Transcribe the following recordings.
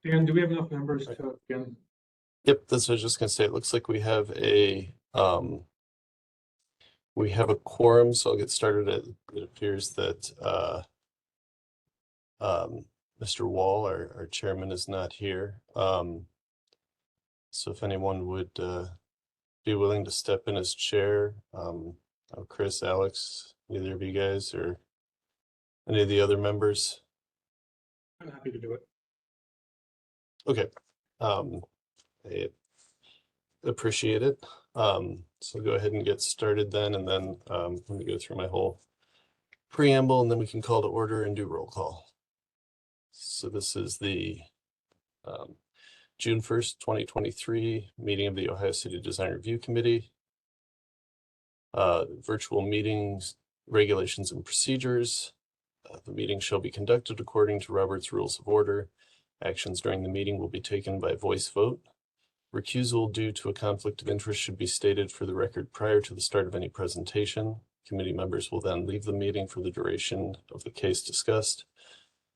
Dan, do we have enough members to begin? Yep, that's what I was just gonna say. It looks like we have a quorum, so I'll get started. It appears that Mr. Wall, our chairman, is not here. So if anyone would be willing to step in as chair, Chris, Alex, either of you guys or any of the other members. I'm happy to do it. Okay. I appreciate it. So go ahead and get started then, and then let me go through my whole preamble, and then we can call to order and do roll call. So this is the June 1st, 2023 meeting of the Ohio City Design Review Committee. Virtual meetings, regulations and procedures. The meeting shall be conducted according to Robert's Rules of Order. Actions during the meeting will be taken by voice vote. Recusal due to a conflict of interest should be stated for the record prior to the start of any presentation. Committee members will then leave the meeting for the duration of the case discussed.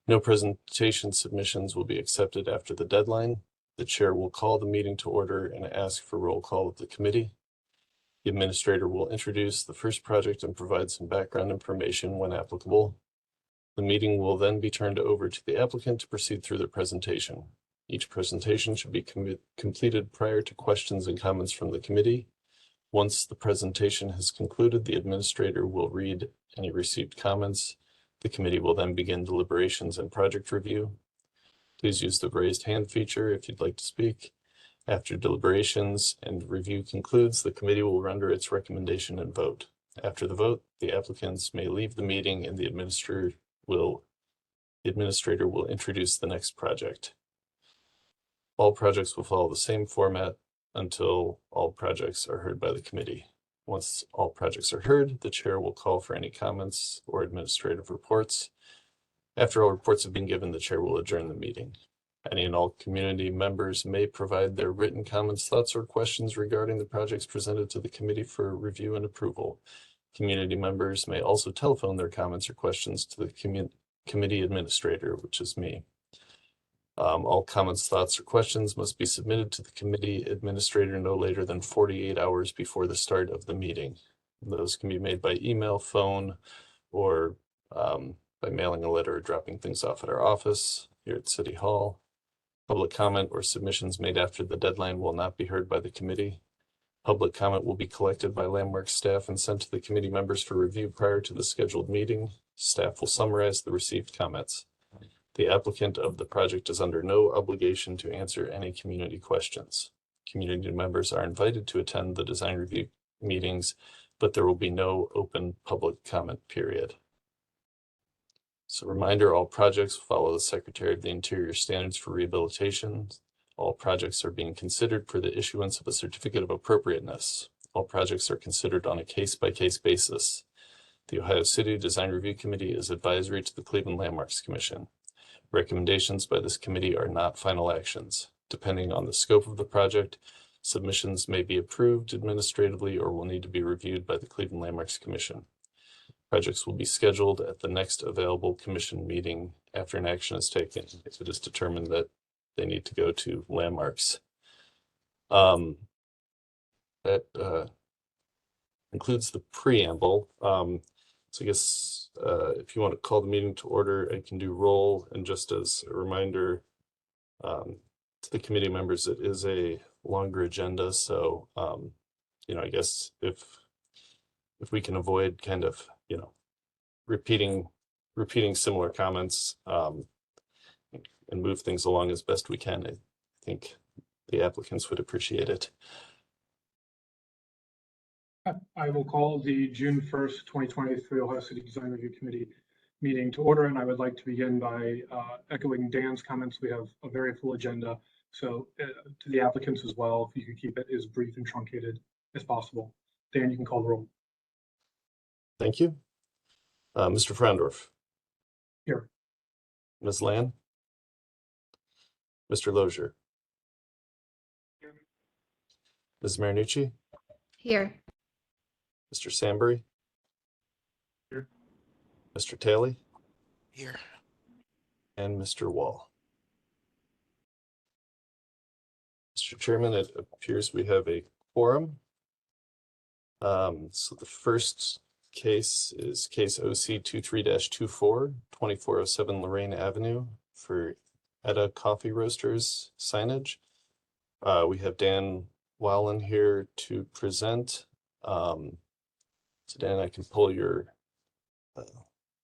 No presentation submissions will be accepted after the deadline. The chair will call the meeting to order and ask for roll call of the committee. The administrator will introduce the first project and provide some background information when applicable. The meeting will then be turned over to the applicant to proceed through their presentation. Each presentation should be completed prior to questions and comments from the committee. Once the presentation has concluded, the administrator will read any received comments. The committee will then begin deliberations and project review. Please use the raised hand feature if you'd like to speak. After deliberations and review concludes, the committee will render its recommendation and vote. After the vote, the applicants may leave the meeting and the administrator will introduce the next project. All projects will follow the same format until all projects are heard by the committee. Once all projects are heard, the chair will call for any comments or administrative reports. After all reports have been given, the chair will adjourn the meeting. Any and all community members may provide their written comments, thoughts, or questions regarding the projects presented to the committee for review and approval. Community members may also telephone their comments or questions to the committee administrator, which is me. All comments, thoughts, or questions must be submitted to the committee administrator no later than 48 hours before the start of the meeting. Those can be made by email, phone, or by mailing a letter or dropping things off at our office here at City Hall. Public comment or submissions made after the deadline will not be heard by the committee. Public comment will be collected by Landmark staff and sent to the committee members for review prior to the scheduled meeting. Staff will summarize the received comments. The applicant of the project is under no obligation to answer any community questions. Community members are invited to attend the design review meetings, but there will be no open public comment period. So reminder, all projects follow the Secretary of the Interior standards for rehabilitation. All projects are being considered for the issuance of a certificate of appropriateness. All projects are considered on a case-by-case basis. The Ohio City Design Review Committee is advisory to the Cleveland Landmarks Commission. Recommendations by this committee are not final actions. Depending on the scope of the project, submissions may be approved administratively or will need to be reviewed by the Cleveland Landmarks Commission. Projects will be scheduled at the next available commission meeting after an action is taken if it is determined that they need to go to landmarks. That includes the preamble. So I guess if you want to call the meeting to order, I can do roll. And just as a reminder to the committee members, it is a longer agenda. So, I guess if we can avoid kind of, repeating similar comments and move things along as best we can, I think the applicants would appreciate it. I will call the June 1st, 2023 Ohio City Design Review Committee meeting to order, and I would like to begin by echoing Dan's comments. We have a very full agenda, so to the applicants as well, if you could keep it as brief and truncated as possible. Dan, you can call the roll. Thank you. Mr. Frandorf. Here. Ms. Land. Mr. Lozier. Here. Ms. Marinucci. Here. Mr. Sambury. Here. Mr. Talley. Here. And Mr. Wall. Mr. Chairman, it appears we have a quorum. So the first case is case OC 23-24, 2407 Lorraine Avenue for Etta Coffee Roasters signage. We have Dan Wallen here to present. So Dan, I can pull your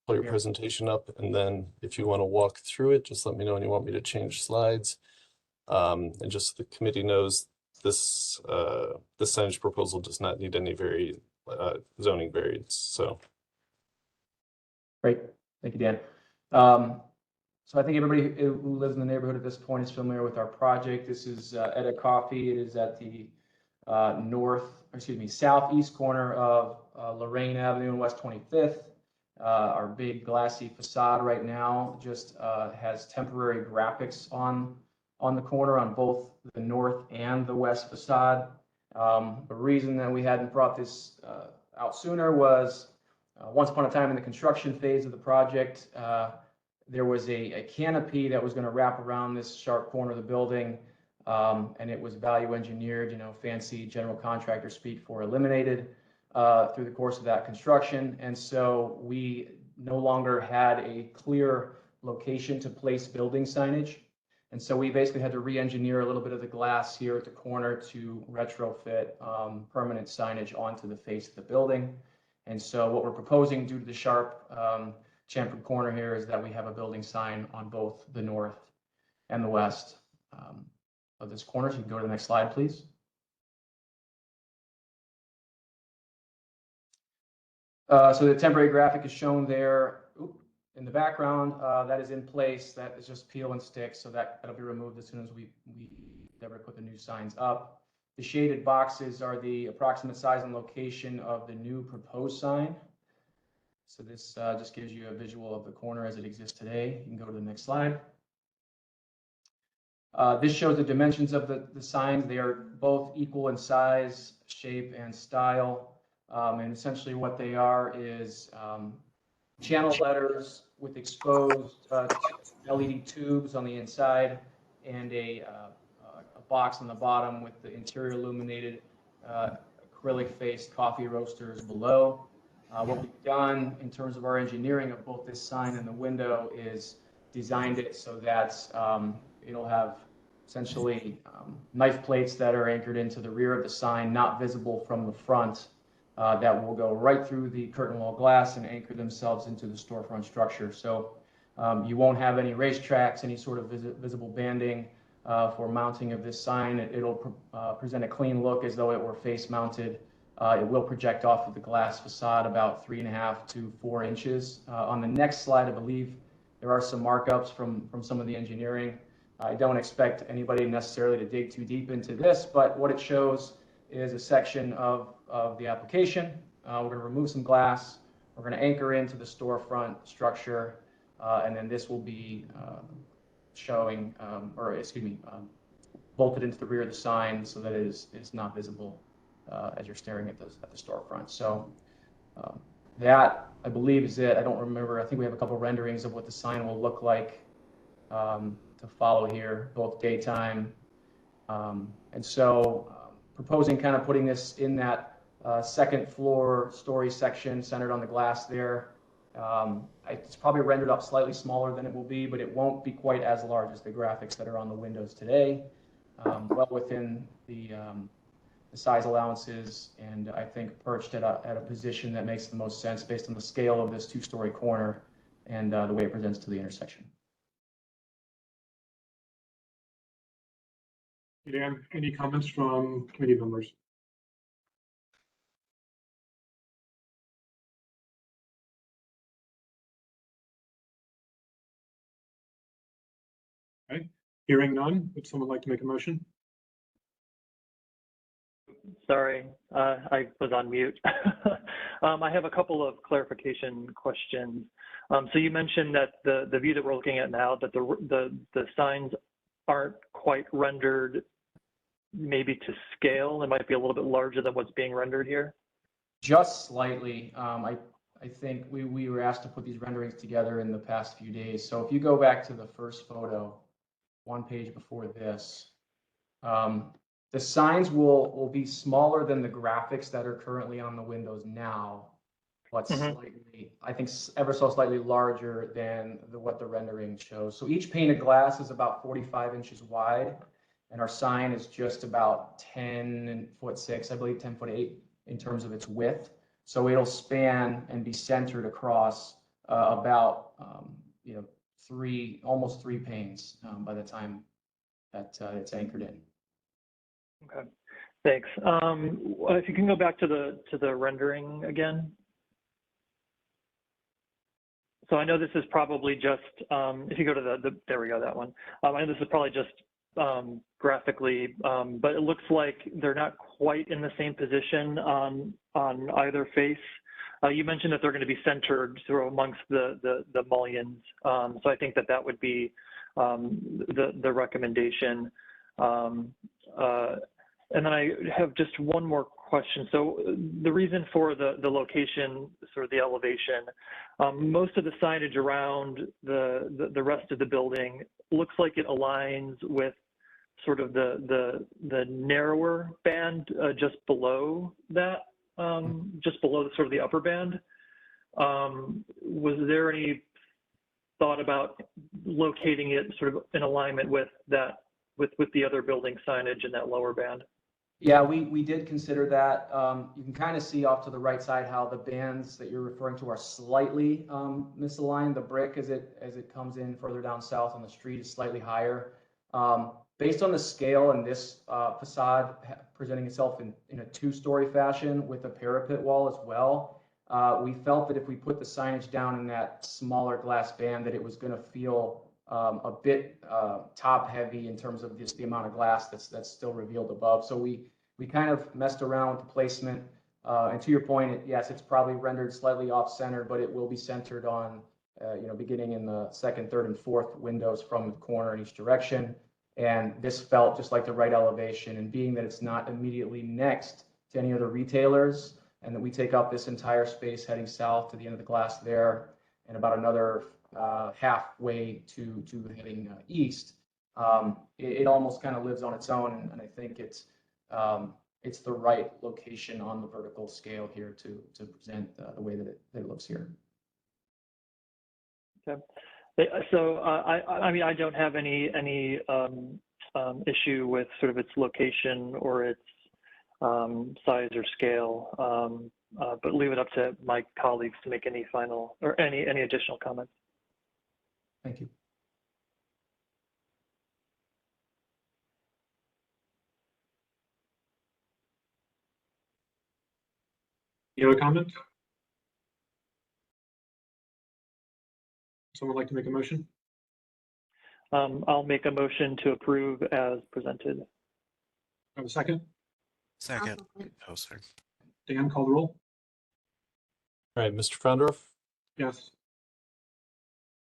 presentation up, and then if you want to walk through it, just let me know and you want me to change slides. And just so the committee knows, this signage proposal does not need any zoning variance. So great, thank you, Dan. So I think everybody who lives in the neighborhood at this point is familiar with our project. This is Etta Coffee. It is at the southeast corner of Lorraine Avenue and West 25th. Our big glassy facade right now just has temporary graphics on the corner on both the north and the west facade. The reason that we hadn't brought this out sooner was once upon a time in the construction phase of the project, there was a canopy that was going to wrap around this sharp corner of the building, and it was value engineered, fancy general contractor speak for eliminated through the course of that construction. And so we no longer had a clear location to place building signage. And so we basically had to re-engineer a little bit of the glass here at the corner to retrofit permanent signage onto the face of the building. And so what we're proposing due to the sharp chamfered corner here is that we have a building sign on both the north and the west of this corner. So you can go to the next slide, please. So the temporary graphic is shown there in the background. That is in place. That is just peel and stick. So that'll be removed as soon as we ever put the new signs up. The shaded boxes are the approximate size and location of the new proposed sign. So this just gives you a visual of the corner as it exists today. You can go to the next slide. This shows the dimensions of the signs. They are both equal in size, shape, and style. And essentially what they are is channel letters with exposed LED tubes on the inside and a box on the bottom with the interior illuminated acrylic-faced coffee roasters below. What we've done in terms of our engineering of both this sign and the window is designed it so that it'll have essentially knife plates that are anchored into the rear of the sign, not visible from the front, that will go right through the curtain wall glass and anchor themselves into the storefront structure. So you won't have any racetracks, any sort of visible banding for mounting of this sign. It'll present a clean look as though it were face mounted. It will project off of the glass facade about 3.5 to 4 inches. On the next slide, I believe there are some markups from some of the engineering. I don't expect anybody necessarily to dig too deep into this, but what it shows is a section of the application. We're going to remove some glass. We're going to anchor into the storefront structure, and then this will be showing, bolted into the rear of the sign so that it is not visible as you're staring at the storefront. So that, I believe, is it. I don't remember. I think we have a couple of renderings of what the sign will look like to follow here, both daytime. And so proposing kind of putting this in that second floor story section centered on the glass there. It's probably rendered up slightly smaller than it will be, but it won't be quite as large as the graphics that are on the windows today. Well within the size allowances, and I think perched at a position that makes the most sense based on the scale of this two-story corner and the way it presents to the intersection. Dan, any comments from committee members? Okay, hearing none, would someone like to make a motion? Sorry, I was on mute. I have a couple of clarification questions. So you mentioned that the view that we're looking at now, that the signs aren't quite rendered maybe to scale. It might be a little bit larger than what's being rendered here. Just slightly. I think we were asked to put these renderings together in the past few days. So if you go back to the first photo, one page before this, The signs will be smaller than the graphics that are currently on the windows now, but slightly, I think ever so slightly larger than what the rendering shows. So each pane of glass is about 45 inches wide, and our sign is just about 10'6", I believe 10'8" in terms of its width. So it'll span and be centered across about almost three panes by the time that it's anchored in. Okay, thanks. If you can go back to the rendering again. So I know this is probably just, if you go to there we go, that one. I know this is probably just graphically, but it looks like they're not quite in the same position on either face. You mentioned that they're going to be centered through amongst the mullions. So I think that would be the recommendation. And then I have just one more question. So the reason for the location, sort of the elevation, most of the signage around the rest of the building looks like it aligns with sort of the narrower band just below that, just below sort of the upper band. Was there any thought about locating it sort of in alignment with that, with the other building signage in that lower band? Yeah, we did consider that. You can kind of see off to the right side how the bands that you're referring to are slightly misaligned. The brick as it comes in further down south on the street is slightly higher. Based on the scale and this facade presenting itself in a two-story fashion with a parapet wall as well, we felt that if we put the signage down in that smaller glass band, that it was going to feel a bit top heavy in terms of just the amount of glass that's still revealed above. So we kind of messed around with the placement. And to your point, yes, it's probably rendered slightly off center, but it will be centered on, beginning in the second, third, and fourth windows from the corner in each direction. And this felt just like the right elevation, and being that it's not immediately next to any other retailers, and that we take up this entire space heading south to the end of the glass there, and about another halfway to heading east, it almost kind of lives on its own, and I think it's the right location on the vertical scale here to present the way that it looks here. Okay. So I mean, I don't have any issue with sort of its location or its size or scale, but leave it up to my colleagues to make any final or any additional comments. Thank you. Any other comments? Someone like to make a motion? I'll make a motion to approve as presented. Have a second? Second. Oh, sorry. Dan, call the roll. All right, Mr. Frondorf, Yes.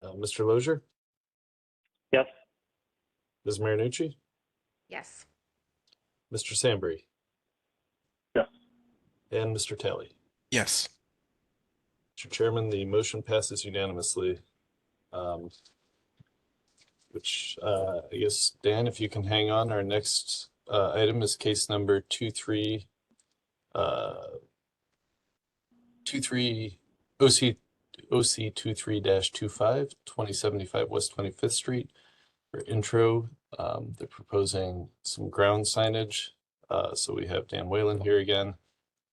Mr. Lozier, Yes. Ms. Marinucci, Yes. Mr. Sambry, Yes. and Mr. Talley. Yes. Mr. Chairman, the motion passes unanimously. Which I guess, Dan, if you can hang on, our next item is case number 23 OC 23-25, 2075 West 25th Street. For intro, they're proposing some ground signage. So we have Dan Whalen here again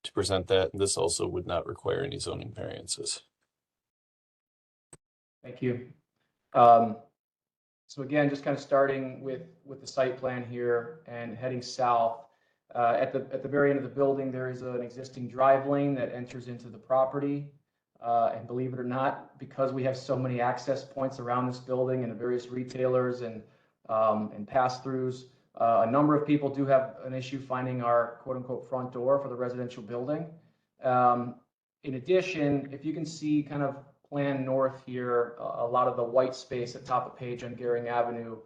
to present that. And this also would not require any zoning variances. Thank you. So again, just kind of starting with the site plan here and heading south. At the very end of the building, there is an existing drive lane that enters into the property. And believe it or not, because we have so many access points around this building and the various retailers and pass-throughs, a number of people do have an issue finding our quote-unquote front door for the residential building. In addition, if you can see kind of plan north here, a lot of the white space at top of page on Gehring Avenue.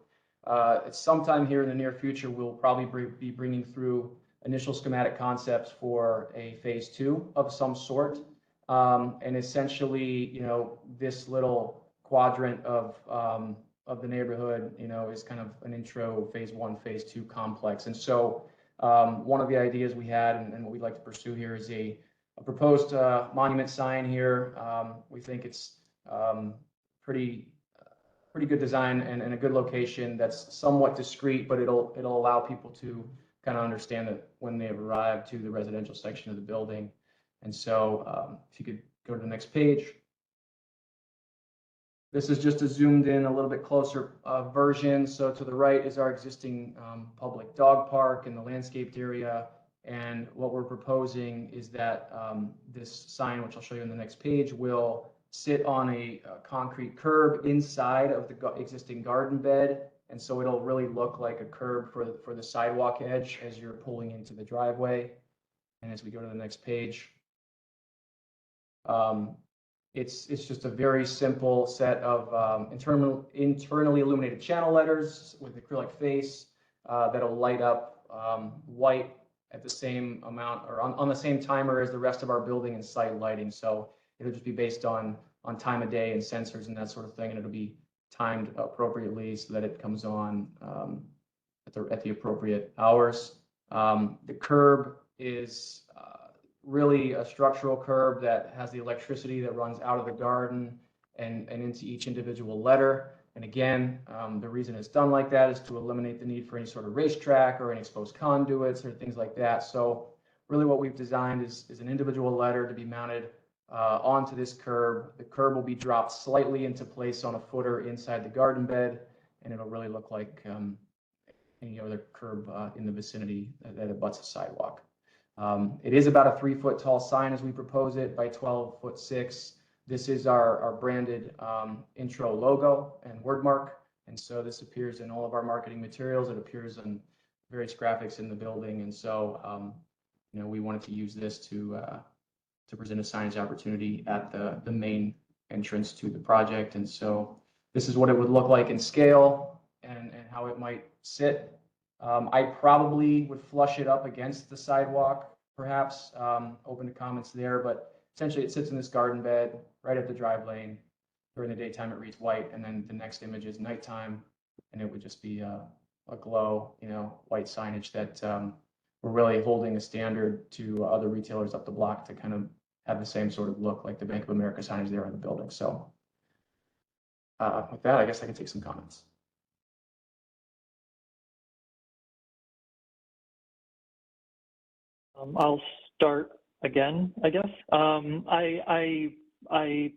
It's sometime here in the near future, we'll probably be bringing through initial schematic concepts for a phase 2 of some sort. And essentially, this little quadrant of of the neighborhood, is kind of an intro phase 1, phase 2 complex. And so one of the ideas we had and what we'd like to pursue here is a proposed monument sign here. We think it's pretty good design and a good location that's somewhat discreet, but it'll allow people to kind of understand that when they've arrived to the residential section of the building. And so if you could go to the next page. This is just a zoomed in a little bit closer version. So to the right is our existing public dog park in the landscaped area. And what we're proposing is that this sign, which I'll show you on the next page, will sit on a concrete curb inside of the existing garden bed. And so it'll really look like a curb for the sidewalk edge as you're pulling into the driveway. And as we go to the next page, it's just a very simple set of internally illuminated channel letters with acrylic face that'll light up white at the same amount or on the same timer as the rest of our building and site lighting. So it'll just be based on time of day and sensors and that sort of thing, and it'll be timed appropriately so that it comes on at the appropriate hours. The curb is really a structural curb that has the electricity that runs out of the garden and into each individual letter. And again, the reason it's done like that is to eliminate the need for any sort of racetrack or any exposed conduits or things like that. So really what we've designed is an individual letter to be mounted onto this curb. The curb will be dropped slightly into place on a footer inside the garden bed, and it'll really look like any other curb in the vicinity that abuts a sidewalk. It is about a 3-foot tall sign as we propose it by 12'6". This is our branded intro logo and word mark. And so this appears in all of our marketing materials. It appears in various graphics in the building. And so, we wanted to use this to present a signage opportunity at the main entrance to the project. And so this is what it would look like in scale and how it might sit. I probably would flush it up against the sidewalk, perhaps, open to comments there, but essentially it sits in this garden bed right at the drive lane. During the daytime, it reads white, and then the next image is nighttime, and it would just be a glow, white signage that we're really holding a standard to other retailers up the block to kind of have the same sort of look like the Bank of America signage there on the building. So with that, I guess I can take some comments. I'll start again, I guess. I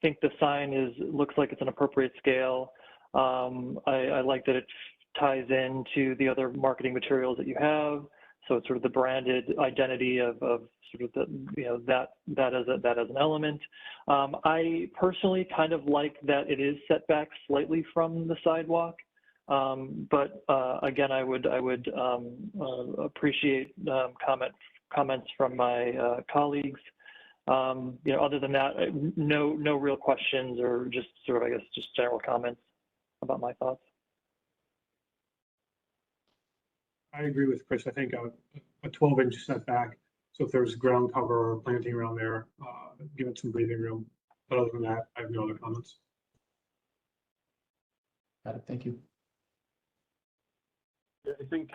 think the sign looks like it's an appropriate scale. I like that it ties into the other marketing materials that you have. So it's sort of the branded identity of sort of that as an element. I personally kind of like that it is set back slightly from the sidewalk. But again, I would appreciate comments from my colleagues. Other than that, no real questions or just sort of, I guess, just general comments about my thoughts. I agree with Chris. I think a 12-inch setback. So if there's ground cover or planting around there, give it some breathing room. But other than that, I have no other comments. Got it. Thank you. Yeah, I think,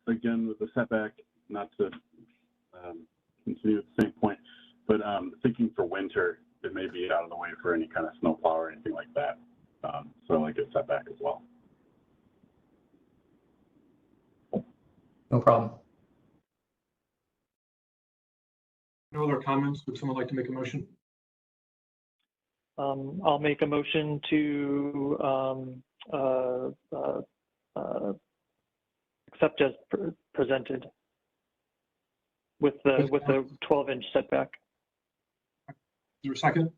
again, with the setback, not to continue at the same point, but thinking for winter, it may be out of the way for any kind of snowplow or anything like that. So I like a setback as well. No problem. No other comments? Would someone like to make a motion? I'll make a motion to accept as presented with the 12-inch setback. Is there a second?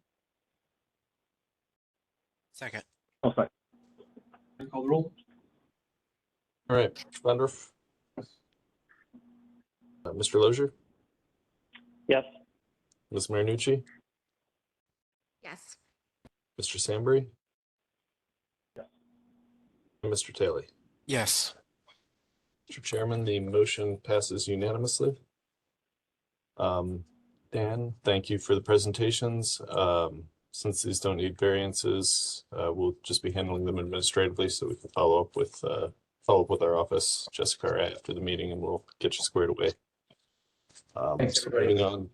Second. I'll second. Call the roll. All right, Mr. Bendorf, Mr. Lozier, Yes. Ms. Marinucci, Yes. Mr. Sambry, Yes. and Mr. Taylor. Yes. Mr. Chairman, the motion passes unanimously. Dan, thank you for the presentations. since these don't need variances, we'll just be handling them administratively, so we can follow up with our office, Jessica, or I, after the meeting, and we'll get you squared away. Thanks, So everybody. moving on.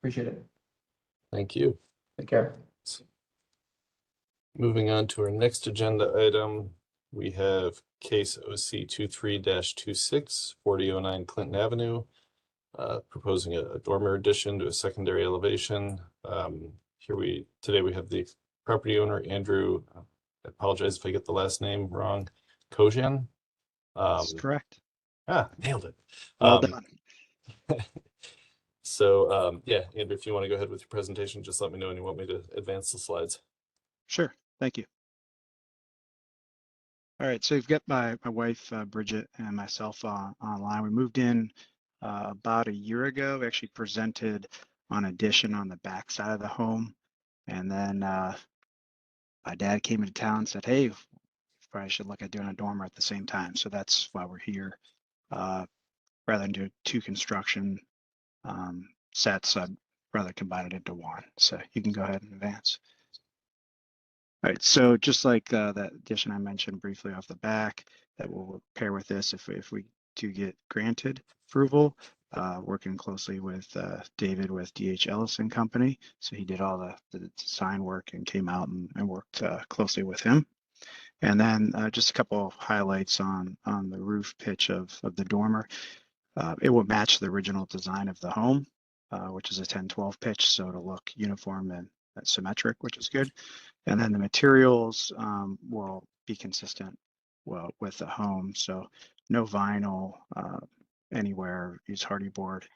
Appreciate it. Thank you. Take care. Moving on to our next agenda item, we have case OC 23-26, 4009 Clinton Avenue, proposing a dormer addition to a secondary elevation. Today we have the property owner, Andrew, I apologize if I get the last name wrong, Kojan. That's correct. Nailed it. Well done. So yeah, Andrew, if you want to go ahead with your presentation, just let me know and you want me to advance the slides. Sure. Thank you. All right. So you've got my wife, Bridget, and myself online. We moved in about a year ago. We actually presented on addition on the back side of the home. And then my dad came into town and said, hey, probably should look at doing a dormer at the same time. So that's why we're here. Rather than do two construction sets, I'd rather combine it into one. So you can go ahead and advance. All right, so just like that addition I mentioned briefly off the back, that will pair with this if we do get granted approval, working closely with David with DH Ellison Company. So he did all the design work and came out and worked closely with him. And then just a couple of highlights on the roof pitch of the dormer. It will match the original design of the home, which is a 10-12 pitch, so it'll look uniform and symmetric, which is good. And then the materials will be consistent with the home, so no vinyl anywhere, use hardy board,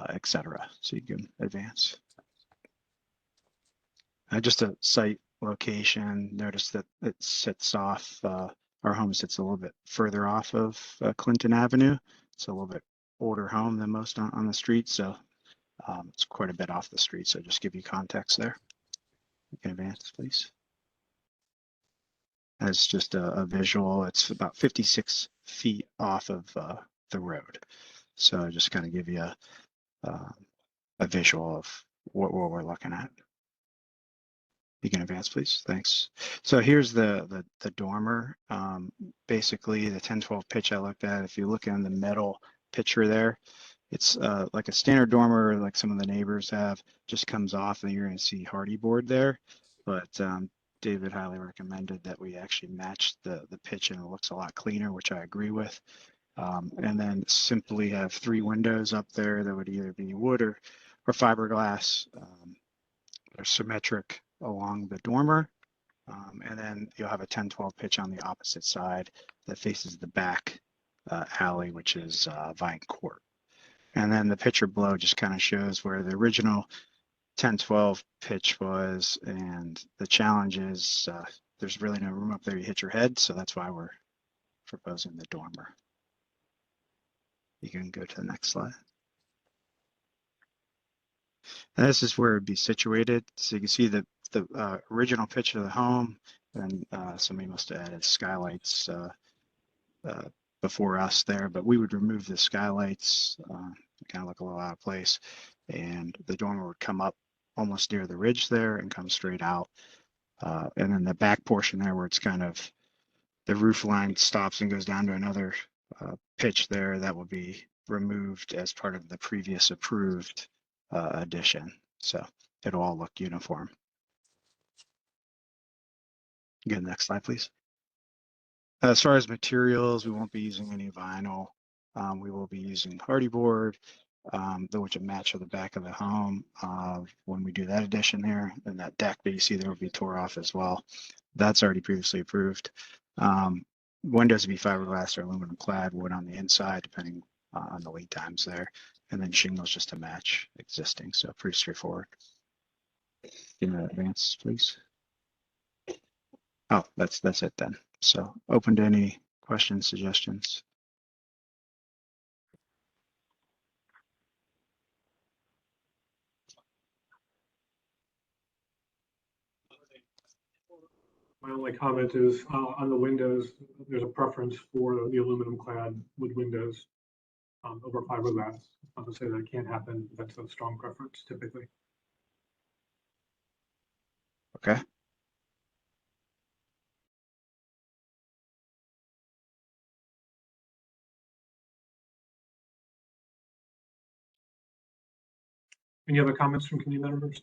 etc. So you can advance. Just a site location, notice that it sits off, our home sits a little bit further off of Clinton Avenue. It's a little bit older home than most on the street, so it's quite a bit off the street. So just give you context there. You can advance, please. As just a visual, it's about 56 feet off of the road. So just kind of give you a visual of what we're looking at. You can advance, please. Thanks. So here's the dormer. Basically, the 10-12 pitch I looked at, if you look in the middle picture there, it's like a standard dormer like some of the neighbors have, just comes off and you're going to see hardy board there. But David highly recommended that we actually match the pitch and it looks a lot cleaner, which I agree with. And then simply have 3 windows up there that would either be wood or fiberglass. They're symmetric along the dormer. And then you'll have a 10-12 pitch on the opposite side that faces the back alley, which is Vine Court. And then the picture below just kind of shows where the original 10-12 pitch was, and the challenge is there's really no room up there to hit your head, so that's why we're proposing the dormer. You can go to the next slide. And this is where it'd be situated. So you can see the original pitch of the home, and somebody must have added skylights before us there, but we would remove the skylights, kind of look a little out of place, and the dormer would come up almost near the ridge there and come straight out. And then the back portion there where it's kind of the roof line stops and goes down to another pitch there, that will be removed as part of the previous approved addition. So it'll all look uniform. Again, next slide, please. As far as materials, we won't be using any vinyl. We will be using hardy board, which will match with the back of the home when we do that addition there. And that deck that you see there will be tore off as well. That's already previously approved. Windows will be fiberglass or aluminum clad, wood on the inside, depending on the lead times there. And then shingles just to match existing. So pretty straightforward. Give me that advance, please. Oh, that's it then. So open to any questions, suggestions. My only comment is on the windows, there's a preference for the aluminum clad wood windows over fiberglass. Not to say that it can't happen, but that's a strong preference typically. Okay. Any other comments from committee members?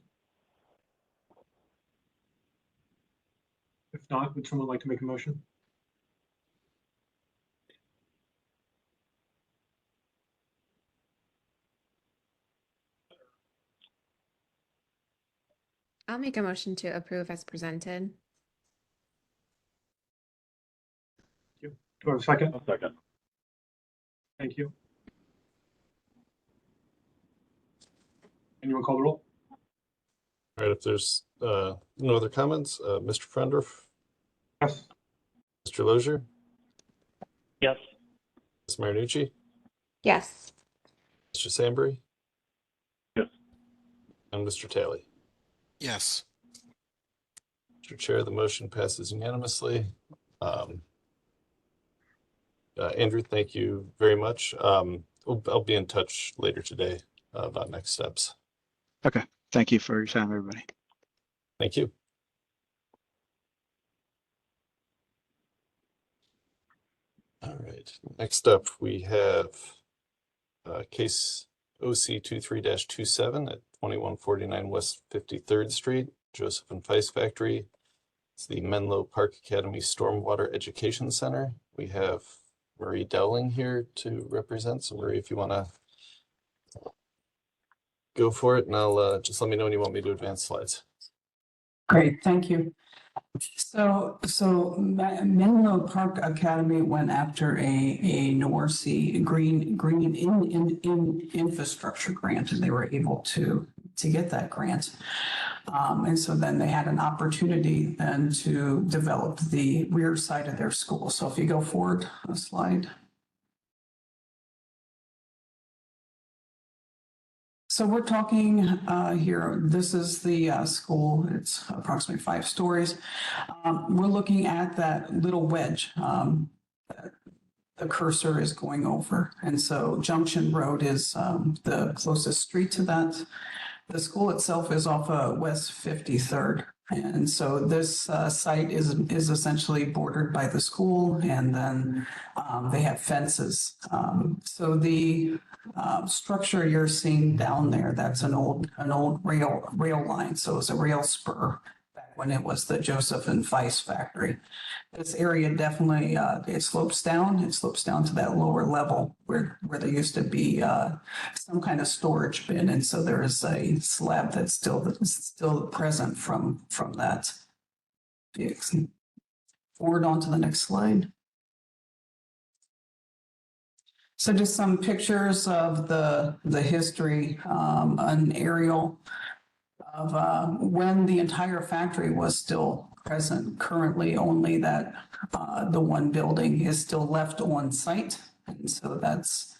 If not, would someone like to make a motion? I'll make a motion to approve as presented. Do I have a second? I'll second. Thank you. Anyone call the roll? All right, if there's no other comments, Mr. Frendorf, Yes. Mr. Lozier, Yes. Ms. Marinucci, Yes. Mr. Sambry, Yes. and Mr. Talley. Yes. Mr. Chair, the motion passes unanimously. Andrew, thank you very much. I'll be in touch later today about next steps. Okay. Thank you for your time, everybody. Thank you. All right, next up we have case OC 23-27 at 2149 West 53rd Street, Joseph and Feist Factory. It's the Menlo Park Academy Stormwater Education Center. We have Marie Dowling here to represent. So Marie, if you want to go for it, and I'll just let me know when you want me to advance slides. Great, thank you. So Menlo Park Academy went after a NORC green infrastructure grant, and they were able to get that grant. And so then they had an opportunity then to develop the rear side of their school. So if you go forward a slide. So we're talking here, this is the school, it's approximately 5 stories. We're looking at that little wedge that the cursor is going over. And so Junction Road is the closest street to that. The school itself is off West 53rd. And so this site is essentially bordered by the school, and then they have fences. So the structure you're seeing down there, that's an old rail line. So it's a rail spur back when it was the Joseph and Feist factory. This area definitely it slopes down to that lower level where there used to be some kind of storage bin, and so there is a slab that's still present from that. Forward on to the next slide. So just some pictures of the history, an aerial of when the entire factory was still present. Currently, only that the one building is still left on site, and so there's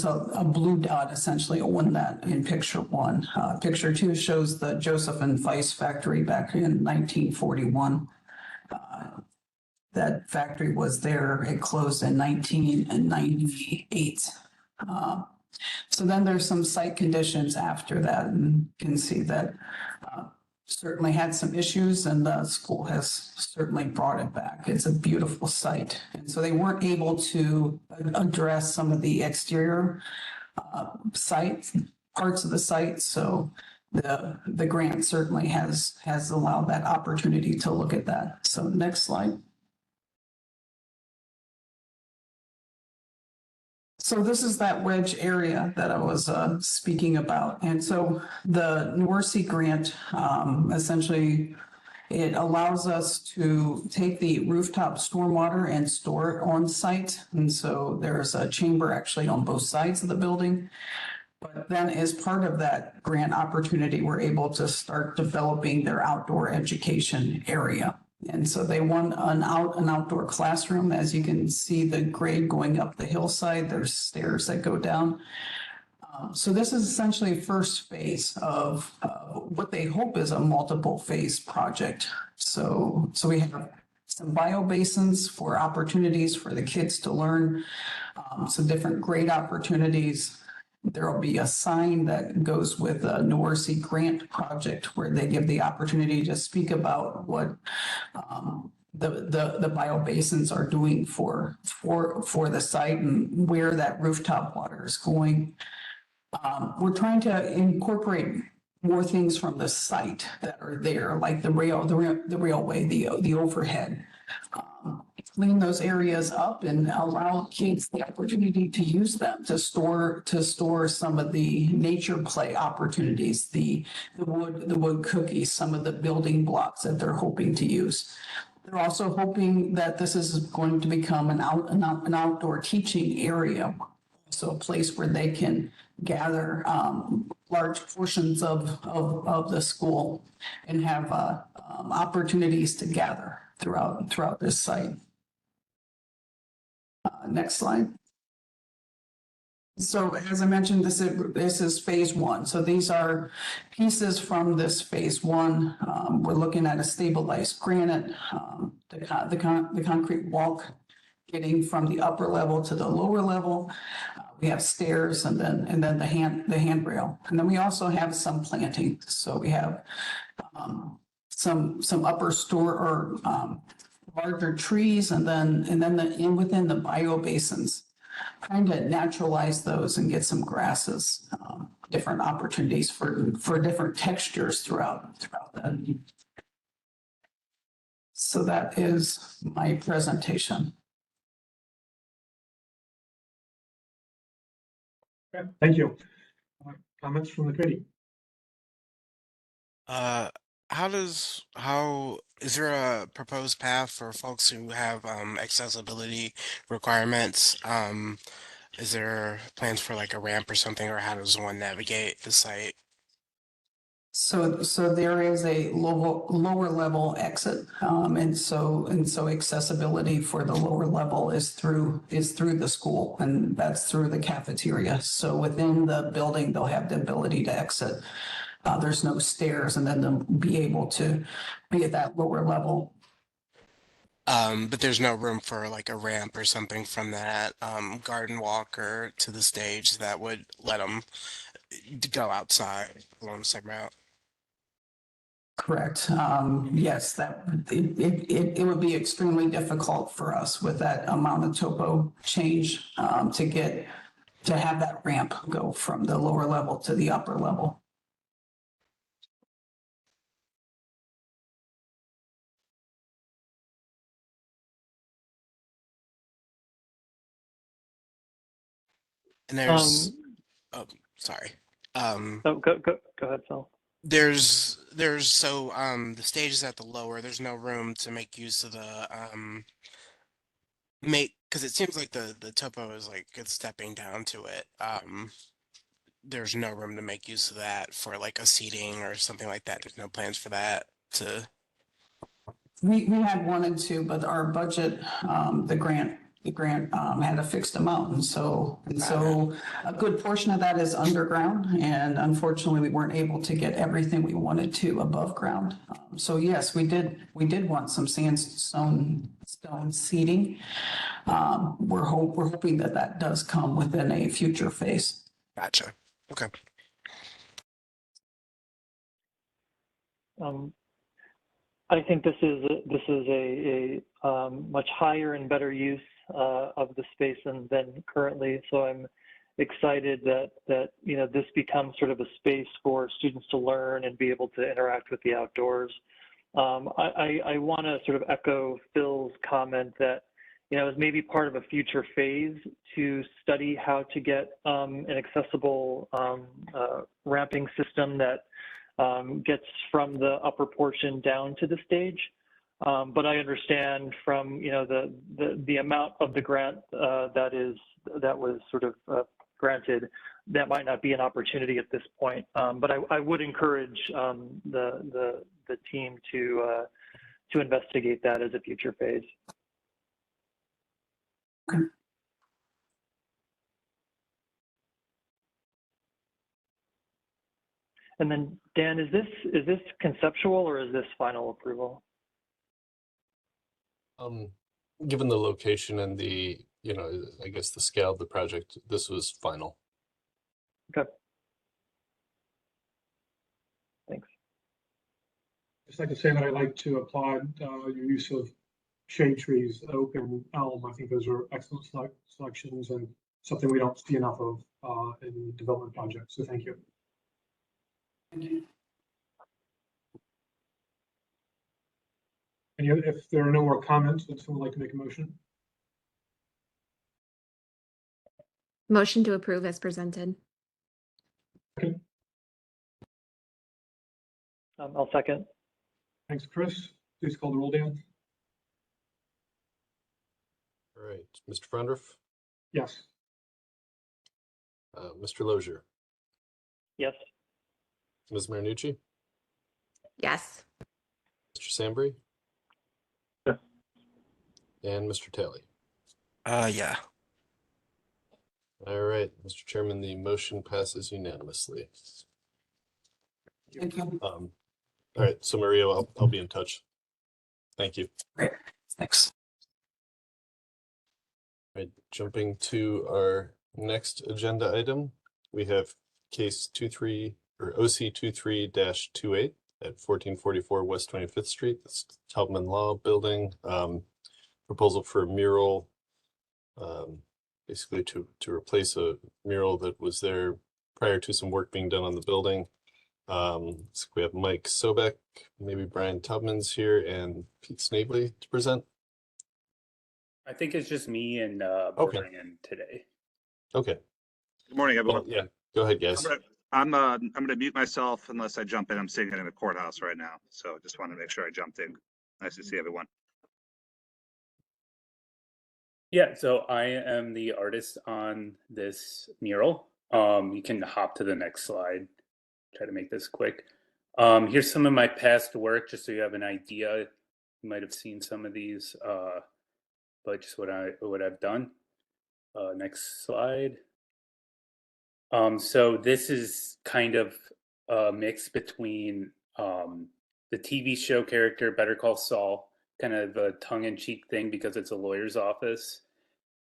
a blue dot essentially on that in picture 1. Picture 2 shows the Joseph and Feist factory back in 1941. That factory was there. It closed in 1998. So then there's some site conditions after that, and you can see that certainly had some issues, and the school has certainly brought it back. It's a beautiful site. And so they weren't able to address some of the exterior parts of the site. So the grant certainly has allowed that opportunity to look at that. So next slide. So this is that wedge area that I was speaking about. And so the NORC grant, essentially, it allows us to take the rooftop stormwater and store it on site. And so there's a chamber actually on both sides of the building. But then as part of that grant opportunity, we're able to start developing their outdoor education area. And so they want an outdoor classroom. As you can see, the grade going up the hillside, there's stairs that go down. So this is essentially first phase of what they hope is a multiple phase project. So we have some bio basins for opportunities for the kids to learn, some different grade opportunities. There'll be a sign that goes with an ORC grant project where they give the opportunity to speak about what the biobasins are doing for the site and where that rooftop water is going. We're trying to incorporate more things from the site that are there, like the railway, the overhead. Clean those areas up and allow kids the opportunity to use them to store some of the nature play opportunities, the wood cookies, some of the building blocks that they're hoping to use. They're also hoping that this is going to become an outdoor teaching area, so a place where they can gather large portions of the school and have opportunities to gather throughout this site. Next slide. So as I mentioned, this is phase one. So these are pieces from this phase one. We're looking at a stabilized granite, the concrete walk getting from the upper level to the lower level. We have stairs and then the handrail. And then we also have some planting. So we have some upper store or larger trees and then within the biobasins, trying to naturalize those and get some grasses, different opportunities for different textures throughout that. So that is my presentation. Okay, thank you. Comments from the committee? How is there a proposed path for folks who have accessibility requirements? Is there plans for like a ramp or something, or how does one navigate the site? So there is a lower level exit, and so accessibility for the lower level is through the school, and that's through the cafeteria. So within the building, they'll have the ability to exit. There's no stairs, and then they'll be able to be at that lower level. But there's no room for like a ramp or something from that garden walk to the stage that would let them go outside along the same route. Correct. Yes, that it would be extremely difficult for us with that amount of topo change to have that ramp go from the lower level to the upper level. And there's oh sorry. Oh, go ahead, Phil. There's so the stage is at the lower, there's no room to make use of the because it seems like the topo is like it's stepping down to it. There's no room to make use of that for like a seating or something like that. There's no plans for that to We had wanted to, but our budget, the grant had a fixed amount, and so a good portion of that is underground, and unfortunately, we weren't able to get everything we wanted to above ground. So yes, we did want some sandstone seating. We're hoping that does come within a future phase. Gotcha. Okay. I think this is a much higher and better use of the space than currently. So I'm excited that this becomes sort of a space for students to learn and be able to interact with the outdoors. I want to sort of echo Phil's comment that as maybe part of a future phase to study how to get an accessible ramping system that gets from the upper portion down to the stage. But I understand from the amount of the grant that was sort of granted, that might not be an opportunity at this point. But I would encourage the team to investigate that as a future phase. Okay. And then Dan, is this conceptual or is this final approval? Given the location and the, I guess the scale of the project, this was final. Okay. Thanks. Just like to say that I'd like to applaud your use of shade trees, oak and elm. I think those are excellent selections and something we don't see enough of in development projects. So thank you. If there are no more comments, would someone like to make a motion? Motion to approve as presented. Okay. I'll second. Thanks, Chris. Please call the roll, Dan. All right, Mr. Frondorf, Yes. Mr. Lozier, Yes. Ms. Marinucci, Yes. Mr. Sambry, Yes. and Mr. Talley. Yeah. All right, Mr. Chairman, the motion passes unanimously. Thank you. All right, so Maria, I'll be in touch. Thank you. Great. Thanks. All right, jumping to our next agenda item, we have case OC 23-28 at 1444 West 25th Street. That's Taubman Law Building. Proposal for a mural, basically to replace a mural that was there prior to some work being done on the building. So we have Mike Sobek, maybe Brian Tubman's here, and Pete Snavely to present. I think it's just me and Okay. Brian today. Okay. Good morning, everyone. Well, yeah, go ahead, guys. I'm gonna mute myself unless I jump in. I'm sitting in the courthouse right now, so just wanted to make sure I jumped in. Nice to see everyone. Yeah, so I am the artist on this mural. You can hop to the next slide. Try to make this quick. Here's some of my past work, just so you have an idea. You might have seen some of these, but just what I've done. Next slide. So this is kind of a mix between the TV show character Better Call Saul, kind of a tongue-in-cheek thing because it's a lawyer's office,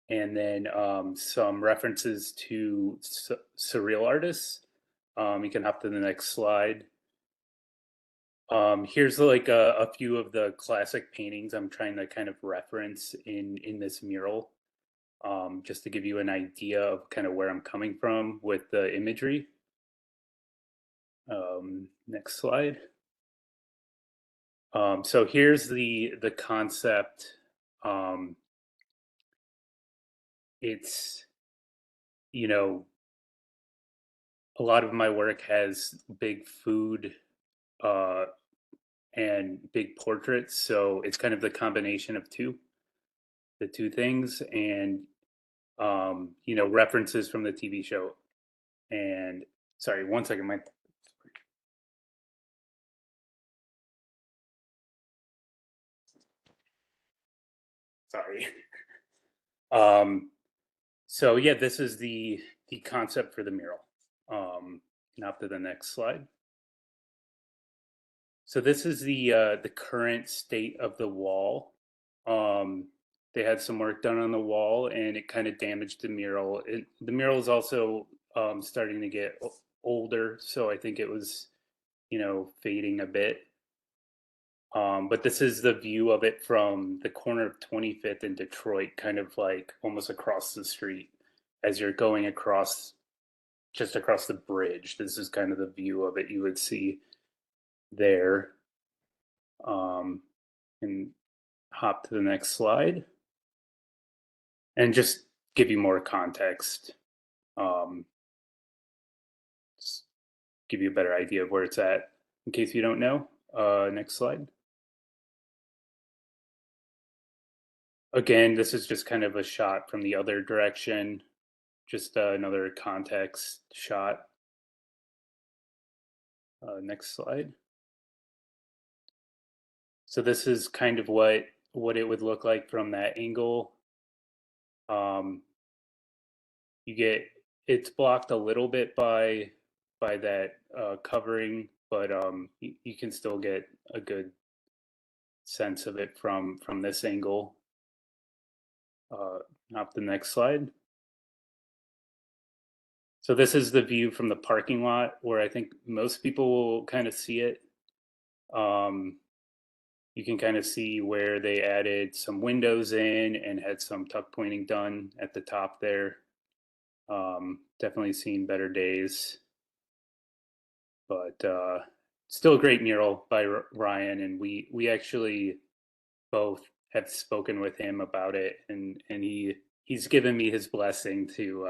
and then some references to surreal artists. You can hop to the next slide. Here's like a few of the classic paintings I'm trying to kind of reference in this mural. Just to give you an idea of kind of where I'm coming from with the imagery. Next slide. So here's the concept. It's, you know, a lot of my work has big food and big portraits. So it's kind of the combination of the two things, and you know, references from the TV show. And sorry, one second, sorry. So yeah, this is the concept for the mural. Now to the next slide. So this is the current state of the wall. They had some work done on the wall, and it kind of damaged the mural. The mural is also starting to get older, so I think it was, you know, fading a bit. But this is the view of it from the corner of 25th in Detroit, kind of like almost across the street as you're going across, just across the bridge. This is kind of the view of it you would see there. And hop to the next slide. And just give you more context. Just give you a better idea of where it's at in case you don't know. Next slide. Again, this is just kind of a shot from the other direction, just another context shot. Next slide. So this is kind of what it would look like from that angle. You get, it's blocked a little bit by that covering, but you can still get a good sense of it from this angle. Up the next slide. So this is the view from the parking lot where I think most people will kind of see it. You can kind of see where they added some windows in and had some tuck pointing done at the top there. Definitely seen better days, but still a great mural by Ryan. And we actually both have spoken with him about it, and he's given me his blessing to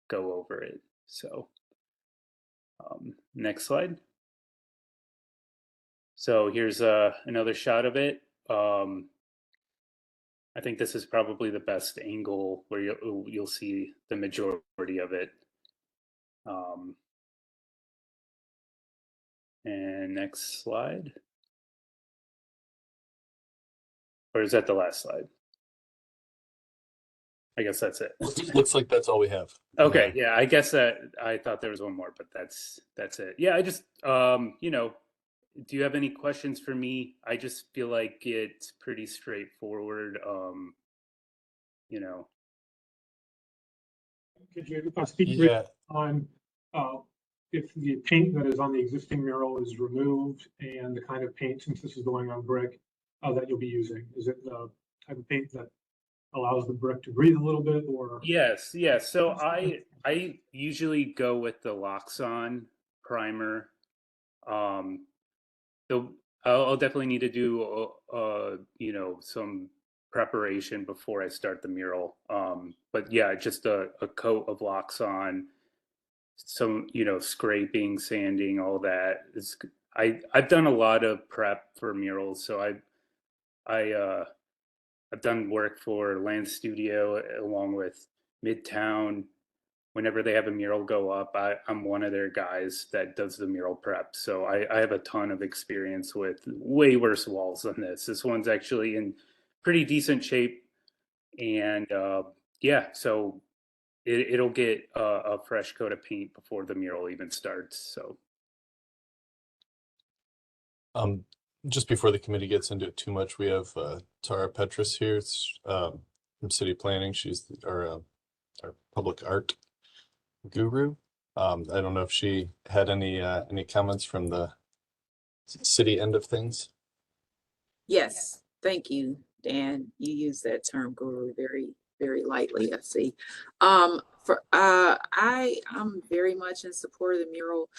go over it. So next slide. So here's another shot of it. I think this is probably the best angle where you'll see the majority of it. And next slide. Or is that the last slide? I guess that's it. Looks like that's all we have. Okay, yeah, I guess that I thought there was one more, but that's it. Yeah, I just you know, do you have any questions for me? I just feel like it's pretty straightforward. You know. Could you speak briefly Yeah, on if the paint that is on the existing mural is removed and the kind of paint, since this is going on brick, that you'll be using? Is it the type of paint that allows the brick to breathe a little bit, or? Yes, yes. So I usually go with the Loxon primer. Um, I'll definitely need to do you know, some preparation before I start the mural. But yeah, just a coat of Loxon, some, you know, scraping, sanding, all that. I've done a lot of prep for murals, so I've done work for Land Studio along with Midtown. Whenever they have a mural go up, I'm one of their guys that does the mural prep. So I have a ton of experience with way worse walls than this. This one's actually in pretty decent shape. And yeah, so it'll get a fresh coat of paint before the mural even starts. So just before the committee gets into it too much, we have Tara Petrus here. It's from City Planning. She's our public art guru. I don't know if she had any comments from the city end of things. Yes, thank you, Dan. You use that term guru very, very lightly, I see. I'm very much in support of the mural.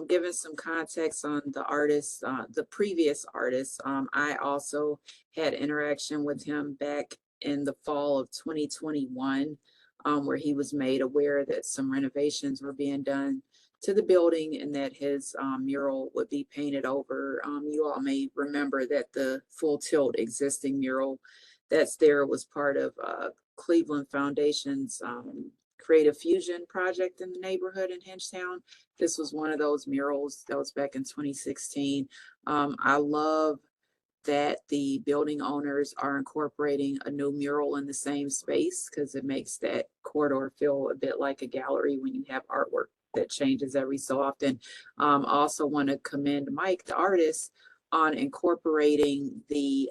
Given some context on the artist, the previous artist, I also had interaction with him back in the fall of 2021, where he was made aware that some renovations were being done to the building and that his mural would be painted over. You all may remember that the Full Tilt existing mural that's there was part of Cleveland Foundation's Creative Fusion project in the neighborhood in Hinchtown. This was one of those murals that was back in 2016. I love that the building owners are incorporating a new mural in the same space because it makes that corridor feel a bit like a gallery when you have artwork that changes every so often. I also want to commend Mike, the artist, on incorporating the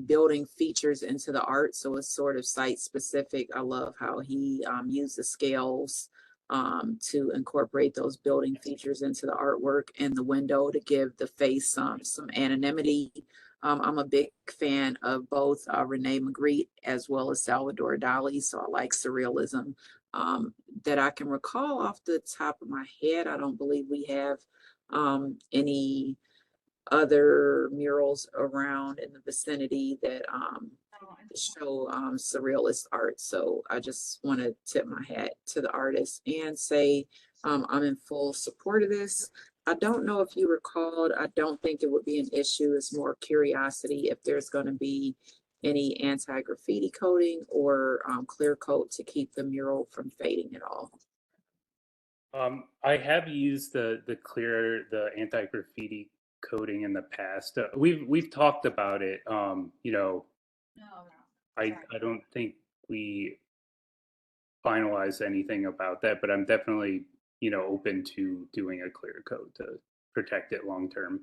building features into the art. So it's sort of site specific. I love how he used the scales to incorporate those building features into the artwork and the window to give the face some anonymity. I'm a big fan of both Rene Magritte as well as Salvador Dali, so I like surrealism. That I can recall off the top of my head, I don't believe we have any other murals around in the vicinity that show surrealist art. So I just want to tip my hat to the artist and say I'm in full support of this. I don't know if you recalled, I don't think it would be an issue. It's more curiosity if there's going to be any anti-graffiti coating or clear coat to keep the mural from fading at all. I have used the anti-graffiti coating in the past. We've talked about it. You know, I don't think we finalized anything about that, but I'm definitely, you know, open to doing a clear coat to protect it long term.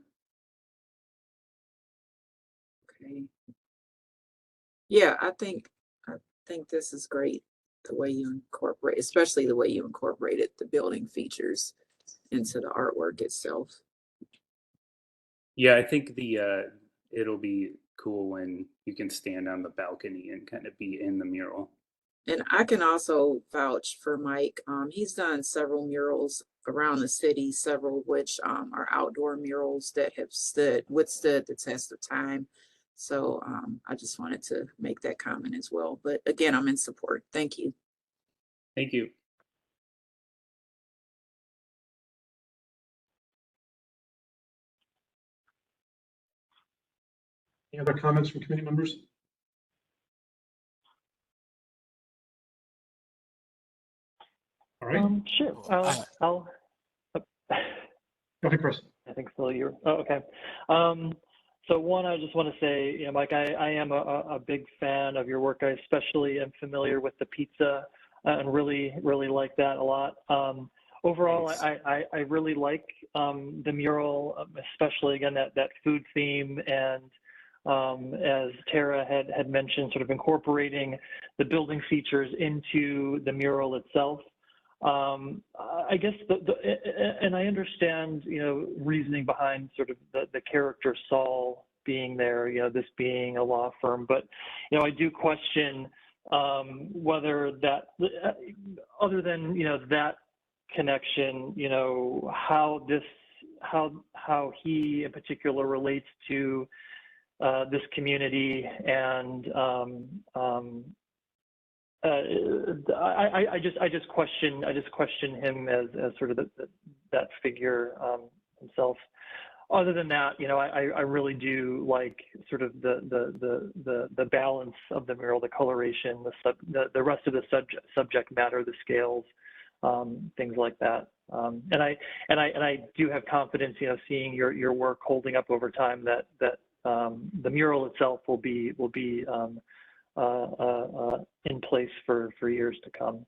Okay. Yeah, I think this is great. the way you incorporate, especially the way you incorporated the building features into the artwork itself. Yeah, I think it'll be cool when you can stand on the balcony and kind of be in the mural. And I can also vouch for Mike. He's done several murals around the city, several of which are outdoor murals that have withstood the test of time. So I just wanted to make that comment as well. But again, I'm in support. Thank you. Thank you. Any other comments from committee members? All right. Sure. I'll Go ahead, Chris. I think so. Okay. So one, I just want to say, Mike, I am a big fan of your work. I especially am familiar with the pizza and really like that a lot. Overall, I really like the mural, especially again that food theme, and as Tara had mentioned, sort of incorporating the building features into the mural itself. I guess and I understand, reasoning behind sort of the character Saul being there, this being a law firm, but, I do question whether that, other than, that connection, how he in particular relates to this community, and I just question him as sort of that figure himself. Other than that, I really do like sort of the balance of the mural, the coloration, the rest of the subject matter, the scales, things like that. And I do have confidence, seeing your work holding up over time, that the mural itself will be in place for years to come.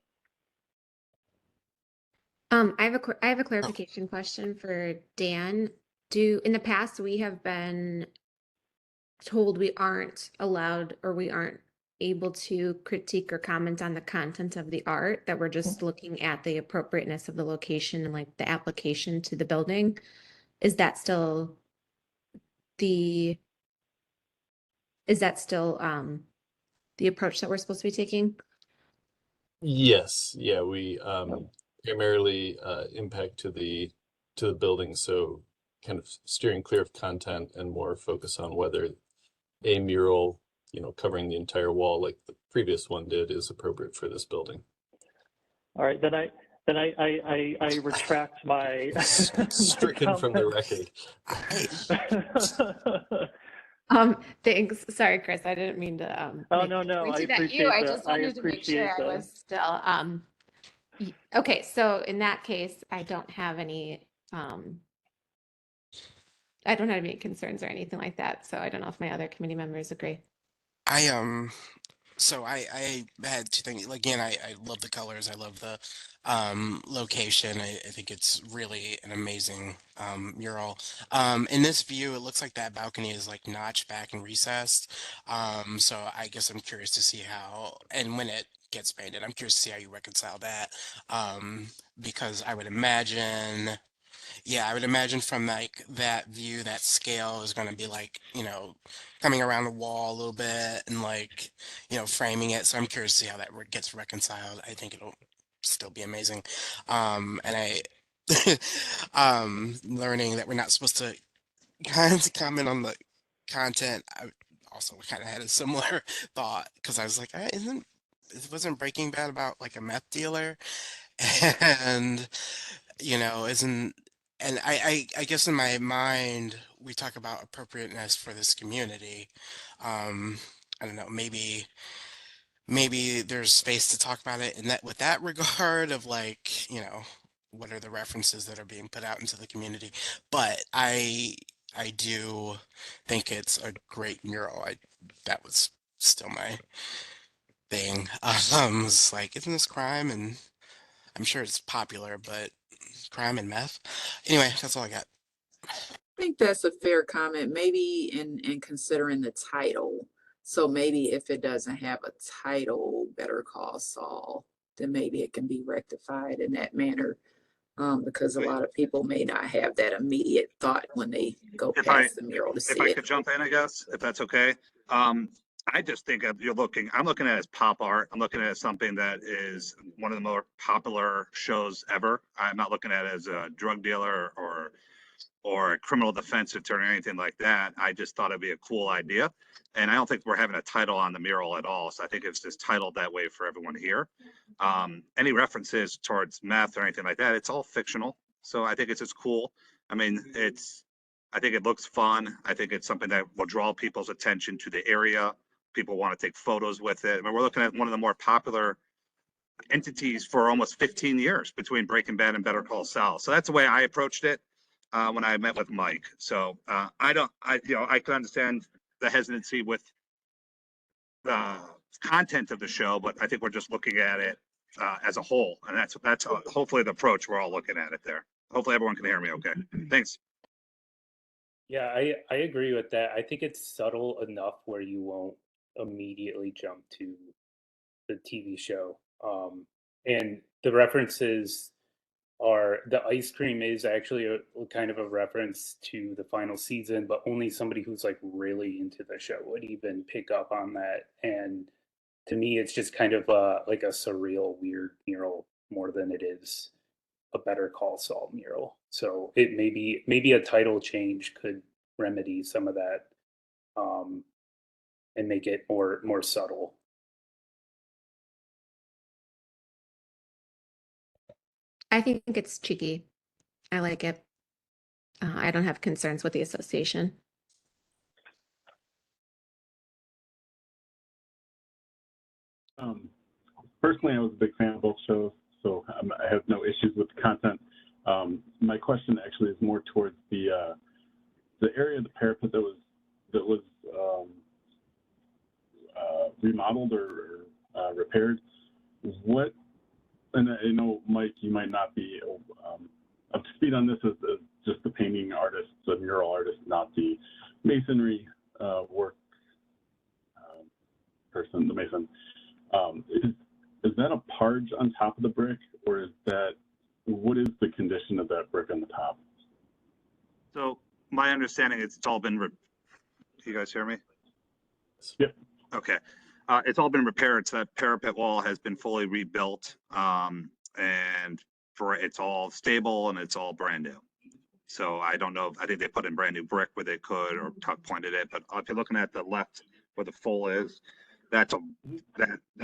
I have a clarification question for Dan. In the past, we have been told we aren't allowed, or we aren't able to critique or comment on the content of the art, that we're just looking at the appropriateness of the location and like the application to the building. Is that still the approach that we're supposed to be taking? Yes, yeah, we primarily impact to the building, so kind of steering clear of content and more focus on whether a mural, covering the entire wall like the previous one did, is appropriate for this building. All right, then I retract my stricken from the record. Thanks. Sorry, Chris. I didn't mean to. Oh, no. I appreciate that. I just wanted to make sure I was still. Okay, so in that case, I don't have any. I don't have any concerns or anything like that. So I don't know if my other committee members agree. So I had two things. Again, I love the colors. I love the location. I think it's really an amazing mural. In this view, it looks like that balcony is like notched back and recessed. So I guess I'm curious to see how, and when it gets painted, I'm curious to see how you reconcile that. Because I would imagine from like that view, that scale is going to be like, coming around the wall a little bit and like, framing it. So I'm curious to see how that gets reconciled. I think it'll still be amazing. And I, learning that we're not supposed to kind of comment on the content. I also kind of had a similar thought, because I was like, wasn't Breaking Bad about like a meth dealer? And, and I guess in my mind, we talk about appropriateness for this community. I don't know, maybe there's space to talk about it in that, with that regard of like, what are the references that are being put out into the community. But I do think it's a great mural. That was still my thing. It's like, isn't this crime? And I'm sure it's popular, but crime and meth. Anyway, that's all I got. I think that's a fair comment, maybe in considering the title. So maybe if it doesn't have a title, Better Call Saul, then maybe it can be rectified in that manner. Because a lot of people may not have that immediate thought when they go past the mural to see If I it. could jump in, I guess, if that's okay. I just think I'm looking at it as pop art. I'm looking at it as something that is one of the more popular shows ever. I'm not looking at it as a drug dealer or a criminal defense attorney or anything like that. I just thought it'd be a cool idea. And I don't think we're having a title on the mural at all. So I think it's just titled that way for everyone to hear. Any references towards meth or anything like that, it's all fictional. So I think it's just cool. I mean, I think it looks fun. I think it's something that will draw people's attention to the area. People want to take photos with it. I mean, we're looking at one of the more popular entities for almost 15 years between Breaking Bad and Better Call Saul. So that's the way I approached it when I met with Mike. So I can understand the hesitancy with the content of the show, but I think we're just looking at it as a whole, and that's hopefully the approach we're all looking at it there. Hopefully everyone can hear me okay. Thanks. Yeah, I agree with that. I think it's subtle enough where you won't immediately jump to the TV show. And the references are, the ice cream is actually a kind of a reference to the final season, but only somebody who's like really into the show would even pick up on that. And to me, it's just kind of like a surreal, weird mural more than it is a Better Call Saul mural. So it maybe a title change could remedy some of that, and make it more subtle. I think it's cheeky. I like it. I don't have concerns with the association. Personally, I was a big fan of both shows, so I have no issues with the content. My question actually is more towards the area of the parapet that was remodeled or repaired. What, and I know, Mike, you might not be up to speed on this as just the painting artist, the mural artist, not the masonry work person, the mason. Is that a parge on top of the brick, or what is the condition of that brick on the top? So my understanding is it's all been, you guys hear me? Yep. Okay. It's all been repaired. So that parapet wall has been fully rebuilt. And it's all stable and it's all brand new. So I don't know. I think they put in brand new brick where they could, or tuck pointed it. But if you're looking at the left where the full is, that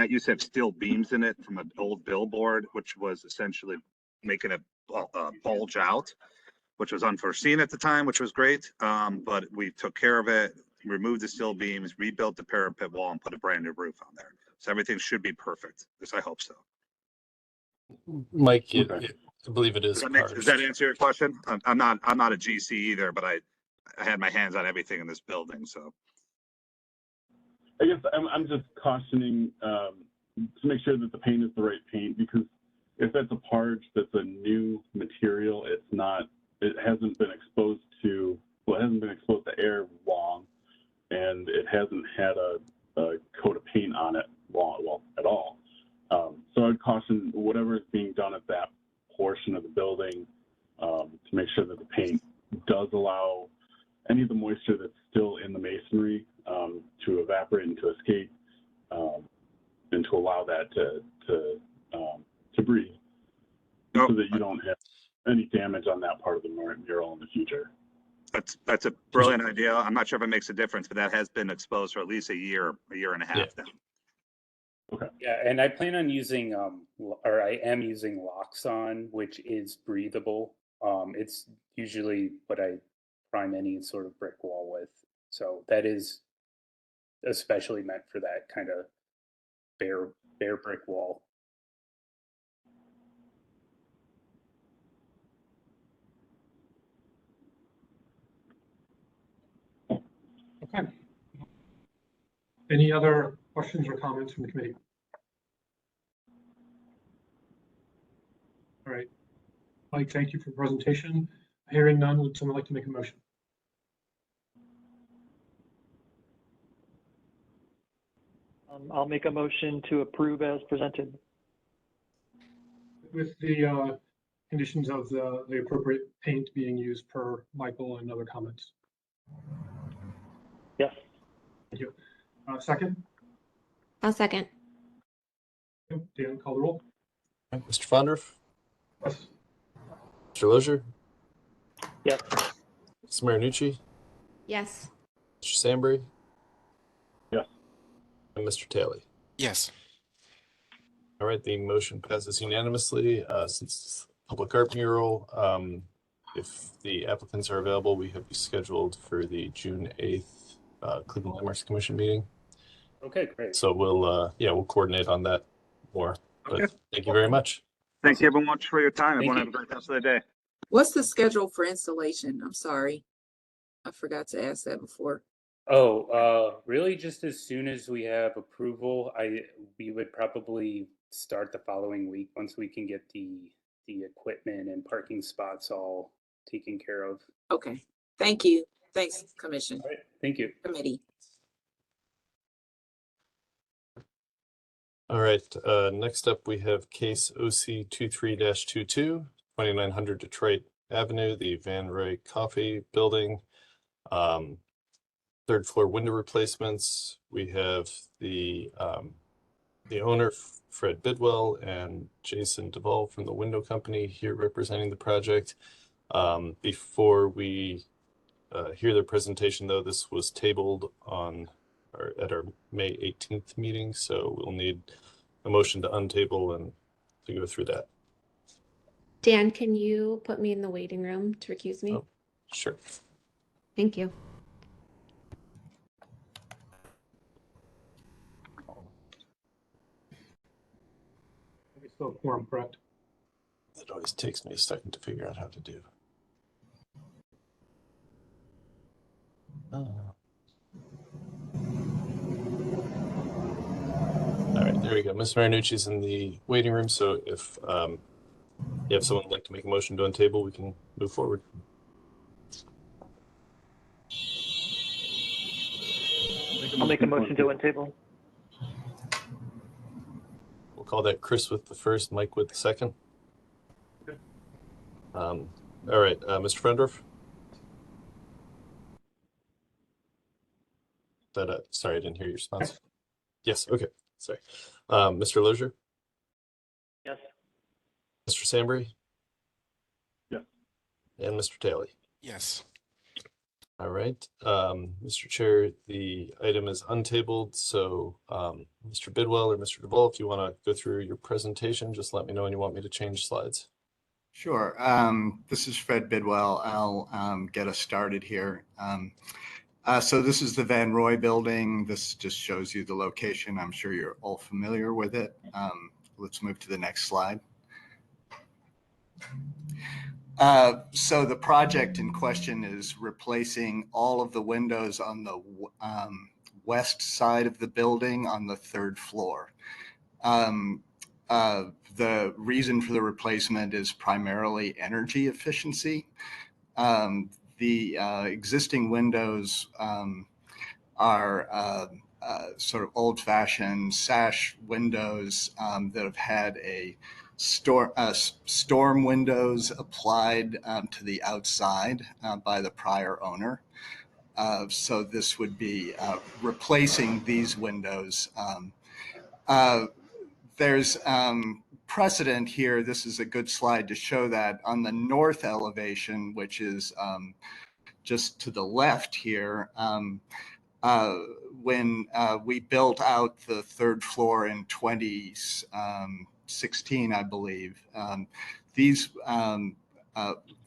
used to have steel beams in it from an old billboard, which was essentially making it bulge out, which was unforeseen at the time, which was great. But we took care of it, removed the steel beams, rebuilt the parapet wall, and put a brand new roof on there. So everything should be perfect. At least I hope so. Mike, I believe it is. Does that answer your question? I'm not a GC either, but I had my hands on everything in this building, so. I guess I'm just cautioning to make sure that the paint is the right paint, because if that's a parge that's a new material, it hasn't been exposed to air long, and it hasn't had a coat of paint on it at all. So I'd caution whatever is being done at that portion of the building to make sure that the paint does allow any of the moisture that's still in the masonry to evaporate and to escape, and to allow that to breathe, so that you don't have any damage on that part of the mural in the future. That's a brilliant idea. I'm not sure if it makes a difference, but that has been exposed for at least a year and a half now. Okay. Yeah, and I plan on using, or I am using Loxon, which is breathable. It's usually what I prime any sort of brick wall with. So that is especially meant for that kind of bare brick wall. Okay. Any other questions or comments from the committee? All right. Mike, thank you for the presentation. Hearing none, would someone like to make a motion? I'll make a motion to approve as presented. With the conditions of the appropriate paint being used per Michael and other comments. Yes. Thank you. Second? I'll second. Dan, call the roll. Mr. Fondorf, Yes. Mr. Lozier, Yes. Ms. Marinucci, Yes. Mr. Sambry, Yes. and Mr. Taylor. Yes. All right, the motion passes unanimously. Since it's a public art mural, if the applicants are available, we have you scheduled for the June 8th Cleveland Landmarks Commission meeting. Okay, great. So we'll coordinate on that more. But Okay. thank you very much. Thank you everyone much for your time. Thank Everyone you. have a great rest of the day. What's the schedule for installation? I'm sorry. I forgot to ask that before. Oh, really just as soon as we have approval, we would probably start the following week once we can get the equipment and parking spots all taken care of. Okay, thank you. Thanks, Commission, All right, thank you. Committee. All right, next up we have case OC 23-22, 2900 Detroit Avenue, the Van Roy Coffee Building. Third floor window replacements. We have the owner, Fred Bidwell, and Jason Duvall from the window company here representing the project. Before we hear their presentation, though, this was tabled at our May 18th meeting, so we'll need a motion to untable and to go through that. Dan, can you put me in the waiting room to recuse me? Oh, sure. Thank you. We still have quorum, correct? It always takes me a second to figure out how to do. All right, there we go. Ms. Marinucci's in the waiting room, so if you have someone who'd like to make a motion to untable, we can move forward. I'll make a motion to untable. We'll call that Chris with the first, Mike with the second. Okay. All right, Mr. Frendorf? Sorry, I didn't hear your response. Yes, okay, sorry. Mr. Lozier? Yes. Mr. Sambry? Yes. And Mr. Taylor? Yes. All right, Mr. Chair, the item is untabled, so Mr. Bidwell or Mr. Duvall, if you want to go through your presentation, just let me know when you want me to change slides. Sure. This is Fred Bidwell. I'll get us started here. So this is the Van Roy building. This just shows you the location. I'm sure you're all familiar with it. Let's move to the next slide. So the project in question is replacing all of the windows on the west side of the building on the third floor. The reason for the replacement is primarily energy efficiency. The existing windows are sort of old-fashioned sash windows that have had a storm windows applied to the outside by the prior owner. So this would be replacing these windows. There's precedent here. This is a good slide to show that on the north elevation, which is just to the left here, when we built out the third floor in 2016, I believe,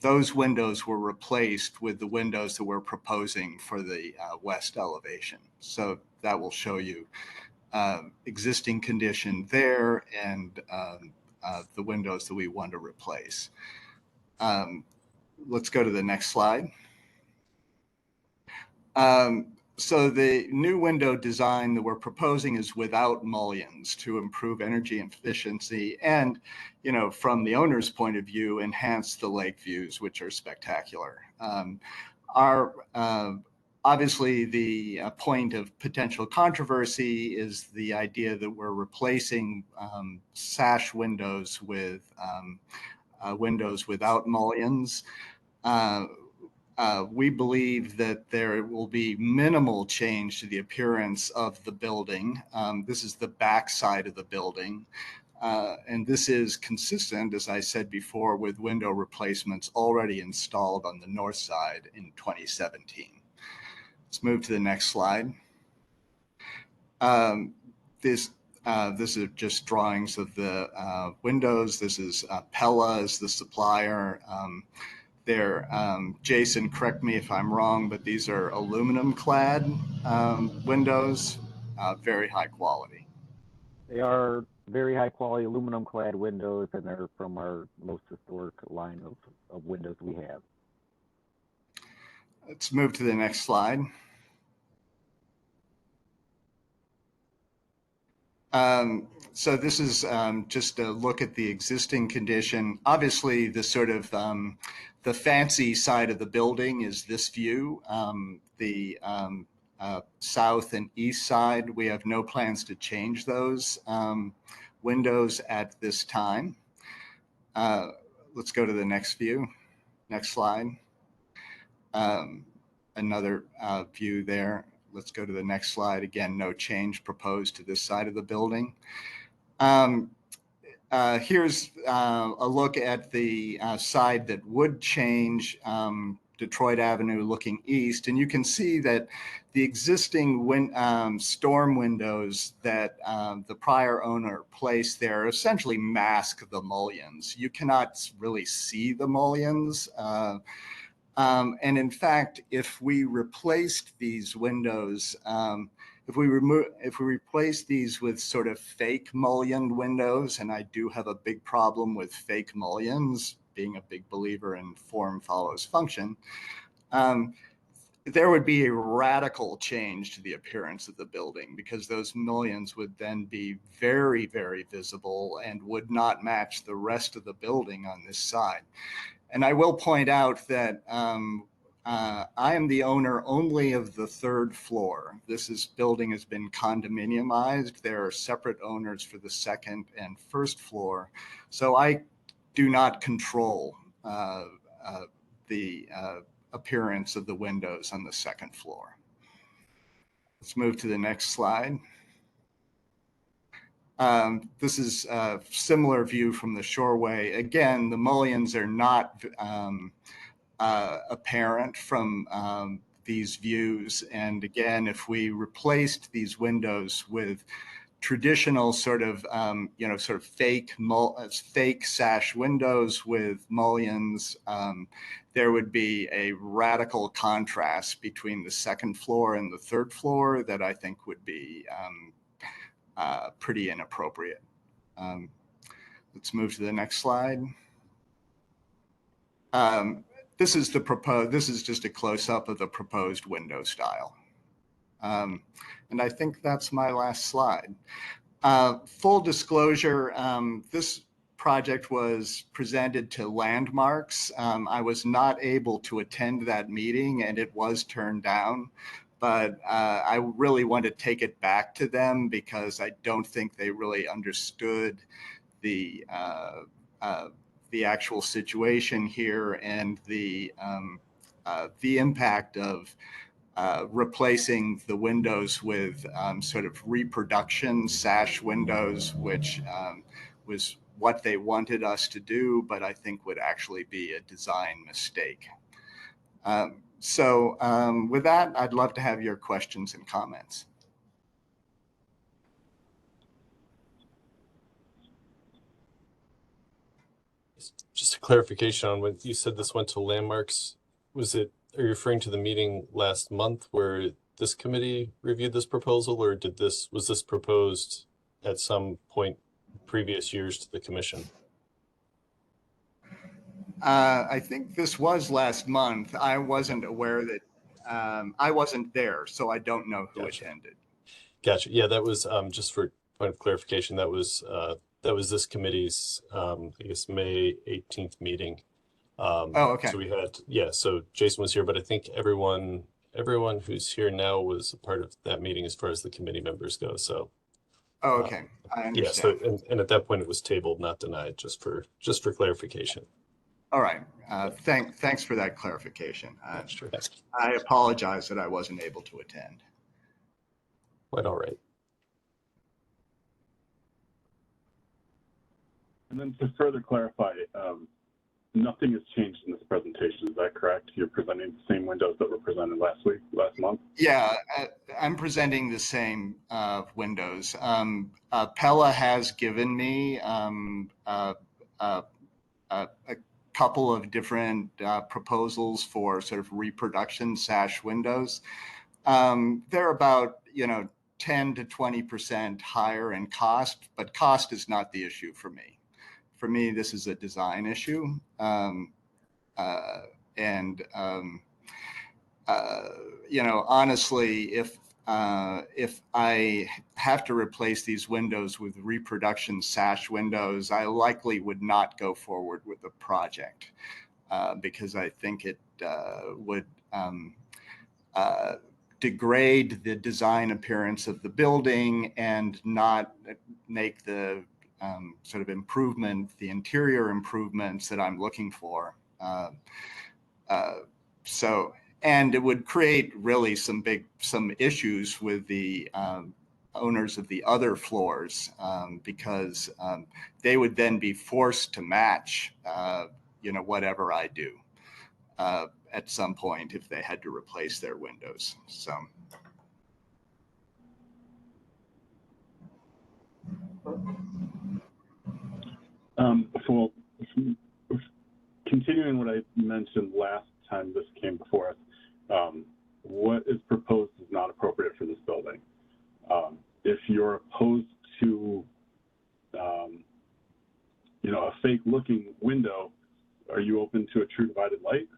those windows were replaced with the windows that we're proposing for the west elevation. So that will show you existing condition there and the windows that we want to replace. Let's go to the next slide. So the new window design that we're proposing is without mullions to improve energy efficiency and, you know, from the owner's point of view, enhance the lake views, which are spectacular. Our Obviously, the point of potential controversy is the idea that we're replacing sash windows with windows without mullions. We believe that there will be minimal change to the appearance of the building. This is the back side of the building. And this is consistent, as I said before, with window replacements already installed on the north side in 2017. Let's move to the next slide. This are just drawings of the windows. This is Pella as the supplier. Jason, correct me if I'm wrong, but these are aluminum clad windows, very high quality. They are very high quality aluminum clad windows, and they're from our most historic line of windows we have. Let's move to the next slide. So this is just a look at the existing condition. Obviously, the sort of the fancy side of the building is this view. The south and east side, we have no plans to change those windows at this time. Let's go to the next view. Next slide. Another view there. Let's go to the next slide. Again, no change proposed to this side of the building. Here's a look at the side that would change, Detroit Avenue looking east. And you can see that the existing storm windows that the prior owner placed there essentially mask the mullions. You cannot really see the mullions. And in fact, if we replaced these windows, if we replace these with sort of fake mullioned windows, and I do have a big problem with fake mullions, being a big believer in form follows function, there would be a radical change to the appearance of the building because those mullions would then be very, very visible and would not match the rest of the building on this side. And I will point out that I am the owner only of the third floor. This building has been condominiumized. There are separate owners for the second and first floor. So I do not control the appearance of the windows on the second floor. Let's move to the next slide. This is a similar view from the shoreway. Again, the mullions are not apparent from these views. And again, if we replaced these windows with traditional sort of, fake sash windows with mullions, there would be a radical contrast between the second floor and the third floor that I think would be pretty inappropriate. Let's move to the next slide. This is just a close-up of the proposed window style. And I think that's my last slide. Full disclosure, this project was presented to Landmarks. I was not able to attend that meeting and it was turned down. But I really want to take it back to them because I don't think they really understood the actual situation here and the impact of replacing the windows with sort of reproduction sash windows, which was what they wanted us to do, but I think would actually be a design mistake. So with that, I'd love to have your questions and comments. Just a clarification on what you said this went to Landmarks. Are you referring to the meeting last month where this committee reviewed this proposal, or was this proposed at some point previous years to the commission? I think this was last month. I wasn't aware that I wasn't there, so I don't know who attended. Gotcha. Yeah, that was just for point of clarification. That was this committee's I guess May 18th meeting. Oh, okay. So we had so Jason was here, but I think everyone everyone who's here now was a part of that meeting as far as the committee members go. So Oh, okay, I yeah, so understand. and at that point it was tabled, not denied, just for clarification. All right, thanks for that clarification. Sure. I apologize that I wasn't able to attend. Quite all right. And then to further clarify, nothing has changed in this presentation. Is that correct? You're presenting the same windows that were presented last month? Yeah, I'm presenting the same windows. Pella has given me a couple of different proposals for sort of reproduction sash windows. They're about 10 to 20% higher in cost, but cost is not the issue for me. For me, this is a design issue. Honestly, if I have to replace these windows with reproduction sash windows, I likely would not go forward with the project because I think it would degrade the design appearance of the building and not make the sort of the interior improvements that I'm looking for. And it would create really some issues with the owners of the other floors because they would then be forced to match, whatever I do at some point if they had to replace their windows. So. So continuing what I mentioned last time this came before us, what is proposed is not appropriate for this building. If you're opposed to, a fake-looking window, are you open to a true divided light?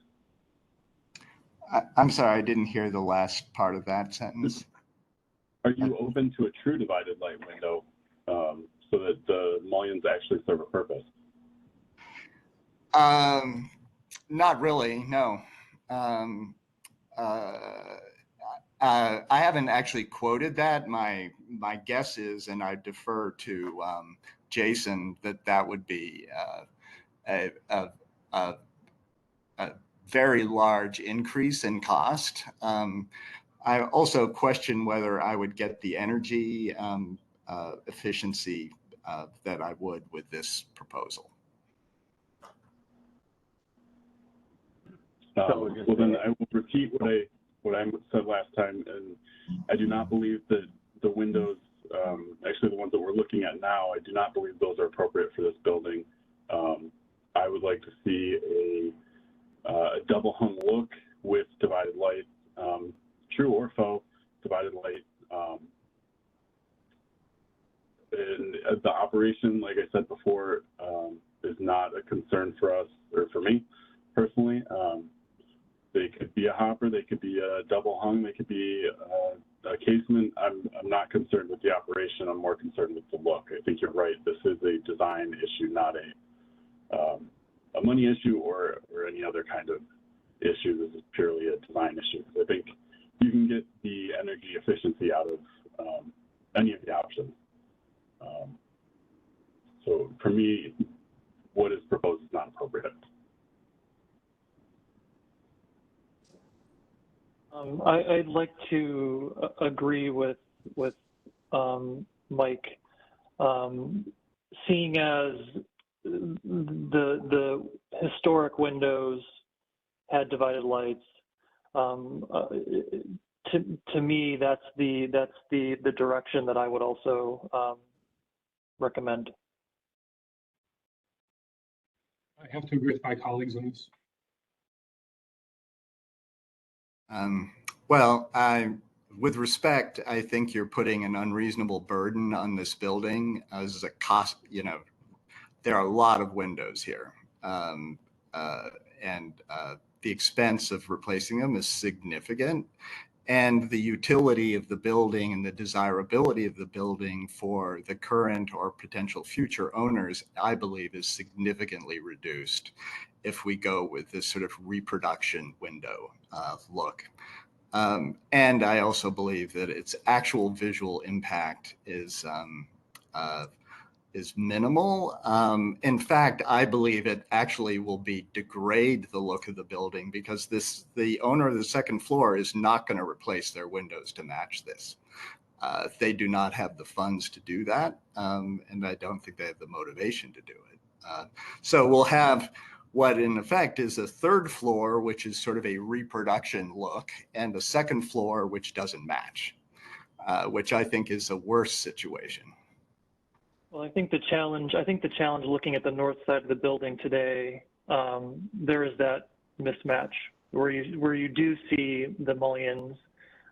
I'm sorry, I didn't hear the last part of that sentence. Are you open to a true divided light window so that the mullions actually serve a purpose? Not really, no. I haven't actually quoted that. My guess is, and I defer to Jason, that would be a very large increase in cost. I also question whether I would get the energy efficiency that I would with this proposal. Well, then I will repeat what I said last time, and I do not believe that the windows, actually the ones that we're looking at now, I do not believe those are appropriate for this building. I would like to see a double hung look with divided light, true or faux divided light. And the operation, like I said before, is not a concern for us or for me personally. They could be a hopper, they could be a double hung, they could be a casement. I'm not concerned with the operation. I'm more concerned with the look. I think you're right. This is a design issue, not a money issue or any other kind of issue. This is purely a design issue. I think you can get the energy efficiency out of any of the options. So for me, what is proposed is not appropriate. I'd like to agree with Mike. Seeing as the historic windows had divided lights, to me that's the direction that I would also recommend. I have to agree with my colleagues on this. Well, with respect, I think you're putting an unreasonable burden on this building as a cost. There are a lot of windows here, and the expense of replacing them is significant. And the utility of the building and the desirability of the building for the current or potential future owners, I believe, is significantly reduced if we go with this sort of reproduction window look. And I also believe that its actual visual impact is minimal. In fact, I believe it actually will degrade the look of the building, because the owner of the second floor is not going to replace their windows to match this. They do not have the funds to do that, and I don't think they have the motivation to do it. So we'll have what in effect is a third floor, which is sort of a reproduction look, and a second floor which doesn't match, which I think is a worse situation. Well, I think the challenge looking at the north side of the building today, there is that mismatch where you do see the mullions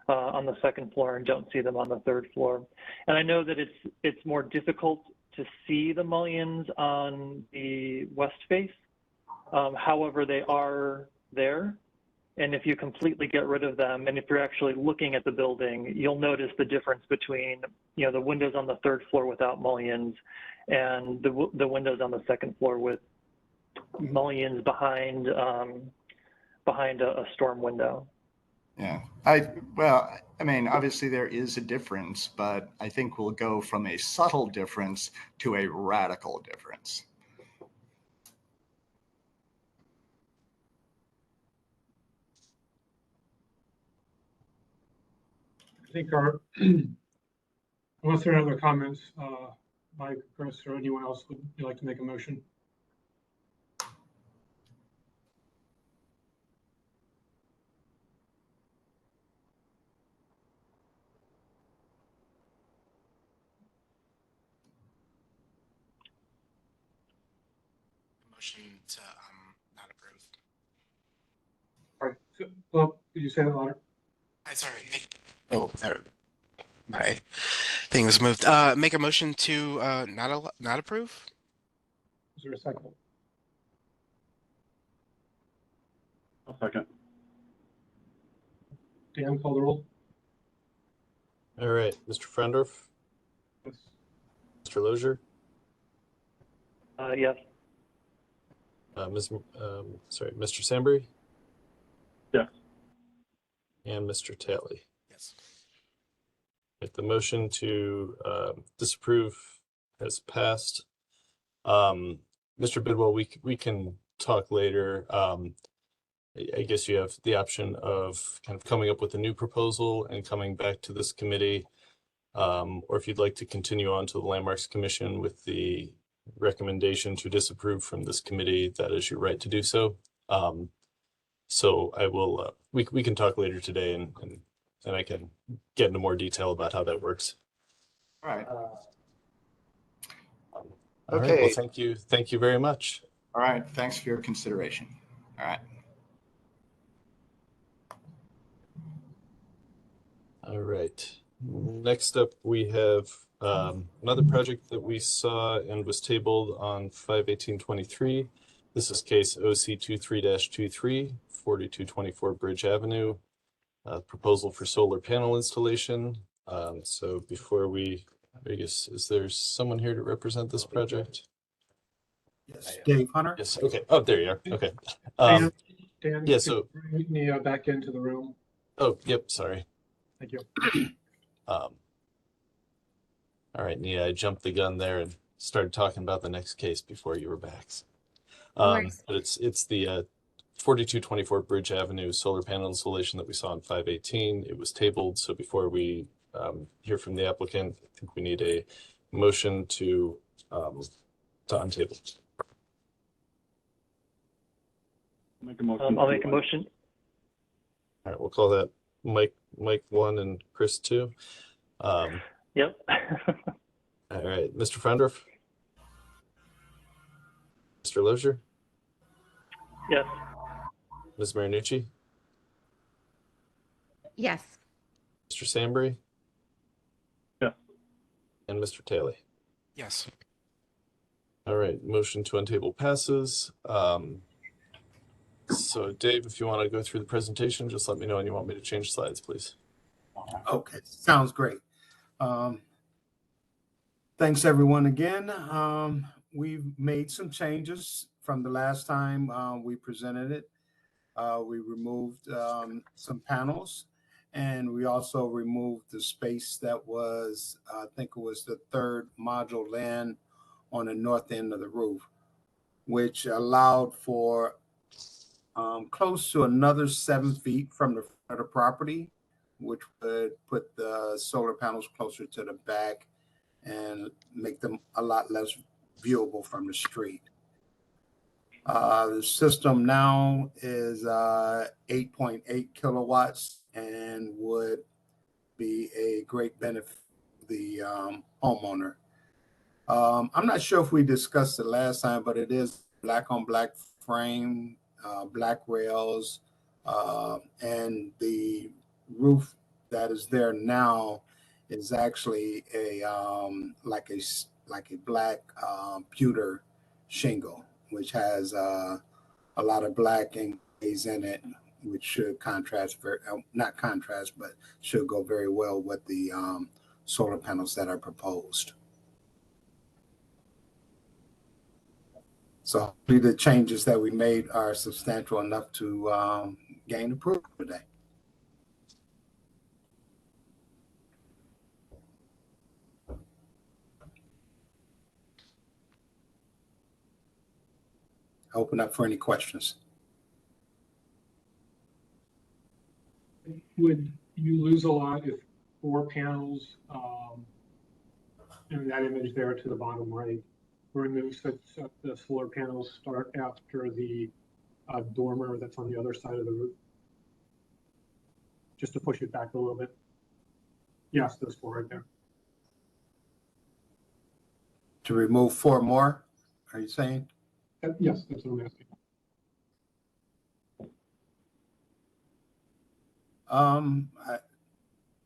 on the second floor and don't see them on the third floor. And I know that it's more difficult to see the mullions on the west face. However, they are there. And if you completely get rid of them, and if you're actually looking at the building, you'll notice the difference between, you know, the windows on the third floor without mullions and the windows on the second floor with mullions behind a storm window. Yeah, I mean, obviously there is a difference, but I think we'll go from a subtle difference to a radical difference. I think unless there are other comments, Mike, Chris, or anyone else, would you like to make a motion? Motion to not approve. All right. Well, could you say that louder? Sorry. Oh, there. My thing was moved. Make a motion to not approve. Is there a second? I'll second. Dan, call the roll. All right, Mr. Frendorf, Yes. Mr. Lozier, Yes. Mr. Sambury, Yes. and Mr. Talley. Yes. Right, the motion to disapprove has passed. Mr. Bidwell, we can talk later. I guess you have the option of kind of coming up with a new proposal and coming back to this committee, or if you'd like to continue on to the Landmarks Commission with the recommendation to disapprove from this committee, that is your right to do so. So I will, we can talk later today, and I can get into more detail about how that works. All right. All Okay. right, well, thank you very much. All right, thanks for your consideration. All right. All right. Next up, we have another project that we saw and was tabled on 5/18/23. This is case OC 23-23, 4224 Bridge Avenue. Proposal for solar panel installation. So before I guess, is there someone here to represent this project? Yes, Dave Hunter. Yes. Okay. Oh, there you are. Okay. Dan, yeah. So bring me back into the room. Oh, yep. Sorry. Thank you. All right, Nia, I jumped the gun there and started talking about the next case before you were back. But it's the 4224 Bridge Avenue solar panel installation that we saw in 5/18. It was tabled, so before we hear from the applicant, I think we need a motion to untable. Make a motion. I'll make a motion. All right, we'll call that Mike 1 and Chris 2. Yep. All right, Mr. Frendorf, Mr. Lozier, Yes. Ms. Marinucci, Yes. Mr. Sambury, Yes. and Mr. Talley. Yes. All right, motion to untable passes. So Dave, if you want to go through the presentation, just let me know, and you want me to change slides, please. Okay, sounds great. Thanks everyone again. We've made some changes from the last time we presented it. We removed some panels And we also removed the space that was, I think it was the third module land on the north end of the roof, which allowed for close to another 7 feet from the front of the property, which would put the solar panels closer to the back and make them a lot less viewable from the street. The system now is 8.8 kilowatts and would be a great benefit to the homeowner. I'm not sure if we discussed it last time, but it is black on black frame, black rails, and the roof that is there now is actually a like a black pewter shingle, which has a lot of black inlays in it, which should contrast not contrast, but should go very well with the solar panels that are proposed. So hopefully the changes that we made are substantial enough to gain approval today. Open up for any questions. Would you lose a lot if 4 panels, in that image there to the bottom right, were removed such that the solar panels start after the dormer that's on the other side of the roof? Just to push it back a little bit. Yes, those 4 right there. To remove 4 more, are you saying? Yes, that's what I'm asking.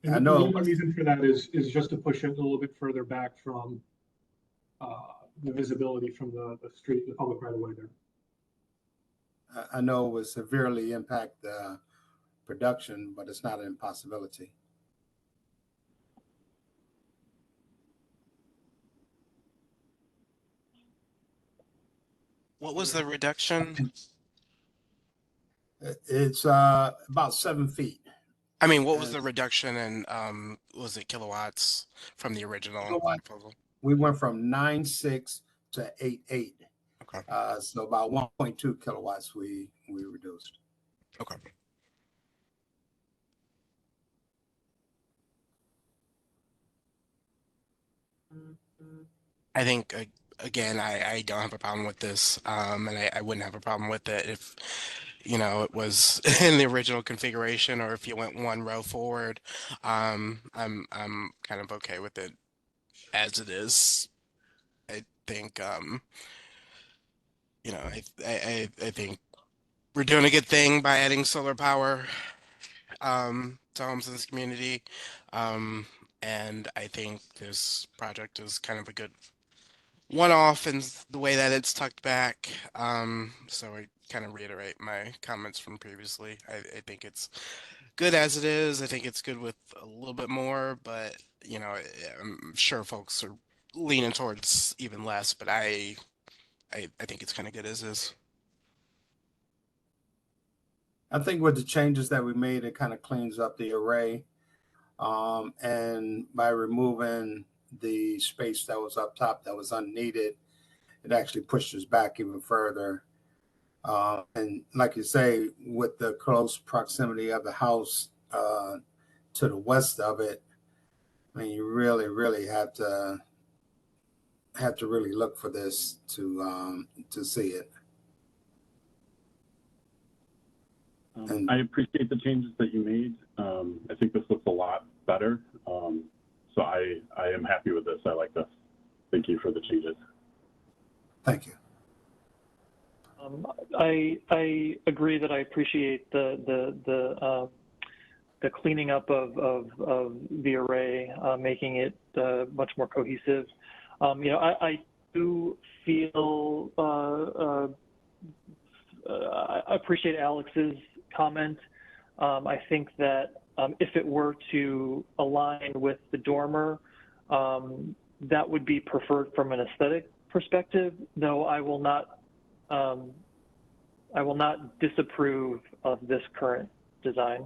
I know the reason for that is just to push it a little bit further back from the visibility from the street, the public right of way there. I know it would severely impact the production, but it's not an impossibility. What was the reduction? It's about 7 feet. I mean, what was the reduction in, was it kilowatts from the original proposal? We went from 9.6 to 8.8. Okay. So about 1.2 kilowatts we reduced. Okay. I think, again, I don't have a problem with this, and I wouldn't have a problem with it if, you know, it was in the original configuration, or if you went 1 row forward. I'm kind of okay with it as it is. I think, you know, I think we're doing a good thing by adding solar power to homes in this community, and I think this project is kind of a good one-off in the way that it's tucked back. So I kind of reiterate my comments from previously. I think it's good as it is. I think it's good with a little bit more, but you know, I'm sure folks are leaning towards even less, but I think it's kind of good as is. I think with the changes that we made, it kind of cleans up the array. And by removing the space that was up top that was unneeded, it actually pushed us back even further. And like you say, with the close proximity of the house to the west of it, I mean, you really have to really look for this to see it. And I appreciate the changes that you made. I think this looks a lot better. So I am happy with this. I like this. Thank you for the changes. Thank you. I agree that I appreciate the cleaning up of the array, making it much more cohesive. You know, I do feel I appreciate Alex's comment. I think that if it were to align with the dormer, that would be preferred from an aesthetic perspective, though I will not disapprove of this current design.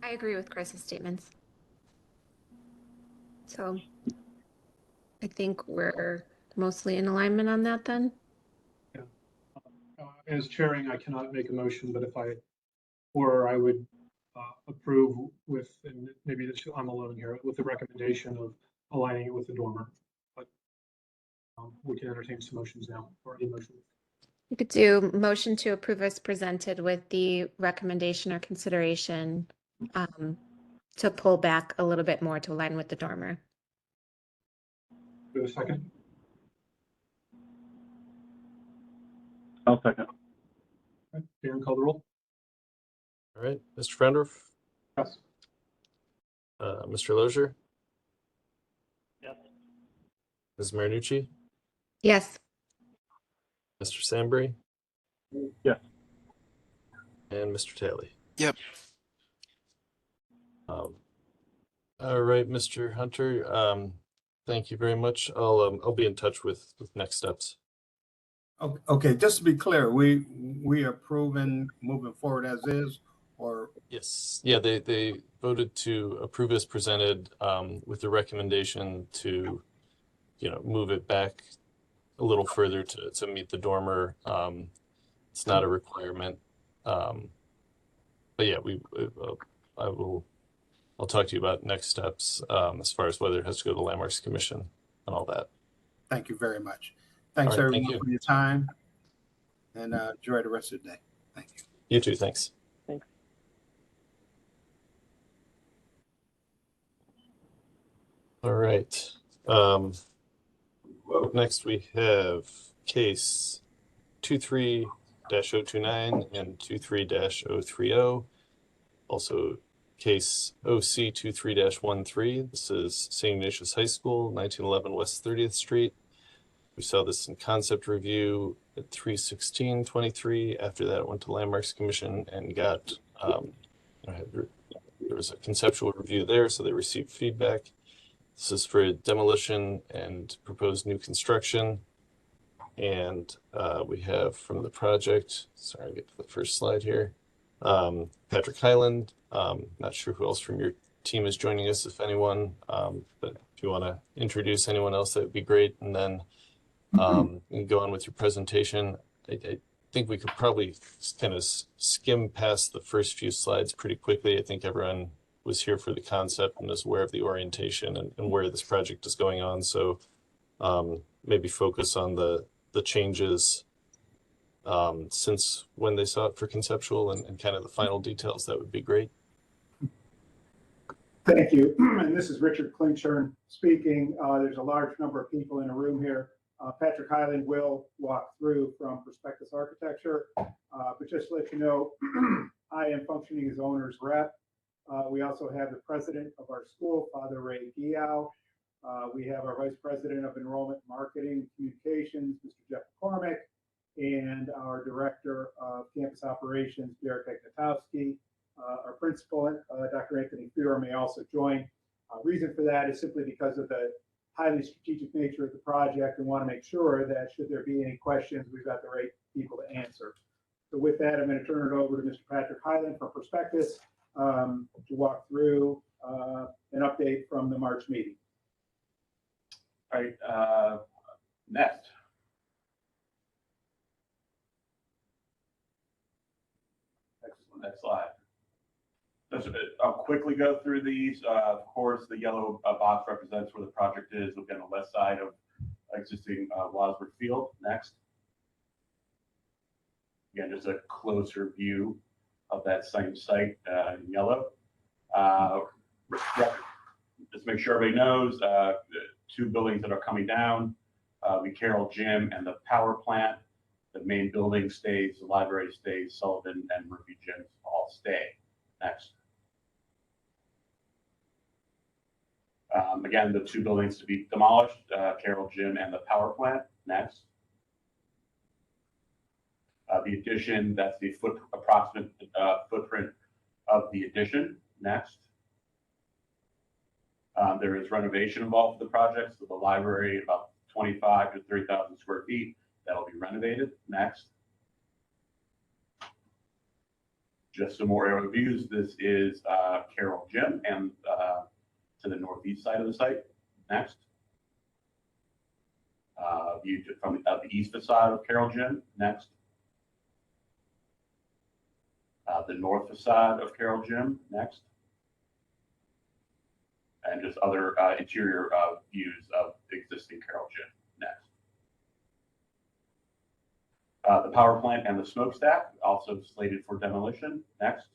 I agree with Chris's statements. So I think we're mostly in alignment on that then. Yeah. As chairing, I cannot make a motion, but if I were, I would approve with, and maybe this, I'm alone here, with the recommendation of aligning it with the dormer. But we can entertain some motions now, or any motion. You could do motion to approve as presented with the recommendation or consideration to pull back a little bit more to align with the dormer. Do a second? I'll second. Okay. Dan, call the roll. All right, Mr. Frendorf, Yes. Mr. Lozier, Yes. Ms. Marinucci, Yes. Mr. Sambry, Yes. and Mr. Talley. Yep. All right, Mr. Hunter, thank you very much. I'll be in touch with next steps. Okay, just to be clear, we are approving moving forward as is, or? Yes, yeah, they voted to approve as presented with the recommendation to, move it back a little further to meet the dormer. It's not a requirement. But yeah, I'll talk to you about next steps as far as whether it has to go to the Landmarks Commission and all that. Thank you very much. Thanks, All right, everyone, thank you. for your time, and enjoy the rest of the day. Thank you. You too, thanks. Thanks. All right. Next we have case 23-029 and 23-030. Also case OC 23-13. This is St. Ignatius High School, 1911 West 30th Street. We saw this in concept review at 3/16/23. After that, it went to Landmarks Commission and got, there was a conceptual review there, so they received feedback. This is for demolition and proposed new construction. And we have from the project, sorry, I'll get to the first slide here. Patrick Highland, not sure who else from your team is joining us, if anyone, but if you want to introduce anyone else, that would be great. And then you can go on with your presentation. I think we could probably kind of skim past the first few slides pretty quickly. I think everyone was here for the concept and is aware of the orientation and where this project is going on. So maybe focus on the changes since when they saw it for conceptual and kind of the final details. That would be great. Thank you. And this is Richard Klingshirn speaking. There's a large number of people in the room here. Patrick Highland will walk through from Prospectus Architecture, but just to let you know, I am functioning as owner's rep. We also have the president of our school, Father Ray Giow. We have our vice president of enrollment, marketing, communications, Mr. Jeff McCormick, and our director of campus operations, Derek Ignatowski. Our principal, Dr. Anthony Fuhrer, may also join. Reason for that is simply because of the highly strategic nature of the project and want to make sure that should there be any questions, we've got the right people to answer. So with that, I'm going to turn it over to Mr. Patrick Highland from Prospectus to walk through an update from the March meeting. All right, next. Excellent, next slide. I'll quickly go through these. Of course, the yellow box represents where the project is. We'll get on the left side of existing Wadsworth Field. Next. Again, just a closer view of that same site in yellow. Just make sure everybody knows the two buildings that are coming down, the Carroll Gym and the power plant. The main building stays, the library stays, Sullivan and Murphy gyms all stay. Next. Again, the two buildings to be demolished, Carroll Gym and the power plant. Next. The addition, that's the approximate footprint of the addition. Next. There is renovation involved with the project. So the library, about 25 to 30,000 square feet, that'll be renovated. Next. Just some more aerial views. This is Carroll Gym and to the northeast side of the site. Next. View from the east facade of Carroll Gym. Next. The north facade of Carroll Gym. Next. And just other interior views of the existing Carroll Gym. Next. The power plant and the smokestack also slated for demolition. Next.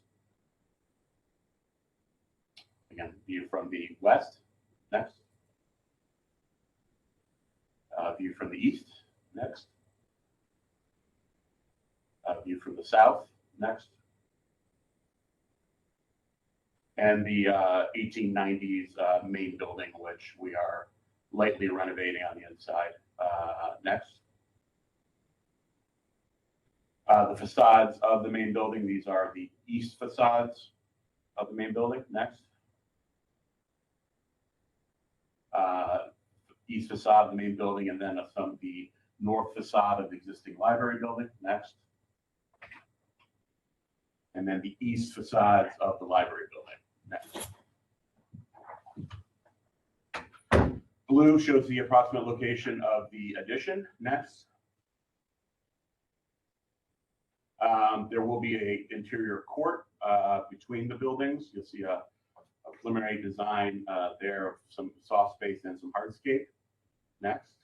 Again, view from the west. Next. View from the east. Next. View from the south. Next. And the 1890s main building, which we are lightly renovating on the inside. Next. The facades of the main building, these are the east facades of the main building. Next. East facade of the main building, and then the north facade of the existing library building. Next. And then the east facades of the library building. Next. Blue shows the approximate location of the addition. Next. There will be an interior court between the buildings. You'll see a preliminary design there of some soft space and some hardscape. Next.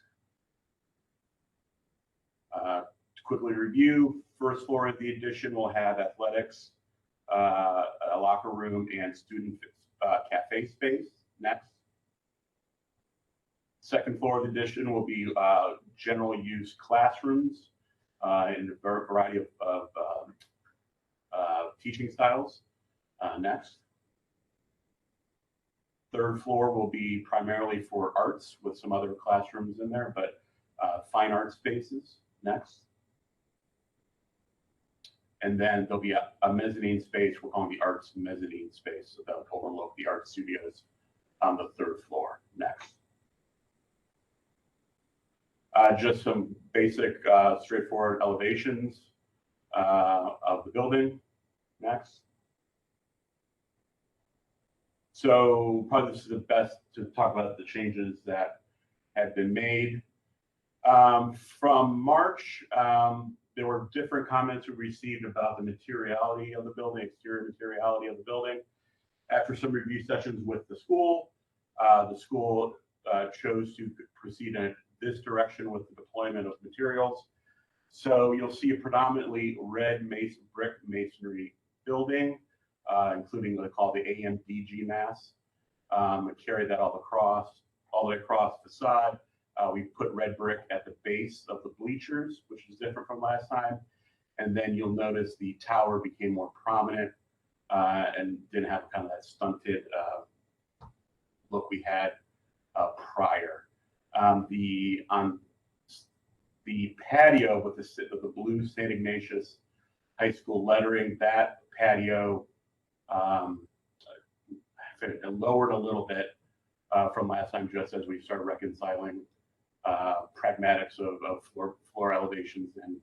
To quickly review, first floor of the addition will have athletics, a locker room, and student cafe space. Next. Second floor of the addition will be general use classrooms in a variety of teaching styles. Next. Third floor will be primarily for arts with some other classrooms in there, but fine art spaces. Next. And then there'll be a mezzanine space we're calling the arts mezzanine space, so that'll overlook the art studios on the third floor. Next. Just some basic straightforward elevations of the building. Next. So probably this is the best to talk about the changes that have been made. From March, there were different comments we received about the materiality of the building, exterior materiality of the building. After some review sessions with the school chose to proceed in this direction with the deployment of materials. So you'll see a predominantly red brick masonry building, including what they call the AMDG mass. Carry that all the way across the facade. We put red brick at the base of the bleachers, which is different from last time. And then you'll notice the tower became more prominent and didn't have kind of that stunted look we had prior. On the patio with the blue St. Ignatius High School lettering, that patio lowered a little bit from last time, just as we started reconciling pragmatics of floor elevations and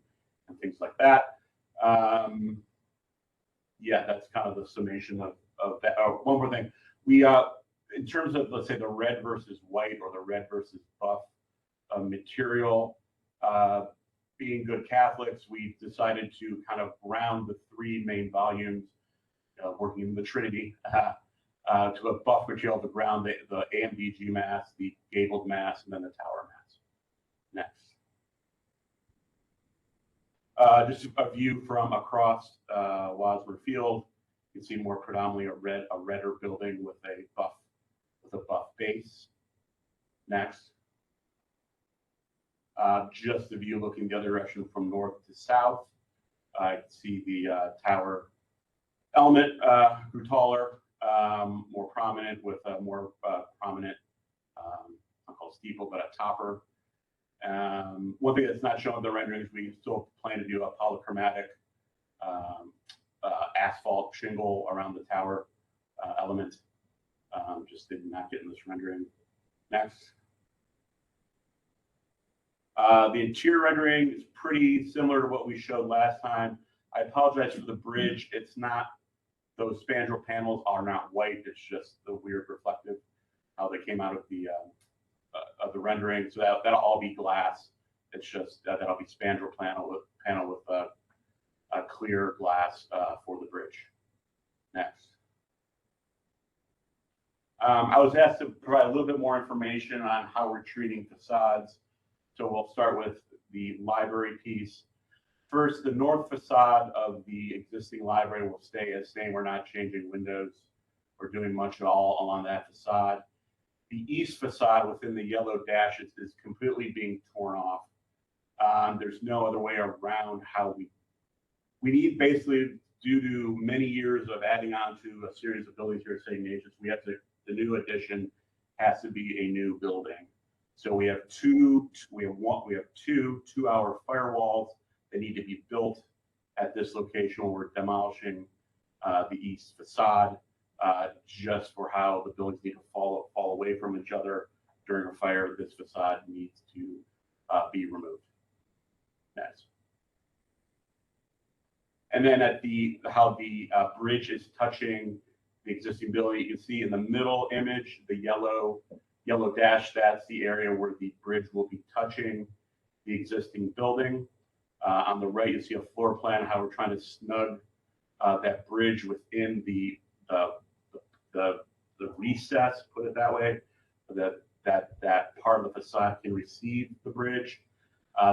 things like that. Yeah, that's kind of the summation of that. Oh, one more thing. We, in terms of, let's say, the red versus white or the red versus buff material, being good Catholics, we decided to kind of ground the three main volumes, working in the Trinity, to a buff material to ground the AMDG mass, the gabled mass, and then the tower mass. Next. Just a view from across Wadsworth Field. You can see more predominantly a redder building with a buff base. Next. Just a view looking the other direction from north to south. I can see the tower element grew taller, more prominent with a more prominent, I'll call steeple, but a topper. One thing that's not shown in the renderings, we still plan to do a polychromatic asphalt shingle around the tower element. Just did not get in this rendering. Next. The interior rendering is pretty similar to what we showed last time. I apologize for the bridge. It's not, those spandrel panels are not white. It's just the weird reflective, how they came out of the rendering. So that'll all be glass. It's just that'll be spandrel panel with a clear glass for the bridge. Next. I was asked to provide a little bit more information on how we're treating facades. So we'll start with the library piece. First, the north facade of the existing library will stay as same. We're not changing windows or doing much at all along that facade. The east facade within the yellow dashes is completely being torn off. There's no other way around how we need, basically, due to many years of adding on to a series of buildings here at St. Ignatius, the new addition has to be a new building. So we have two 2-hour firewalls that need to be built at this location when we're demolishing the east facade, just for how the buildings need to fall away from each other during a fire. This facade needs to be removed. Next. And then at how the bridge is touching the existing building, you can see in the middle image, the yellow dash, that's the area where the bridge will be touching the existing building. On the right, you see a floor plan, how we're trying to snug that bridge within the recess, put it that way, that part of the facade can receive the bridge.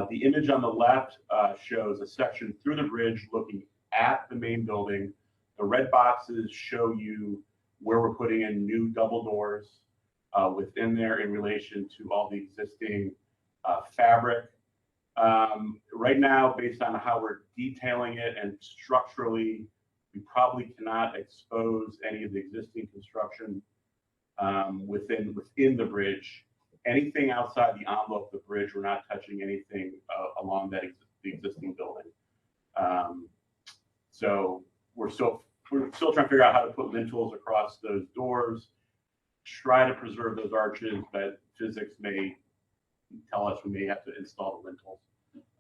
The image on the left shows a section through the bridge looking at the main building. The red boxes show you where we're putting in new double doors within there in relation to all the existing fabric. Right now, based on how we're detailing it and structurally, we probably cannot expose any of the existing construction within the bridge. Anything outside the envelope of the bridge, we're not touching anything along the existing building. So we're still trying to figure out how to put lintels across those doors, try to preserve those arches, but physics may tell us we may have to install the lintels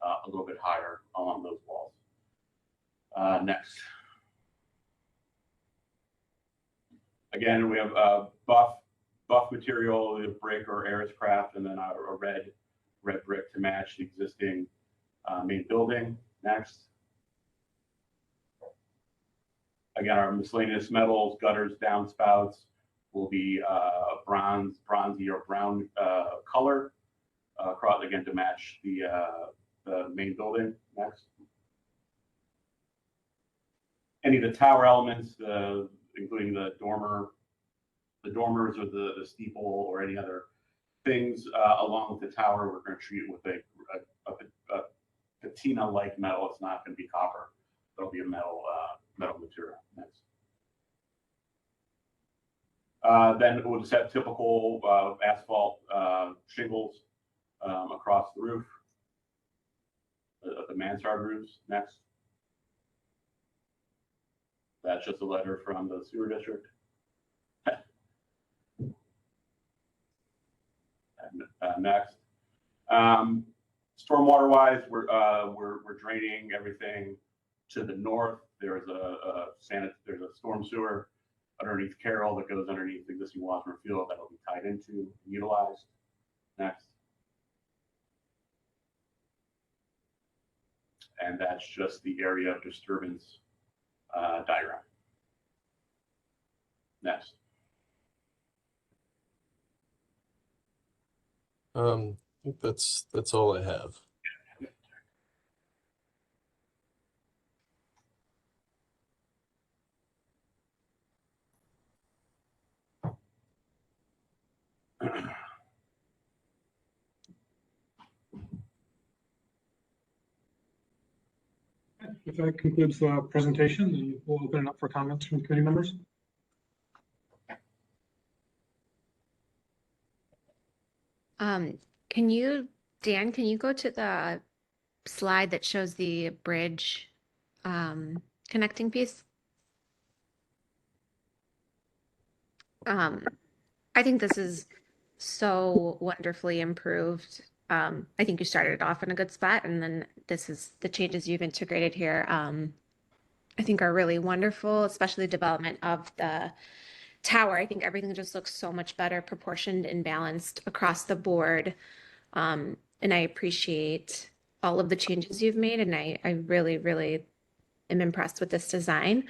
a little bit higher along those walls. Next. Again, we have buff material, the brick or Ariscraft, and then a red brick to match the existing main building. Next. Again, our miscellaneous metals, gutters, downspouts will be bronzy or brown color across, again, to match the main building. Next. Any of the tower elements, including the dormers or the steeple or any other things along with the tower, we're going to treat it with a patina-like metal. It's not going to be copper. It'll be a metal material. Next. Then we'll just have typical asphalt shingles across the roof, the mansard roofs. Next. That's just a letter from the sewer district. Next. Stormwater wise, we're draining everything to the north. There's a storm sewer underneath Carroll that goes underneath the existing Wasmer field that'll be tied into and utilized. Next. And that's just the area of disturbance diagram. Next. I think that's all I have. If that concludes the presentation, then we'll open it up for comments from committee members. Dan, can you go to the slide that shows the bridge connecting piece? I think this is so wonderfully improved. I think you started off in a good spot, and then this is the changes you've integrated here. I think are really wonderful, especially the development of the tower. I think everything just looks so much better proportioned and balanced across the board. And I appreciate all of the changes you've made, and I really, really am impressed with this design.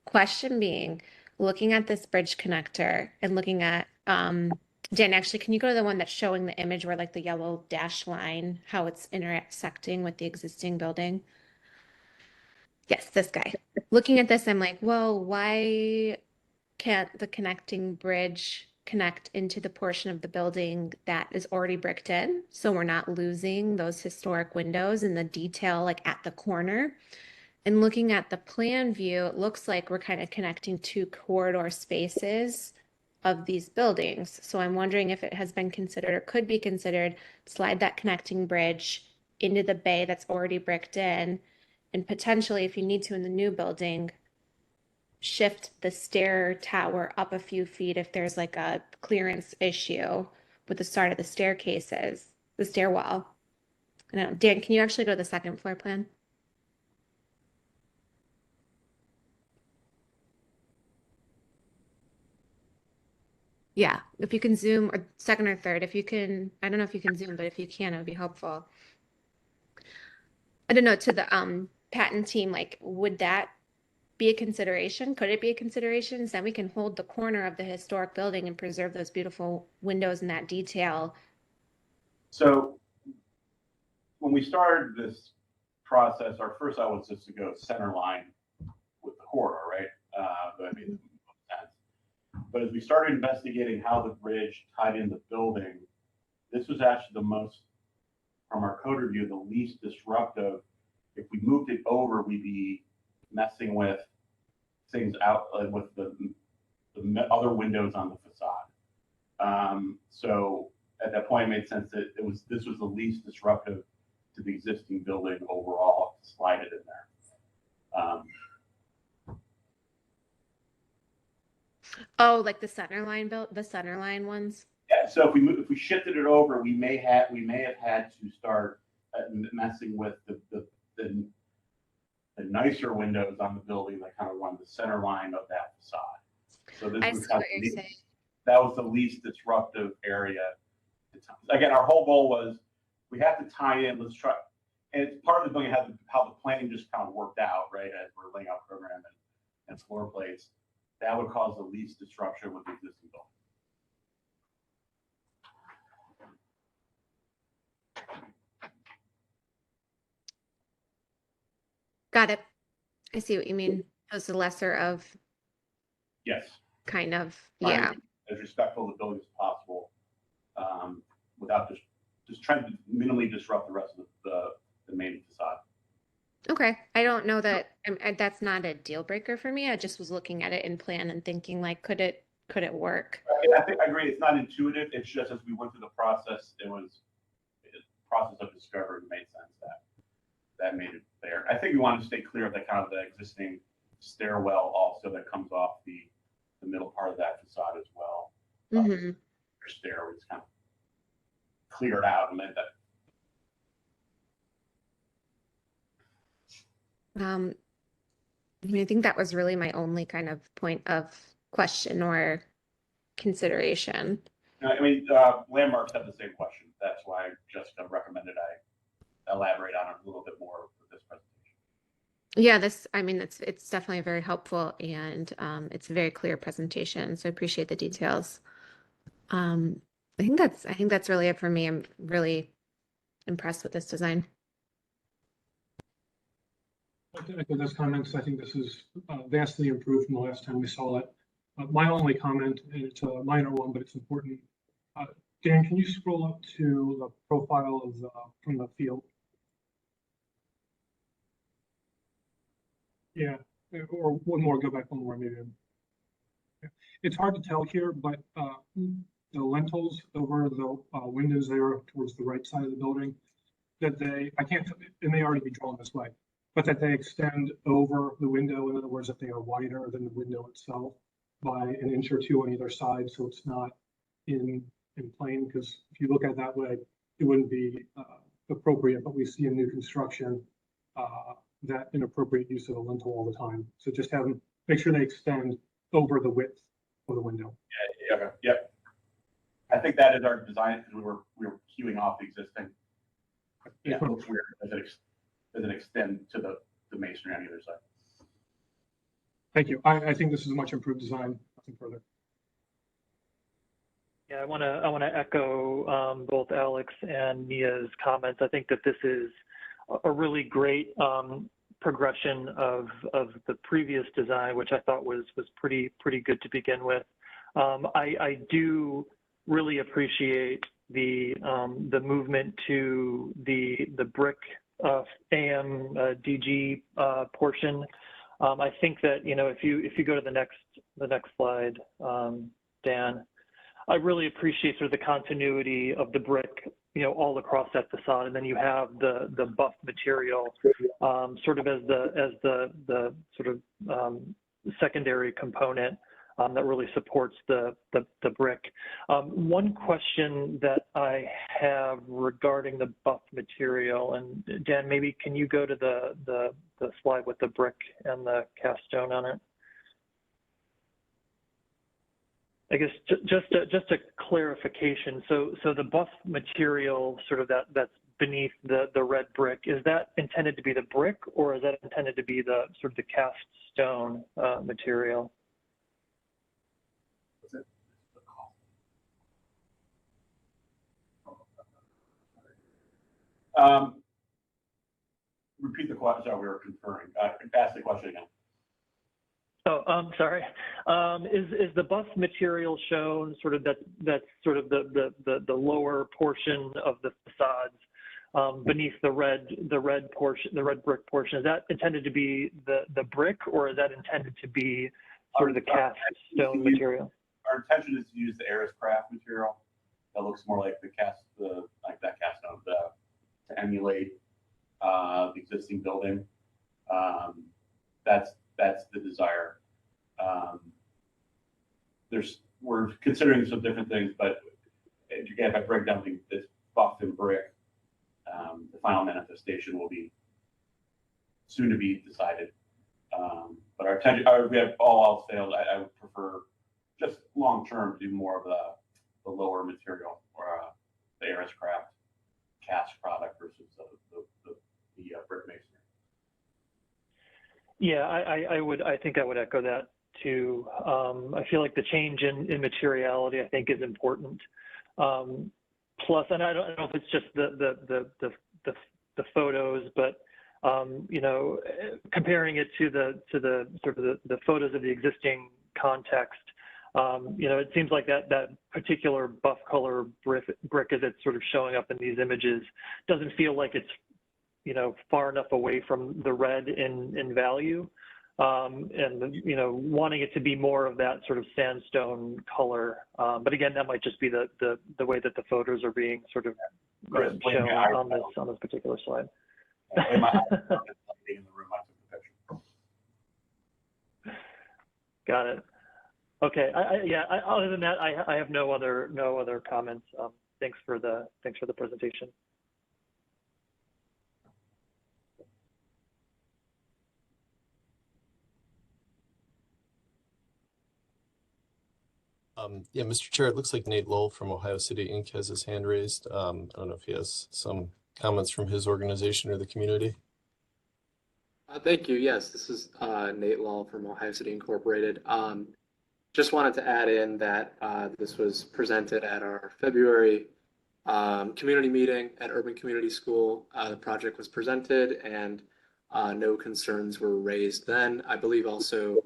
Question being, looking at this bridge connector and looking at, Dan, actually, can you go to the one that's showing the image where like the yellow dash line, how it's intersecting with the existing building? Yes, this guy. Looking at this, I'm like, well, why can't the connecting bridge connect into the portion of the building that is already bricked in? So we're not losing those historic windows and the detail like at the corner. And looking at the plan view, it looks like we're kind of connecting two corridor spaces of these buildings. So I'm wondering if it has been considered or could be considered, slide that connecting bridge into the bay that's already bricked in, and potentially, if you need to in the new building, shift the stair tower up a few feet if there's like a clearance issue with the start of the staircases, the stairwell. I don't know. Dan, can you actually go to the second floor plan? Yeah, if you can zoom, or second or third, if you can, I don't know if you can zoom, but if you can, it would be helpful. I don't know, to the patent team, like, would that be a consideration? Could it be a consideration? So then we can hold the corner of the historic building and preserve those beautiful windows and that detail. So when we started this process, our first thought was just to go center line with the corridor, right? But I mean, but as we started investigating how the bridge tied in the building, this was actually the most, from our code review, the least disruptive. If we moved it over, we'd be messing with things out with the other windows on the facade. So at that point, it made sense that this was the least disruptive to the existing building overall. Slide it in there. Oh, like the center line the center line ones. Yeah. So if we shifted it over, we may have had to start messing with the nicer windows on the building that kind of run the center line of that facade. So this was kind of that was the least disruptive area. Again, our whole goal was we have to tie in. Let's try, and it's part of the building how the planning just kind of worked out, right? As we're laying out program and floor plates, that would cause the least disruption with the existing building. Got it. I see what you mean. As the lesser of. Yes. Kind of, yeah. As respectful of the building as possible, without just trying to minimally disrupt the rest of the main facade. Okay, I don't know that that's not a deal breaker for me. I just was looking at it in plan and thinking like, could it work? I think I agree. It's not intuitive. It's just as we went through the process, it was a process of discovery made sense that made it there. I think we want to stay clear of the kind of the existing stairwell also that comes off the middle part of that facade as well. Mm-hmm. Stair was kind of cleared out and meant that. I mean, I think that was really my only kind of point of question or consideration. I mean, landmarks have the same question. That's why Jessica recommended I elaborate on it a little bit more with this presentation. Yeah, I mean, it's definitely very helpful and it's a very clear presentation. So I appreciate the details. I think that's really it for me. I'm really impressed with this design. I'd like to echo those comments. I think this is vastly improved from the last time we saw it. My only comment, and it's a minor one, but it's important. Dan, can you scroll up to the profile of from the field? Yeah, or one more, go back one more maybe. It's hard to tell here, but the lintels over the windows there towards the right side of the building, that it may already be drawn this way, but that they extend over the window. In other words, that they are wider than the window itself by an inch or two on either side. So it's not in plane, because if you look at it that way, it wouldn't be appropriate, but we see in new construction that inappropriate use of a lintel all the time. So just have them, make sure they extend over the width of the window. Yeah, okay, yep. I think that is our design, because we were queuing off the existing. Yeah, it looks weird as it extend to the masonry on either side. Thank you. I think this is a much improved design. Nothing further. Yeah, I want to echo both Alex and Mia's comments. I think that this is a really great progression of the previous design, which I thought was pretty good to begin with. I do really appreciate the movement to the brick AMDG portion. I think that, you know, if you go to the next slide, Dan, I really appreciate sort of the continuity of the brick, you know, all across that facade, and then you have the buff material sort of as the sort of secondary component that really supports the brick. One question that I have regarding the buff material, and Dan, maybe can you go to the slide with the brick and the cast stone on it? I guess just a clarification. So the buff material, sort of that's beneath the red brick, is that intended to be the brick, or is that intended to be the sort of the cast stone material? Repeat the question. Sorry, we were conferring. Ask the question again. Oh, sorry. Is the buff material shown sort of that's sort of the lower portion of the facades beneath the red portion, the red brick portion? Is that intended to be the brick, or is that intended to be sort of the cast stone material? Our intention is to use the Ariscraft material that looks more like the cast stone to emulate the existing building. That's the desire. We're considering some different things, but if I break down this buff and brick, the final manifestation will be soon to be decided. But our intention, we have all else failed. I would prefer just long term to do more of the lower material, or the Ariscraft cast product versus the brick masonry. Yeah, I think I would echo that too. I feel like the change in materiality, I think, is important. Plus, and I don't know if it's just the photos, but you know, comparing it to the sort of the photos of the existing context, you know, it seems like that particular buff color brick as it's sort of showing up in these images doesn't feel like it's, you know, far enough away from the red in value, and you know, wanting it to be more of that sort of sandstone color. But again, that might just be the way that the photos are being sort of shown on this particular slide. Got it. Okay. Other than that, I have no other comments. Thanks for the presentation. Yeah, Mr. Chair, it looks like Nate Lowell from Ohio City Inc. has his hand raised. I don't know if he has some comments from his organization or the community. Thank you. Yes, this is Nate Lowell from Ohio City Incorporated. Just wanted to add in that this was presented at our February community meeting at Urban Community School. The project was presented and no concerns were raised then. I believe also,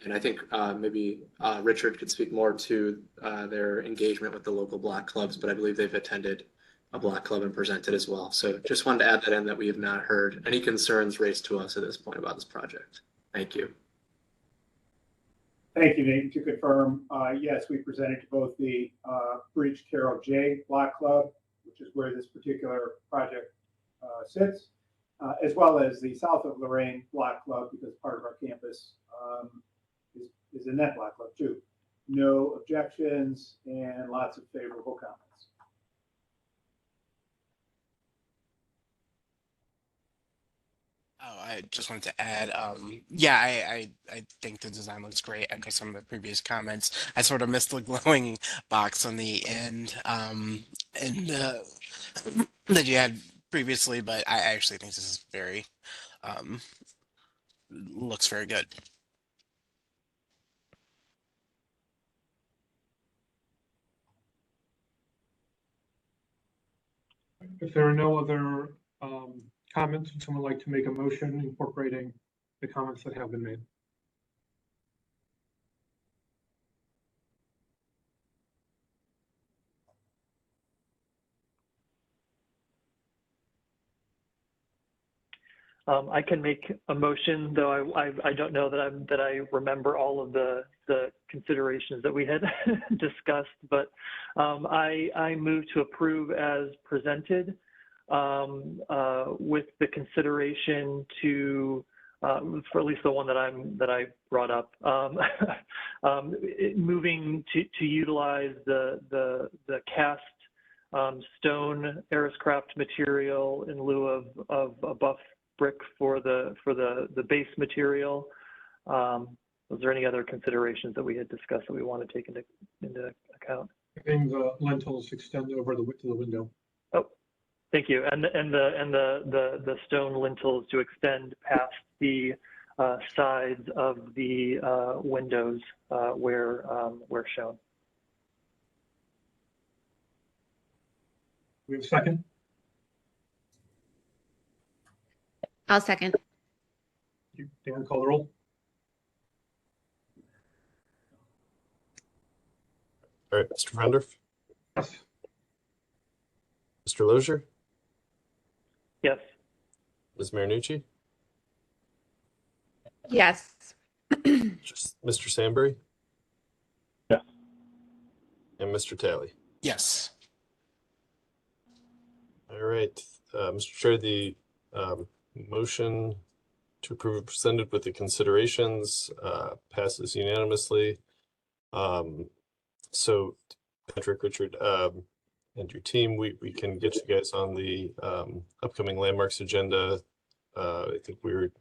and I think maybe Richard could speak more to their engagement with the local Black clubs, but I believe they've attended a Black club and presented as well. So just wanted to add that in, that we have not heard any concerns raised to us at this point about this project. Thank you. Thank you, Nate. To confirm, yes, we presented to both the Bridge Carroll J Black Club, which is where this particular project sits, as well as the South of Lorraine Black Club, because part of our campus is in that Black Club too. No objections and lots of favorable comments. Oh, I just wanted to add, yeah, I think the design looks great. Echo some of the previous comments. I sort of missed the glowing box on the end, and that you had previously, but I actually think this is very, um, looks very good. If there are no other comments, would someone like to make a motion incorporating the comments that have been made? I can make a motion, though I don't know that I remember all of the considerations that we had discussed, but I move to approve as presented with the consideration to for at least the one that I brought up, moving to utilize the cast stone Arriscraft material in lieu of a buff brick for the base material. Was there any other considerations that we had discussed that we want to take into account? Having the lentils extend over the width of the window. Oh, thank you. And the stone lintels to extend past the sides of the windows where shown. We have a second? I'll second. Dan, call the roll. All right, Mr. Frendorf? Yes. Mr. Lozier? Yes. Ms. Marinucci? Yes. Mr. Sandbury? Yes. And Mr. Talley? Yes. All right, Mr. Chair, the motion to approve presented with the considerations passes unanimously. So Patrick, Richard, and your team, we can get you guys on the upcoming landmarks agenda. I think we were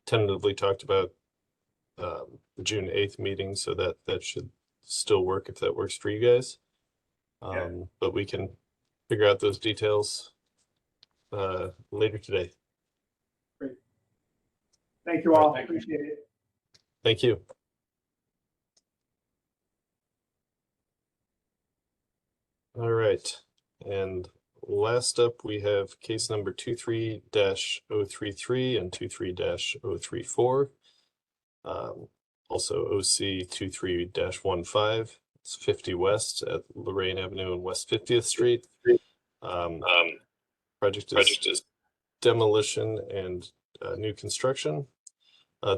tentatively talked about the June 8th meeting, so that should still work if that works for you guys. But we can figure out those details later today. Great. Thank you all. Thank you. Appreciate it. Thank you. All right, and last up we have case number 23-033 and 23-034. Also OC 23-15. It's 50 West at Lorraine Avenue and West 50th Street. Project is demolition and new construction.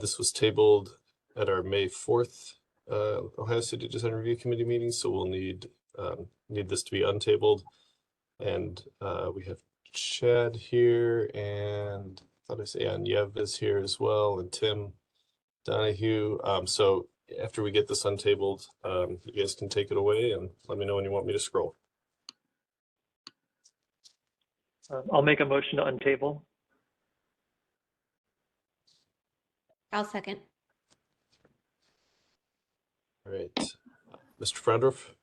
This was tabled at our May 4th Ohio City Design Review Committee meeting, so we'll need this to be untabled. And we have Chad here, and I thought I say Yev is here as well, and Tim Donahue. So after we get this untabled, you guys can take it away and let me know when you want me to scroll. I'll make a motion to untable. I'll second. All right, Mr. Frendorf?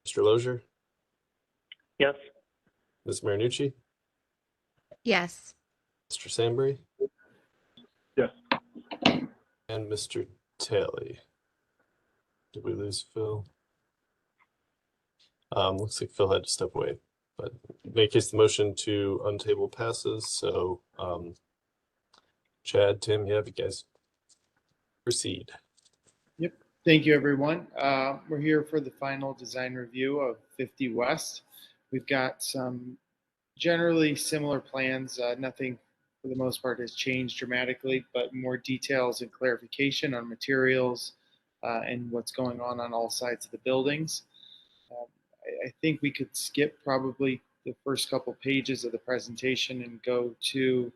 Mr. Lozier? Yes. Ms. Marinucci? Yes. Mr. Sandbury? Yes. And Mr. Talley. Did we lose Phil? Looks like Phil had to step away, but in any case, the motion to untable passes. So Chad, Tim, you have it, guys. Proceed. Yep. Thank you, everyone. We're here for the final design review of 50 West. We've got some generally similar plans. Nothing for the most part has changed dramatically, but more details and clarification on materials and what's going on all sides of the buildings. I think we could skip probably the first couple pages of the presentation and go to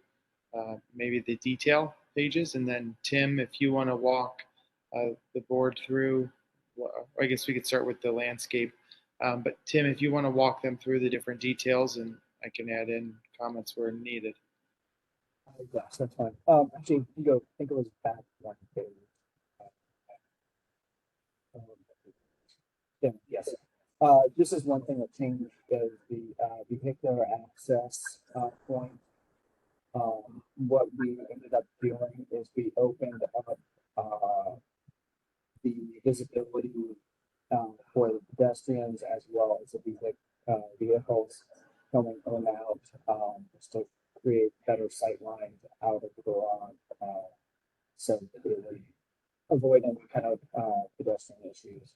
maybe the detail pages. And then Tim, if you want to walk the board through, well, I guess we could start with the landscape. But Tim, if you want to walk them through the different details, and I can add in comments where needed. Yes, that's fine. Actually, you go, I think it was back one page. Um, Yeah, yes. This is one thing that changed is the vehicular access point. What we ended up doing is we opened up the visibility for the pedestrians as well as the vehicles coming in and out, just to create better sight lines out of the garage. So that we would avoid any kind of pedestrian issues.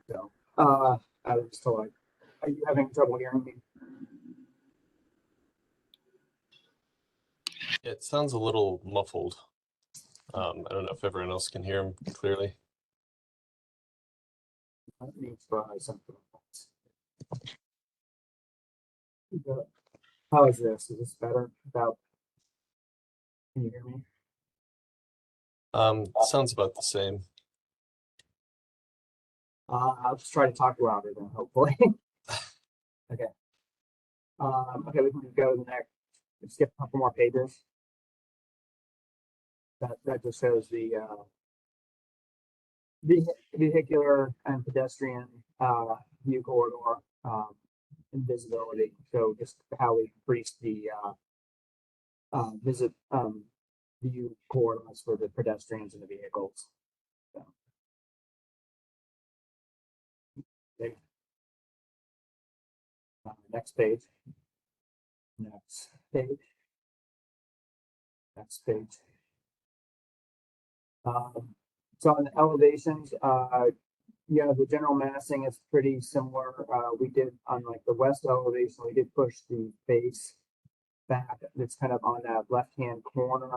So, I was told, like, are you having trouble hearing me? It sounds a little muffled. I don't know if everyone else can hear him clearly. Let me try something else. How is this? Is this better? About? Can you hear me? Sounds about the same. I'll just try to talk louder then, hopefully. Okay. Okay, we can go to the next. Skip a couple more pages. That just shows the vehicular and pedestrian view corridor and visibility. So just how we increase the view corridors for the pedestrians and the vehicles. So, okay. Next page. Next page. Next page. So on the elevations, yeah, the general massing is pretty similar. We did on like the west elevation, we did push the base back. It's kind of on that left-hand corner,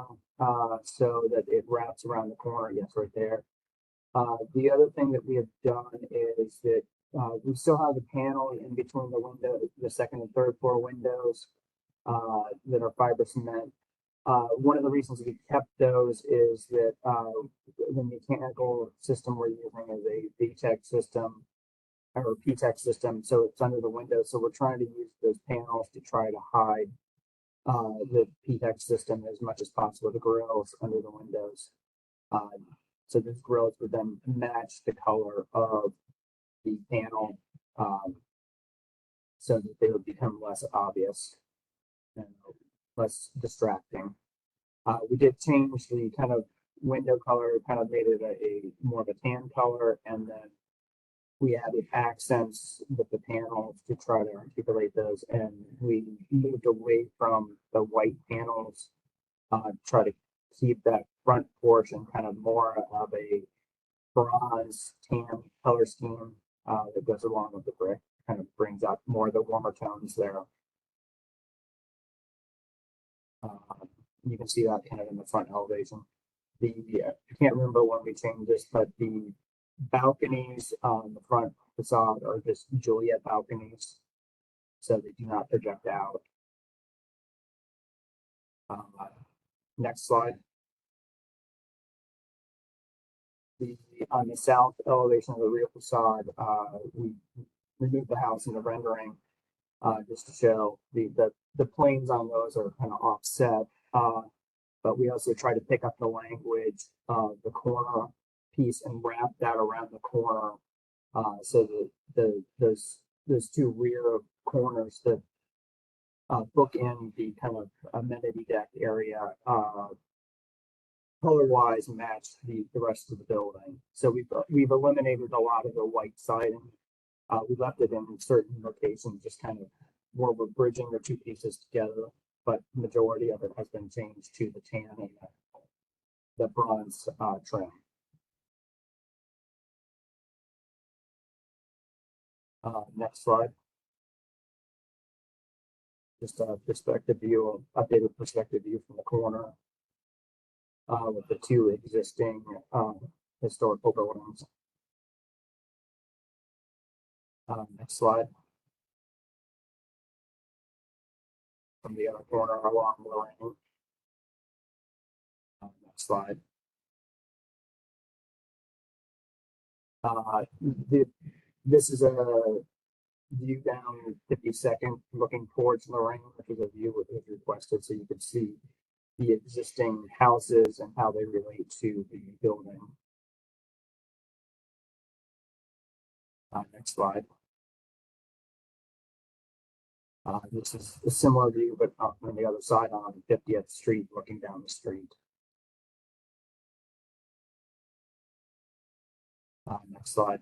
so that it wraps around the corner. Yes, right there. The other thing that we have done is that we still have the panel in between the window, the second and third floor windows that are fiber cement. One of the reasons we kept those is that the mechanical system we're using is a VTEC system or PTEC system, so it's under the window. So we're trying to use those panels to try to hide the PTEC system as much as possible, the grills under the windows. So these grills would then match the color of the panel, so that they would become less obvious and less distracting. We did change the kind of window color, kind of made it a more of a tan color, and then we added accents with the panels to try to articulate those, and we moved away from the white panels, try to keep that front portion kind of more of a bronze tan color scheme that goes along with the brick, kind of brings out more of the warmer tones there. You can see that kind of in the front elevation. I can't remember when we changed this, but the balconies on the front facade are just Juliet balconies, so they do not project out. Next slide. On the south elevation of the rear facade, we removed the house in the rendering just to show the planes on those are kind of offset. But we also try to pick up the language of the corner piece and wrap that around the corner, so that those two rear corners that bookend the kind of amenity deck area color-wise match the rest of the building. So we've eliminated a lot of the white siding. We left it in certain locations, just kind of where we're bridging the two pieces together, but majority of it has been changed to the tan and the bronze trim. Next slide. Just a perspective view, updated perspective view from the corner with the two existing historical buildings. Next slide. From the other corner along the lane. Next slide. Uh, this is a view down 52nd looking towards Lorraine, which is a view that was requested so you could see the existing houses and how they relate to the building. Next slide. This is a similar view, but up on the other side on 50th Street, looking down the street. Next slide.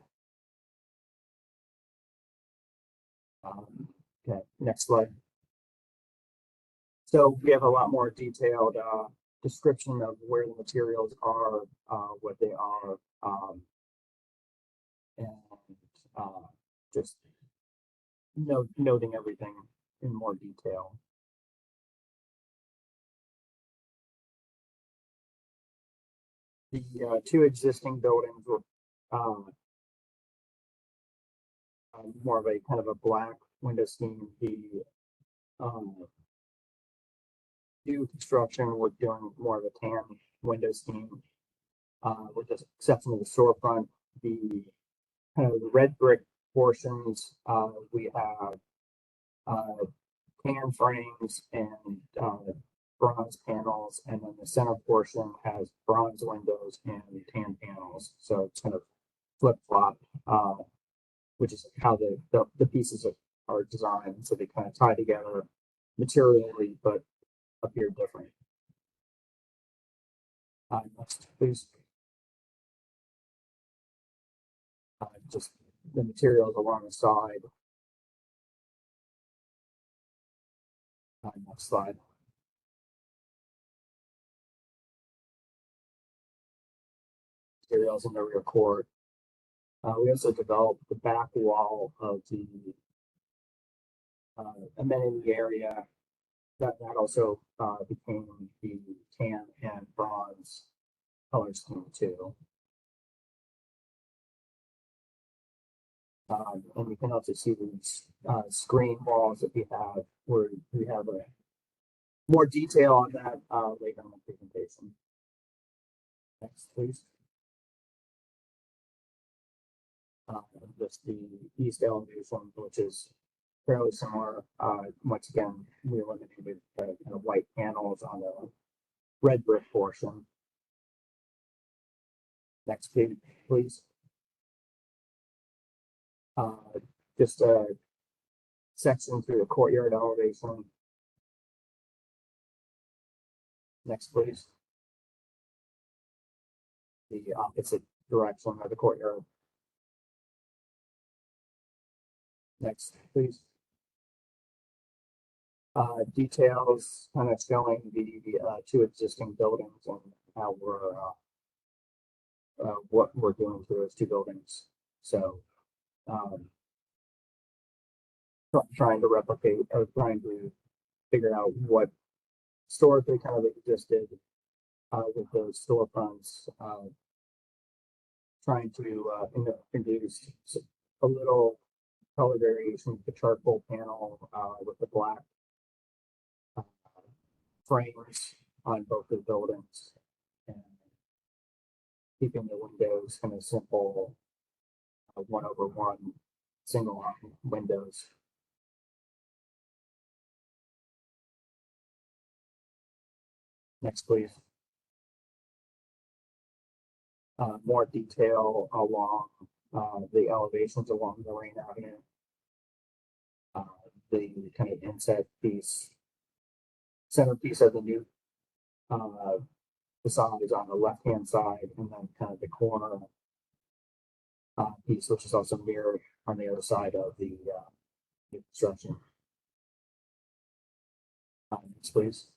Okay, next slide. So we have a lot more detailed description of where the materials are, what they are, and just noting everything in more detail. The two existing buildings were more of a kind of a black window scheme. The new construction, we're doing more of a tan window scheme, with the exception of the storefront. The kind of the red brick portions, we have tan frames and bronze panels, and then the center portion has bronze windows and tan panels. So it's kind of flip flop, which is how the pieces are designed. So they kind of tie together materially, but appear different. Next, please. Just the materials along the side. Next slide. Materials in the rear court. We also developed the back wall of the amenity area. That also became the tan and bronze color scheme too. And you can also see these screen walls that we have, where we have a more detail on that later in the presentation. Next, please. Just the east elevation, which is fairly similar. Once again, we eliminated the kind of white panels on the red brick portion. Next page, please. Just a section through the courtyard elevation. Next, please. The opposite direction of the courtyard. Next, please. Details kind of showing the two existing buildings and how we're what we're doing to those two buildings. So trying to replicate or trying to figure out what historically kind of existed with those storefronts, trying to introduce a little color variation with the charcoal panel with the black frames on both the buildings, and keeping the windows kind of simple, 1/1 single windows. Next, please. More detail along the elevations along Lorraine Avenue. The kind of inset piece, centerpiece of the new facade is on the left-hand side, and then kind of the corner piece, which is also mirrored on the other side of the new construction. Next, please.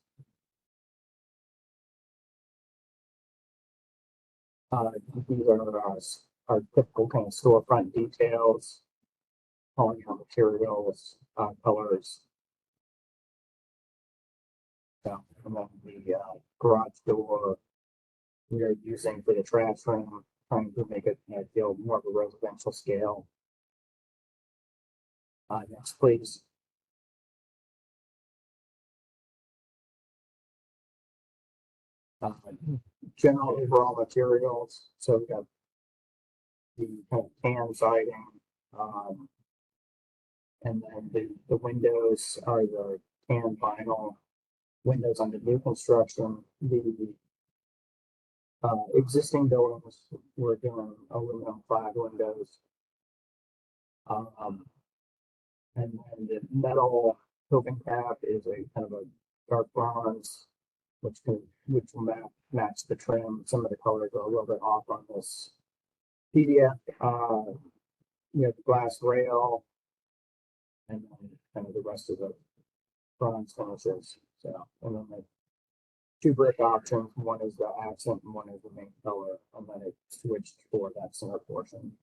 These are our typical kind of storefront details, calling out materials, colors. So, and then the garage door we are using for the trash room, trying to make it feel more of a residential scale. Next, please. General overall materials. So we got the kind of tan siding, and then the windows are the tan vinyl windows on the new construction. The existing buildings, we're doing aluminum clad windows. And then the metal coping cap is a kind of a dark bronze, which will match the trim. Some of the colors are a little bit off on this PDF. You have the glass rail, and then kind of the rest of the bronze finishes. So, and then the two brick options. One is the accent and one is the main color, and then it switched for that center portion.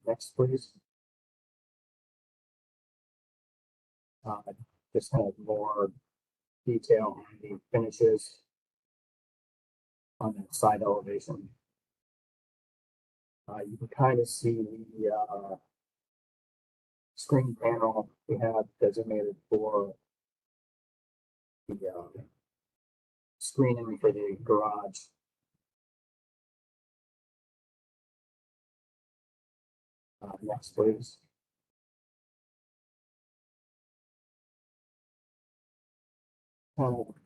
Next, please. Just kind of more detail on the finishes on that side elevation. You can kind of see the screen panel we have designated for the screening for the garage. Next, please.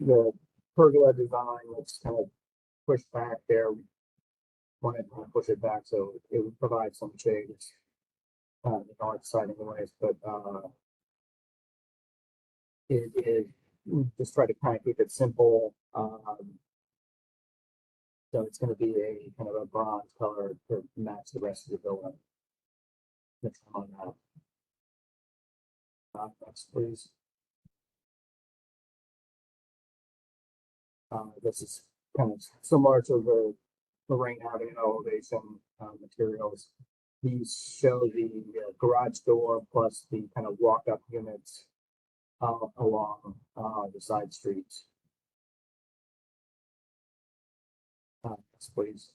The pergola design that's kind of pushed back there. Wanted to push it back so it would provide some shade. The north side anyways, but it is just try to kind of keep it simple. So it's going to be a kind of a bronze color to match the rest of the building. Next on that. Next, please. This is kind of similar to the Lorraine Avenue elevation materials. These show the garage door plus the kind of walk-up units along the side streets. Next, please.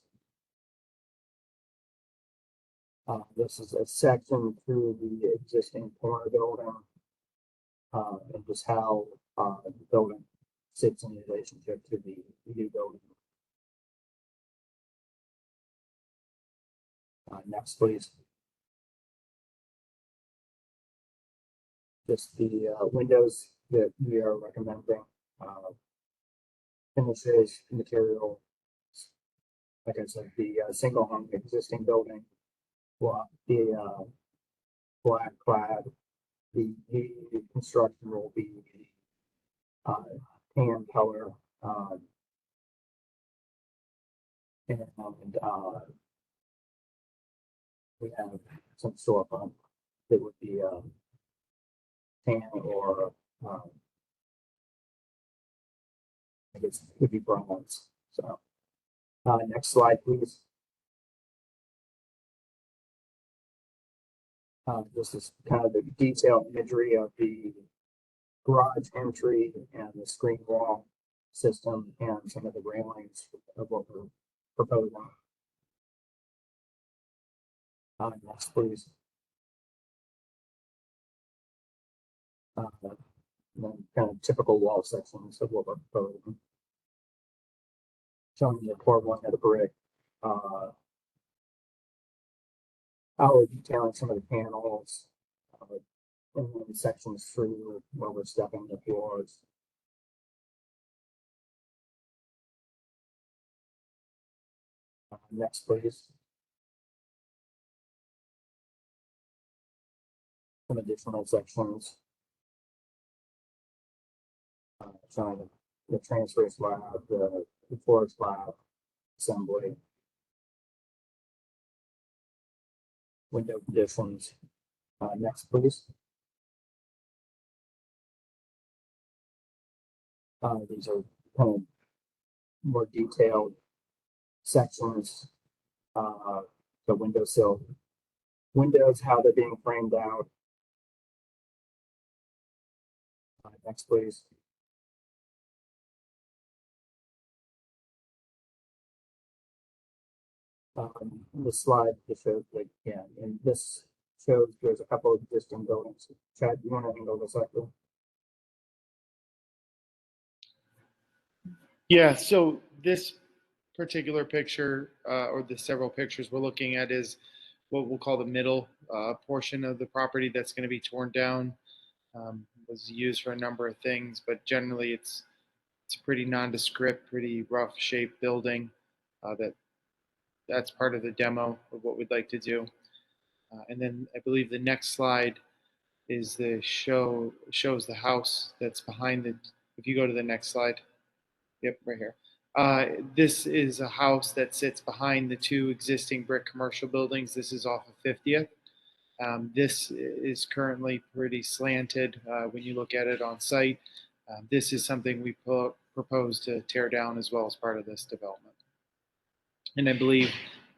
This is a section through the existing corner building and just how the building sits in relationship to the new building. Next, please. Just the windows that we are recommending, finishes, material. Like I said, the single hung existing building, the black clad. The construction will be tan color, and we have some storefront that would be tan or I guess it could be bronze. So next slide, please. This is kind of the detailed imagery of the garage entry and the screen wall system and some of the railings of what we're proposing. Next, please. Then kind of typical wall sections of what we're proposing. Showing the core one of the brick. How detailing some of the panels, and then sections through where we're stepping the floors. Next, please. Some additional sections showing the transfer slab, the floor slab assembly, window conditions. Next, please. These are kind of more detailed sections. The windowsill windows, how they're being framed out. Next, please. This slide just shows, like, yeah, and this shows there's a couple of existing buildings. Chad, you want to handle this after? Yeah, so this particular picture or the several pictures we're looking at is what we'll call the middle portion of the property that's going to be torn down. Was used for a number of things, but generally it's a pretty nondescript, pretty rough shaped building that's part of the demo of what we'd like to do. And then I believe the next slide is shows the house that's behind the, if you go to the next slide. Yep, right here. This is a house that sits behind the two existing brick commercial buildings. This is off of 50th. This is currently pretty slanted when you look at it on site. This is something we propose to tear down as well as part of this development. And I believe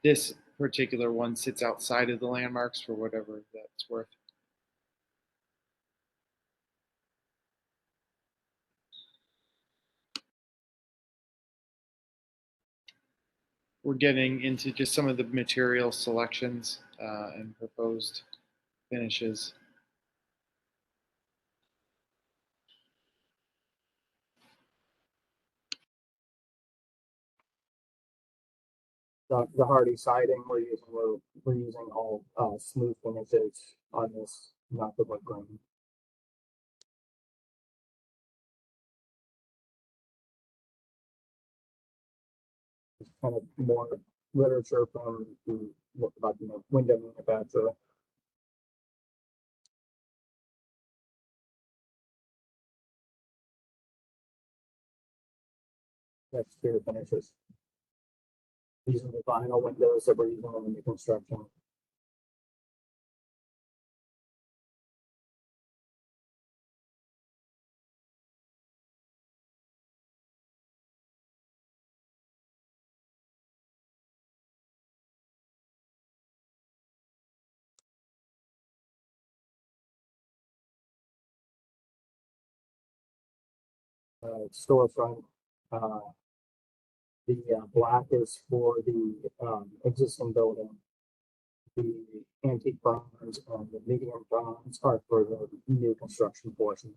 this particular one sits outside of the landmarks for whatever that's worth. We're getting into just some of the material selections and proposed finishes. The hardy siding we're using all smooth finishes on this, not the wood grain. It's kind of more literature from about the window manufacturer. Exterior finishes. These are the vinyl windows that we're using in the construction. Storefront. The black is for the existing building. The antique bronze and the medium bronze are for the new construction portion.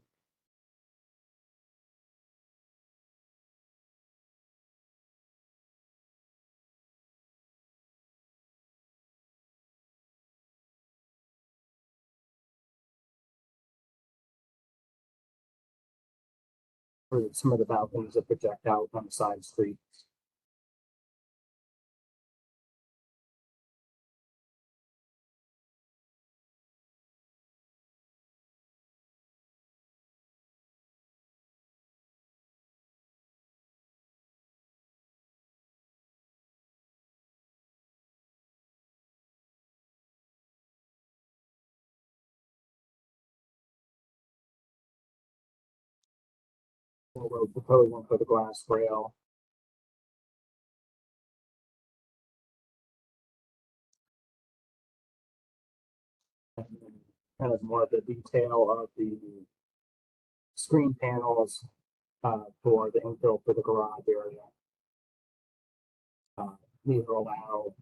For some of the balconies that project out on the side streets. We're proposing for the glass rail. And kind of more of the detail of the screen panels for the infill for the garage area. These will allow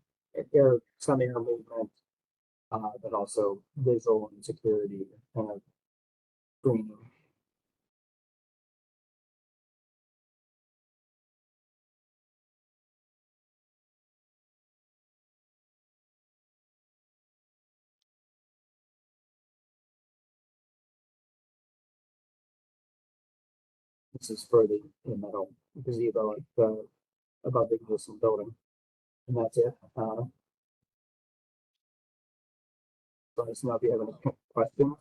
some air movement, but also visual and security kind of screening. This is for the metal gazebo above the existing building. And that's it. So I just know if you have any questions.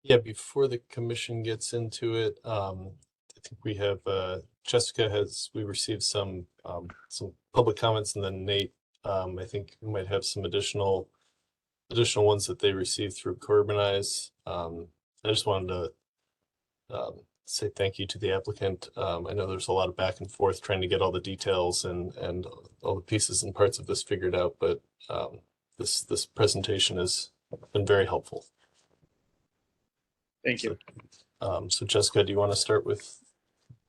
Yeah, before the commission gets into it, I think we have Jessica we received some public comments, and then Nate, I think we might have some additional ones that they received through Corbinize. I just wanted to say thank you to the applicant. I know there's a lot of back and forth trying to get all the details and all the pieces and parts of this figured out, but this presentation has been very helpful. Thank you. So Jessica, do you want to start with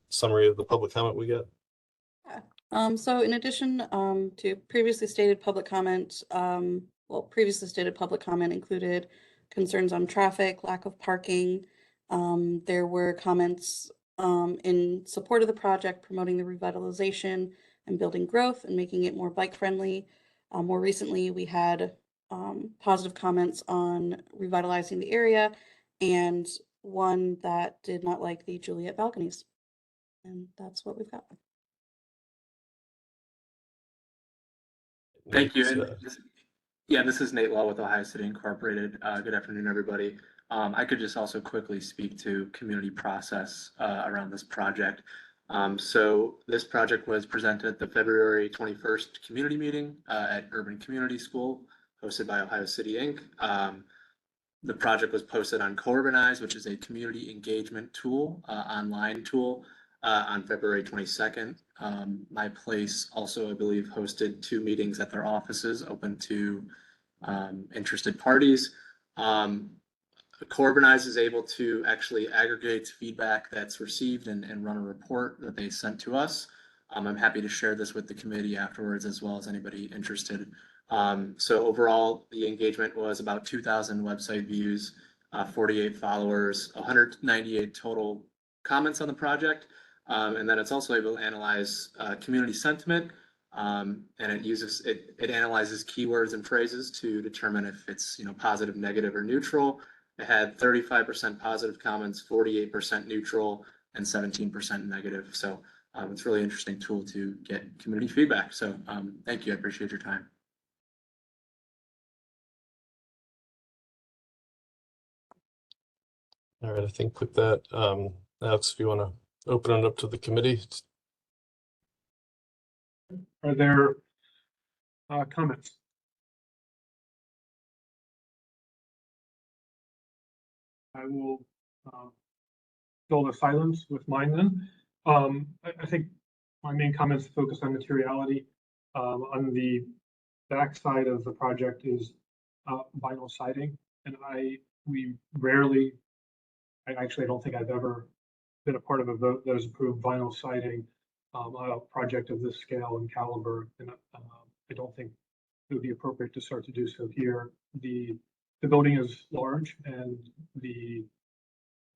summary of the public comment we got? So in addition to previously stated public comment, previously stated public comment included concerns on traffic, lack of parking. There were comments in support of the project, promoting the revitalization and building growth and making it more bike friendly. More recently, we had positive comments on revitalizing the area and one that did not like the Juliet balconies. And that's what we've got. Thank you. Nate's, And this is Nate Law with Ohio City Incorporated. Good afternoon, everybody. I could just also quickly speak to community process around this project. So this project was presented at the February 21st community meeting at Urban Community School, hosted by Ohio City Inc. The project was posted on Corbinize, which is a community engagement tool, online tool, on February 22nd. My place also, I believe, hosted 2 meetings at their offices open to interested parties. Corbinize is able to actually aggregate feedback that's received and run a report that they sent to us. I'm happy to share this with the committee afterwards, as well as anybody interested. So overall, the engagement was about 2,000 website views, 48 followers, 198 total comments on the project. And then it's also able to analyze community sentiment, and it analyzes keywords and phrases to determine if it's positive, negative, or neutral. It had 35% positive comments, 48% neutral, and 17% negative. So it's a really interesting tool to get community feedback. So thank you. I appreciate your time. all right, I think with that, Alex, if you want to open it up to the committee. Are there comments? I will fill the silence with mine then. I think my main comments focus on materiality. On the back side of the project is vinyl siding, and we rarely, I don't think I've ever been a part of a vote that has approved vinyl siding on a project of this scale and caliber, and I don't think it would be appropriate to start to do so here. The building is large, and the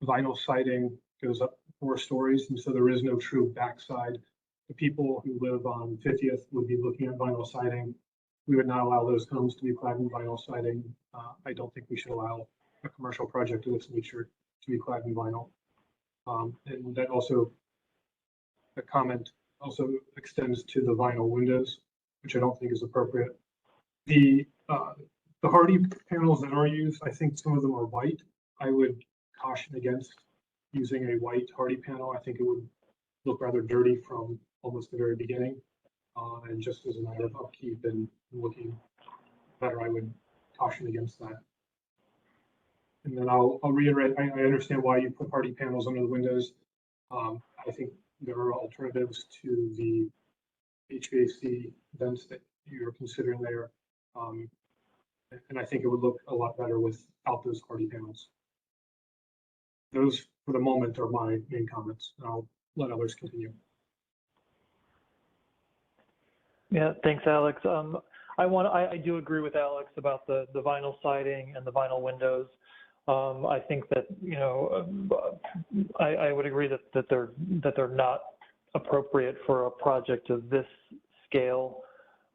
vinyl siding goes up 4 stories, and so there is no true backside. The people who live on 50th would be looking at vinyl siding. We would not allow those homes to be clad in vinyl siding. I don't think we should allow a commercial project of this nature to be clad in vinyl. And that also, the comment also extends to the vinyl windows, which I don't think is appropriate. The hardy panels that are used, I think some of them are white. I would caution against using a white hardy panel. I think it would look rather dirty from almost the very beginning. And just as a matter of upkeep and looking better, I would caution against that. And then I'll reiterate, I understand why you put hardy panels under the windows. I think there are alternatives to the HVAC vents that you're considering there. And I think it would look a lot better without those hardy panels. Those, for the moment, are my main comments. I'll let others continue. Yeah, thanks, Alex. I do agree with Alex about the vinyl siding and the vinyl windows. I think that I would agree that they're not appropriate for a project of this scale.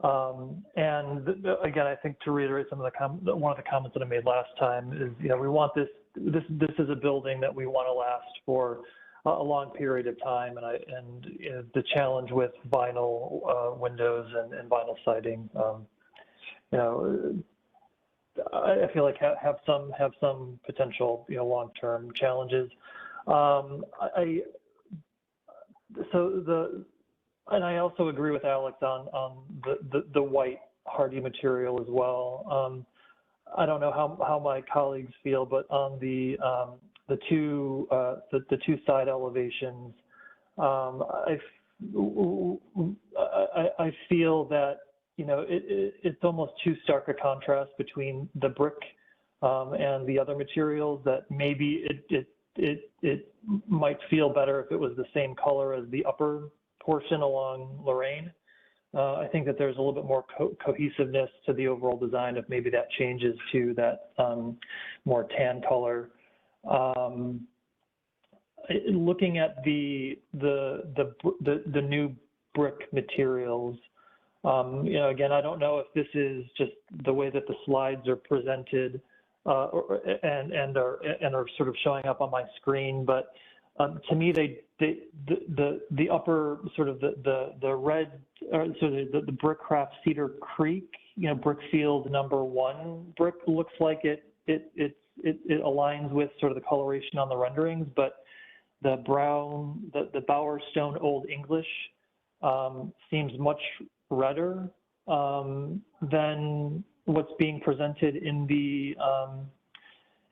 And again, I think to reiterate some of one of the comments that I made last time is, we want this is a building that we want to last for a long period of time, and the challenge with vinyl windows and vinyl siding, I feel like have some potential long-term challenges. And I also agree with Alex on the white hardy material as well. I don't know how my colleagues feel, but on the two side elevations, I feel that it's almost too stark a contrast between the brick and the other materials, that maybe it might feel better if it was the same color as the upper portion along Lorraine. I think that there's a little bit more cohesiveness to the overall design if maybe that changes to that more tan color. Looking at the new brick materials. Again, I don't know if this is just the way that the slides are presented and are sort of showing up on my screen, but to me, the upper sort of the red, so the Brickcraft Cedar Creek, Brickfield #1 brick looks like it aligns with sort of the coloration on the renderings, but the brown, the Bowerstone Old English seems much redder than what's being presented in the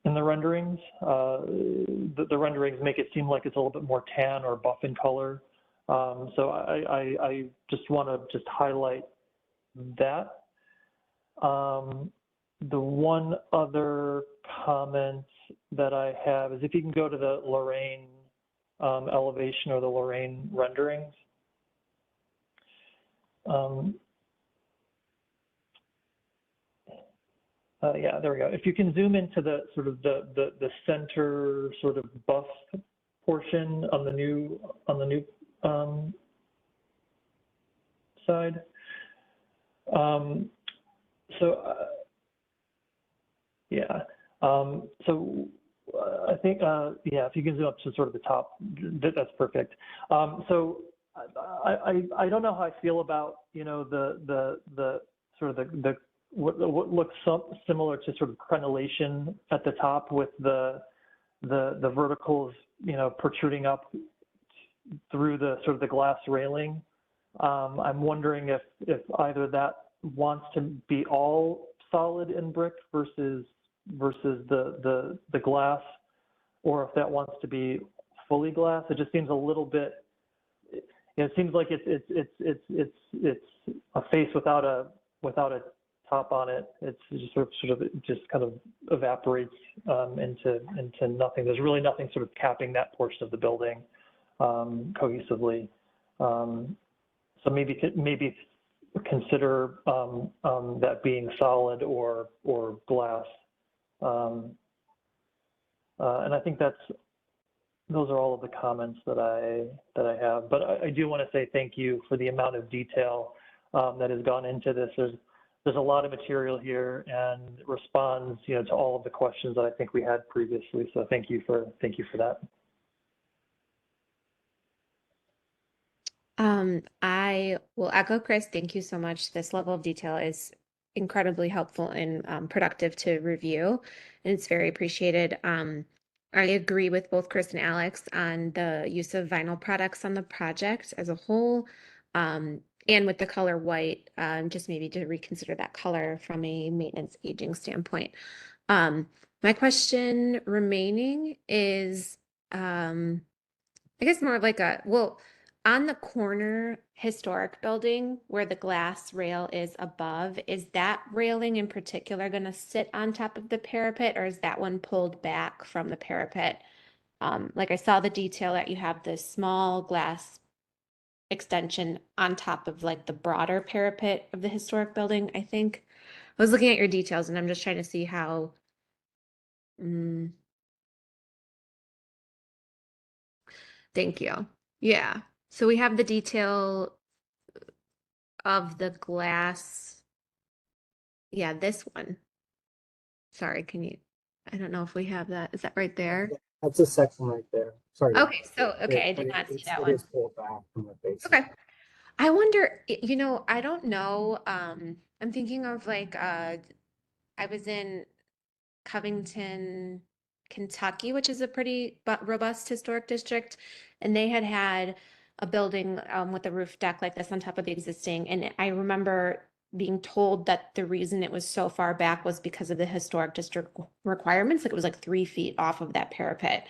renderings. The renderings make it seem like it's a little bit more tan or buff in color. So I just want to just highlight that. The one other comment that I have is if you can go to the Lorraine elevation or the Lorraine renderings. Yeah, there we go. If you can zoom into the sort of the center sort of buff portion on the new side. Yeah. So I think yeah, if you can zoom up to sort of the top, that's perfect. So I don't know how I feel about the sort of the what looks similar to sort of crenellation at the top with the verticals protruding up through the sort of the glass railing. I'm wondering if either that wants to be all solid in brick versus the glass, or if that wants to be fully glass. It just seems a little bit. It seems like it's a face without a top on it. It's just sort of just kind of evaporates into nothing. There's really nothing sort of capping that portion of the building cohesively. So maybe consider that being solid or glass. And I think those are all of the comments that I have. But I do want to say thank you for the amount of detail that has gone into this. There's a lot of material here, and it responds to all of the questions that I think we had previously. So thank you for that. I will echo Chris. Thank you so much. This level of detail is incredibly helpful and productive to review, and it's very appreciated. I agree with both Chris and Alex on the use of vinyl products on the project as a whole, and with the color white, just maybe to reconsider that color from a maintenance aging standpoint. My question remaining is, I guess more of like on the corner historic building where the glass rail is above, is that railing in particular going to sit on top of the parapet, or is that one pulled back from the parapet? Like I saw the detail that you have this small glass extension on top of like the broader parapet of the historic building, I think. I was looking at your details and I'm just trying to see how. Thank you. Yeah. So we have the detail of the glass. Yeah, this one. Sorry, I don't know if we have that. Is that right there? That's a section right there. Sorry. Okay, so, okay, I did not see that one. It is pulled back from the face. Okay. I wonder, I don't know. I'm thinking of like, I was in Covington, Kentucky, which is a pretty robust historic district, and they had a building with a roof deck like this on top of the existing. And I remember being told that the reason it was so far back was because of the historic district requirements. Like it was like 3 feet off of that parapet.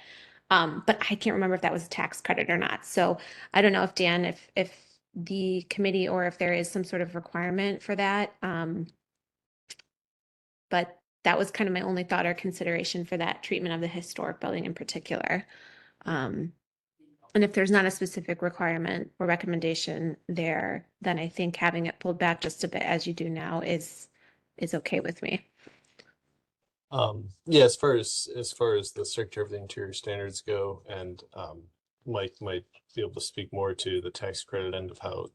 But I can't remember if that was a tax credit or not. So I don't know if Dan, if the committee or if there is some sort of requirement for that. But that was kind of my only thought or consideration for that treatment of the historic building in particular. And if there's not a specific requirement or recommendation there, then I think having it pulled back just a bit as you do now is okay with me. Yeah, as far as the Secretary of the Interior standards go, and Mike might be able to speak more to the tax credit end of how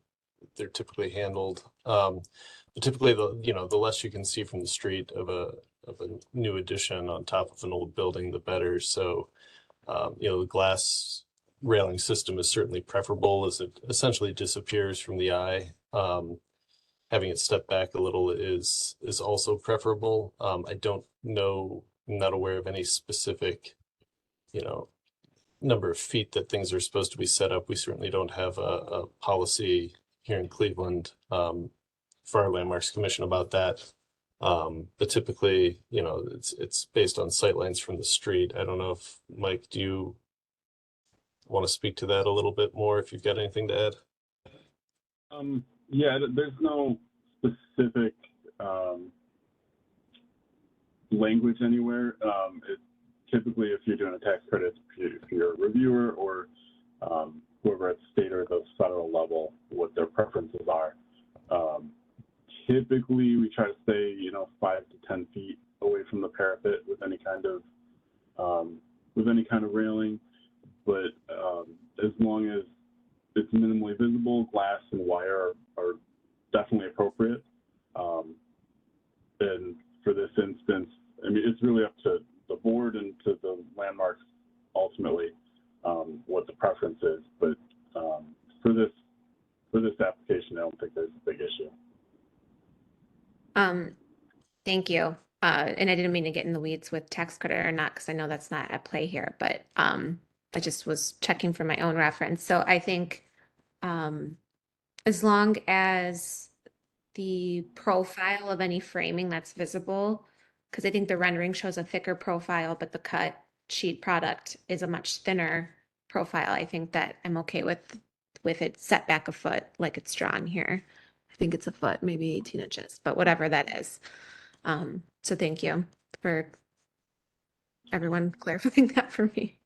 they're typically handled. But typically, the less you can see from the street of a new addition on top of an old building, the better. So, the glass railing system is certainly preferable as it essentially disappears from the eye. Having it step back a little is also preferable. I don't know, I'm not aware of any specific, number of feet that things are supposed to be set up. We certainly don't have a policy here in Cleveland for our Landmarks Commission about that. But typically, it's based on sightlines from the street. I don't know if, Mike, do you want to speak to that a little bit more if you've got anything to add? Yeah, there's no specific language anywhere. Typically, if you're doing a tax credit, if you're a reviewer or whoever at state or the federal level, what their preferences are. Typically, we try to stay, 5 to 10 feet away from the parapet with any kind of railing. But as long as it's minimally visible, glass and wire are definitely appropriate. And for this instance, I mean, it's really up to the board and to the landmarks ultimately what the preference is. But for this application, I don't think there's a big issue. Thank you. And I didn't mean to get in the weeds with tax credit or not, because I know that's not at play here, but I just was checking for my own reference. So I think as long as the profile of any framing that's visible, because I think the rendering shows a thicker profile, but the cut sheet product is a much thinner profile. I think that I'm okay with it set back a foot like it's drawn here. I think it's a foot, maybe 18 inches, but whatever that is. So thank you for everyone clarifying that for me.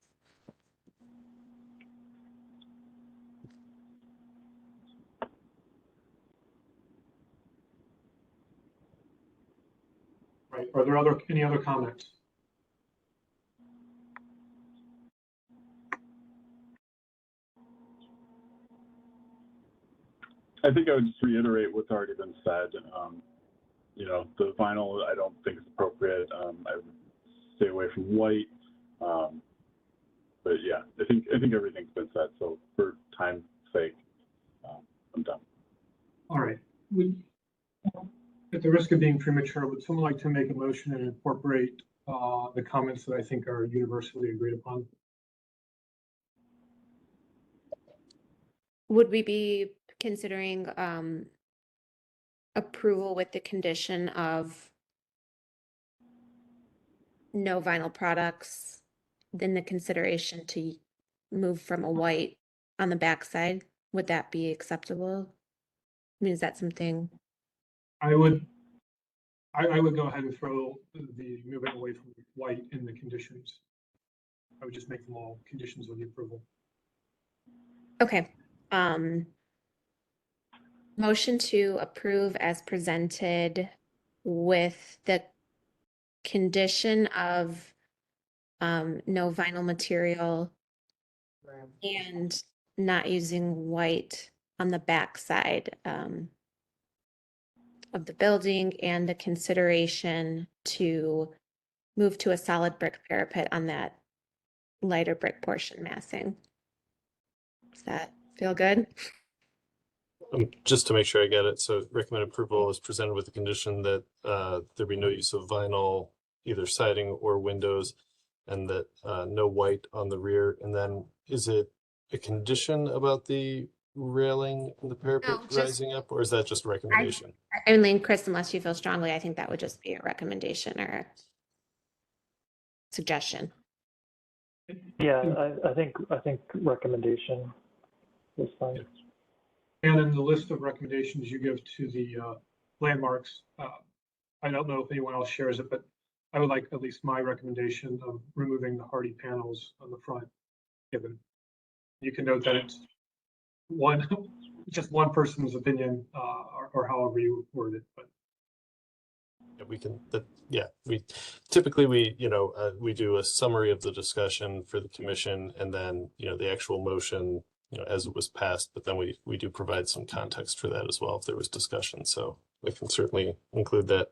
Right. Are there any other comments? I think I would just reiterate what's already been said. The vinyl I don't think is appropriate. I would stay away from white. But yeah, I think everything's been said. So for time's sake, I'm done. All right. At the risk of being premature, would someone like to make a motion and incorporate the comments that I think are universally agreed upon? Would we be considering approval with the condition of no vinyl products, then the consideration to move from a white on the backside? Would that be acceptable? I mean, is that something? I would go ahead and throw the moving away from white in the conditions. I would just make them all conditions of the approval. Okay. Motion to approve as presented with the condition of no vinyl material and not using white on the backside of the building, and the consideration to move to a solid brick parapet on that lighter brick portion massing. Does that feel good? Just to make sure I get it, so recommend approval is presented with the condition that there be no use of vinyl, either siding or windows, and that no white on the rear. And then is it a condition about the railing and the parapet rising up, or is that just a recommendation? Only, Chris, unless you feel strongly, I think that would just be a recommendation or a suggestion. Yeah, I think recommendation is fine. And in the list of recommendations you give to the landmarks, I don't know if anyone else shares it, but I would like at least my recommendation of removing the hardy panels on the front given. You can note that it's just one person's opinion or however you word it, but. We typically we do a summary of the discussion for the commission, and then the actual motion as it was passed, but then we do provide some context for that as well if there was discussion. So we can certainly include that.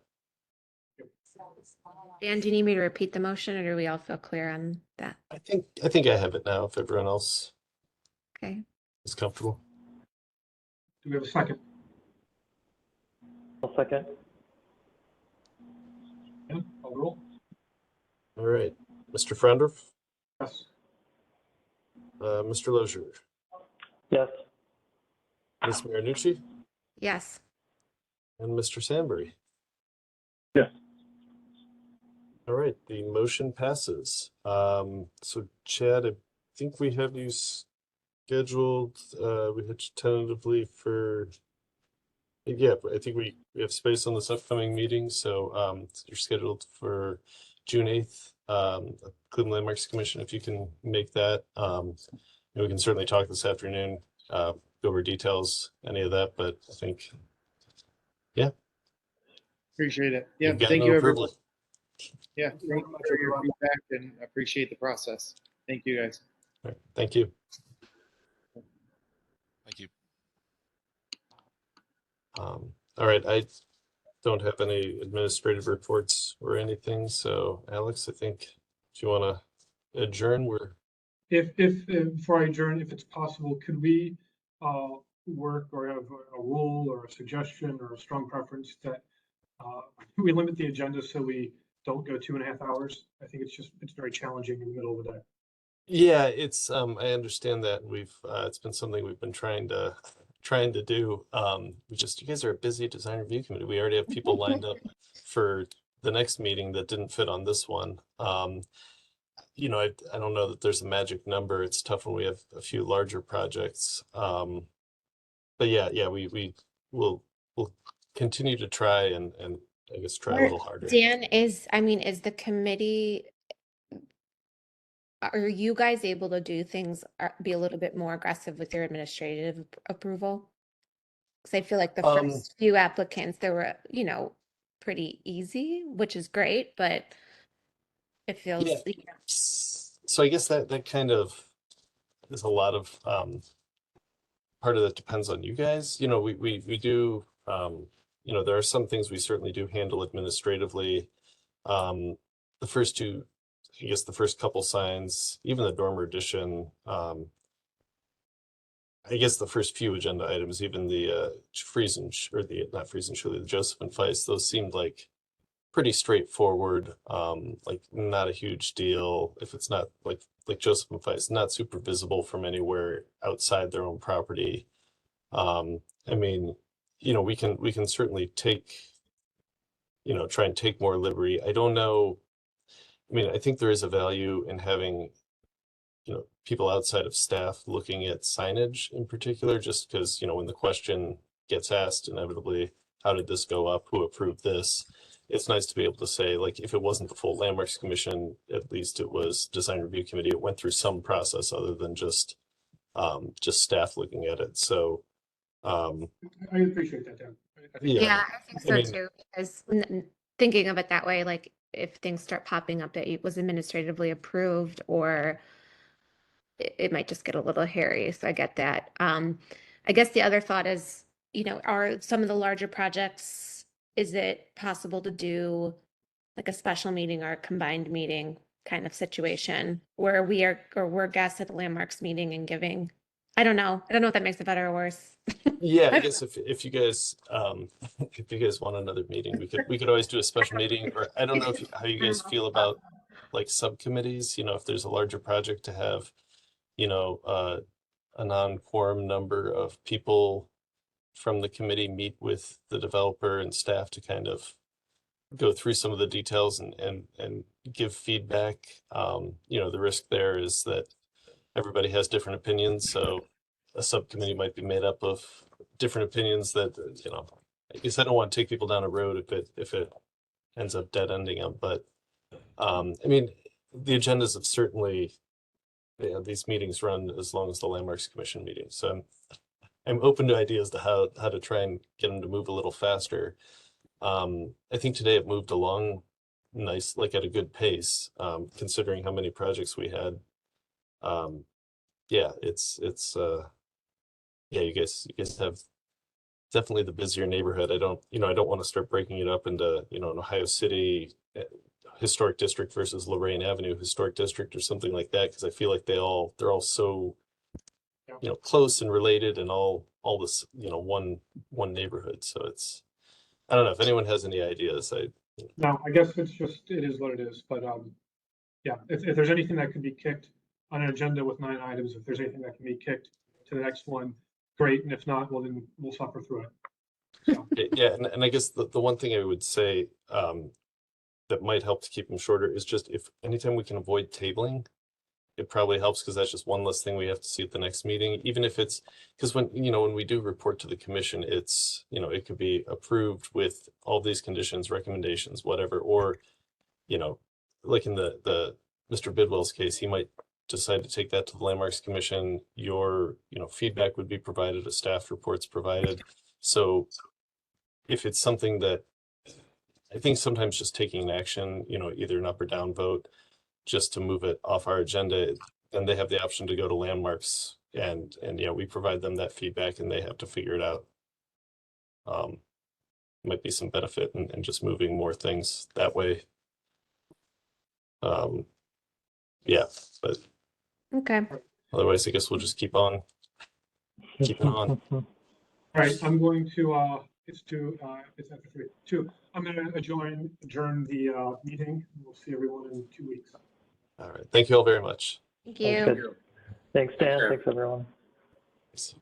Dan, do you need me to repeat the motion, or do we all feel clear on that? I think I have it now if everyone else Okay. is comfortable. Do we have a second? I'll second. Yeah, I'll roll. All right, Mr. Frondorf, Yes. Mr. Lozier, Yes. Ms. Marinucci, Yes. and Mr. Sandbury. Yes. All right, the motion passes. So Chad, I think we have you scheduled, we had you tentatively for, yeah, I think we have space on this upcoming meeting. So you're scheduled for June 8th, Cleveland Landmarks Commission, if you can make that. We can certainly talk this afternoon, go over details, any of that, but I think, yeah. Appreciate it. Yeah, We've got thank no you, approval. everyone. Yeah, thank you for your feedback and appreciate the process. Thank you, guys. All right, thank you. Thank you. All right, I don't have any administrative reports or anything. So Alex, I think if you want to adjourn, we're. If before I adjourn, if it's possible, could we work or have a rule or a suggestion or a strong preference that we limit the agenda so we don't go 2.5 hours? I think it's very challenging in the middle of the day. Yeah, it's I understand that we've it's been something we've been trying to do. You guys are a busy design review committee. We already have people lined up for the next meeting that didn't fit on this one. I don't know that there's a magic number. It's tough when we have a few larger projects. But yeah, we'll continue to try and I guess try a little harder. Dan, is the committee, are you guys able to do things, be a little bit more aggressive with your administrative approval? Because I feel like the first few applicants, they were, pretty easy, which is great, but it feels, Yeah. So I guess that kind of is a lot of part of that depends on you guys. We do there are some things we certainly do handle administratively. The first two, I guess the first couple signs, even the dormer addition, I guess the first few agenda items, even the the Joseph and Feist, those seemed like pretty straightforward, like not a huge deal. If it's not like Joseph and Feist, not super visible from anywhere outside their own property. We can certainly try and take more liberty. I don't know. I think there is a value in having, people outside of staff looking at signage in particular, just because, when the question gets asked inevitably, how did this go up? Who approved this? It's nice to be able to say, like, if it wasn't the full Landmarks Commission, at least it was Design Review Committee. It went through some process other than just staff looking at it. So I appreciate that, Dan. yeah, I think so too. Because thinking of it that way, like if things start popping up that it was administratively approved, or it might just get a little hairy. So I get that. I guess the other thought is, are some of the larger projects, is it possible to do like a special meeting or a combined meeting kind of situation where we're guests at the Landmarks meeting and giving, I don't know if that makes it better or worse. yeah, I guess if you guys want another meeting, we could always do a special meeting. Or I don't know how you guys feel about like subcommittees. If there's a larger project to have, a non-quorum number of people from the committee meet with the developer and staff to kind of go through some of the details and give feedback. The risk there is that everybody has different opinions, so a subcommittee might be made up of different opinions that, I guess I don't want to take people down a road if it ends up dead ending them. But the agendas have certainly, these meetings run as long as the Landmarks Commission meeting. So I'm open to ideas to how to try and get them to move a little faster. I think today it moved along nice, like at a good pace, considering how many projects we had. yeah, it's yeah, you guys have definitely the busier neighborhood. I don't want to start breaking it up into, an Ohio City historic district versus Lorraine Avenue historic district or something like that, because I feel like they're all so, close and related and all this, one neighborhood. So I don't know if anyone has any ideas. No, I guess it is what it is, but yeah, if there's anything that could be kicked on an agenda with 9 items, if there's anything that can be kicked to the next one, great, and if not, well, then we'll suffer through it. So. Yeah, and I guess the one thing I would say that might help to keep them shorter is just if anytime we can avoid tabling, it probably helps, because that's just one less thing we have to see at the next meeting, even if it's, because when we do report to the commission, it's, it could be approved with all these conditions, recommendations, whatever, or, like in the Mr. Bidwell's case, he might decide to take that to the Landmarks Commission. Your, feedback would be provided, a staff report's provided. So if it's something that, I think sometimes just taking an action, either an up or down vote, just to move it off our agenda, then they have the option to go to Landmarks, and we provide them that feedback and they have to figure it out. Might be some benefit in just moving more things that way. Yeah, but Okay. otherwise I guess we'll just keep on keeping on. All right, I'm going to it's after 3. 2. I'm going to adjourn the meeting. We'll see everyone in 2 weeks. All right, thank you all very much. Thank you. Thanks, Dan. Thanks, everyone. Thanks.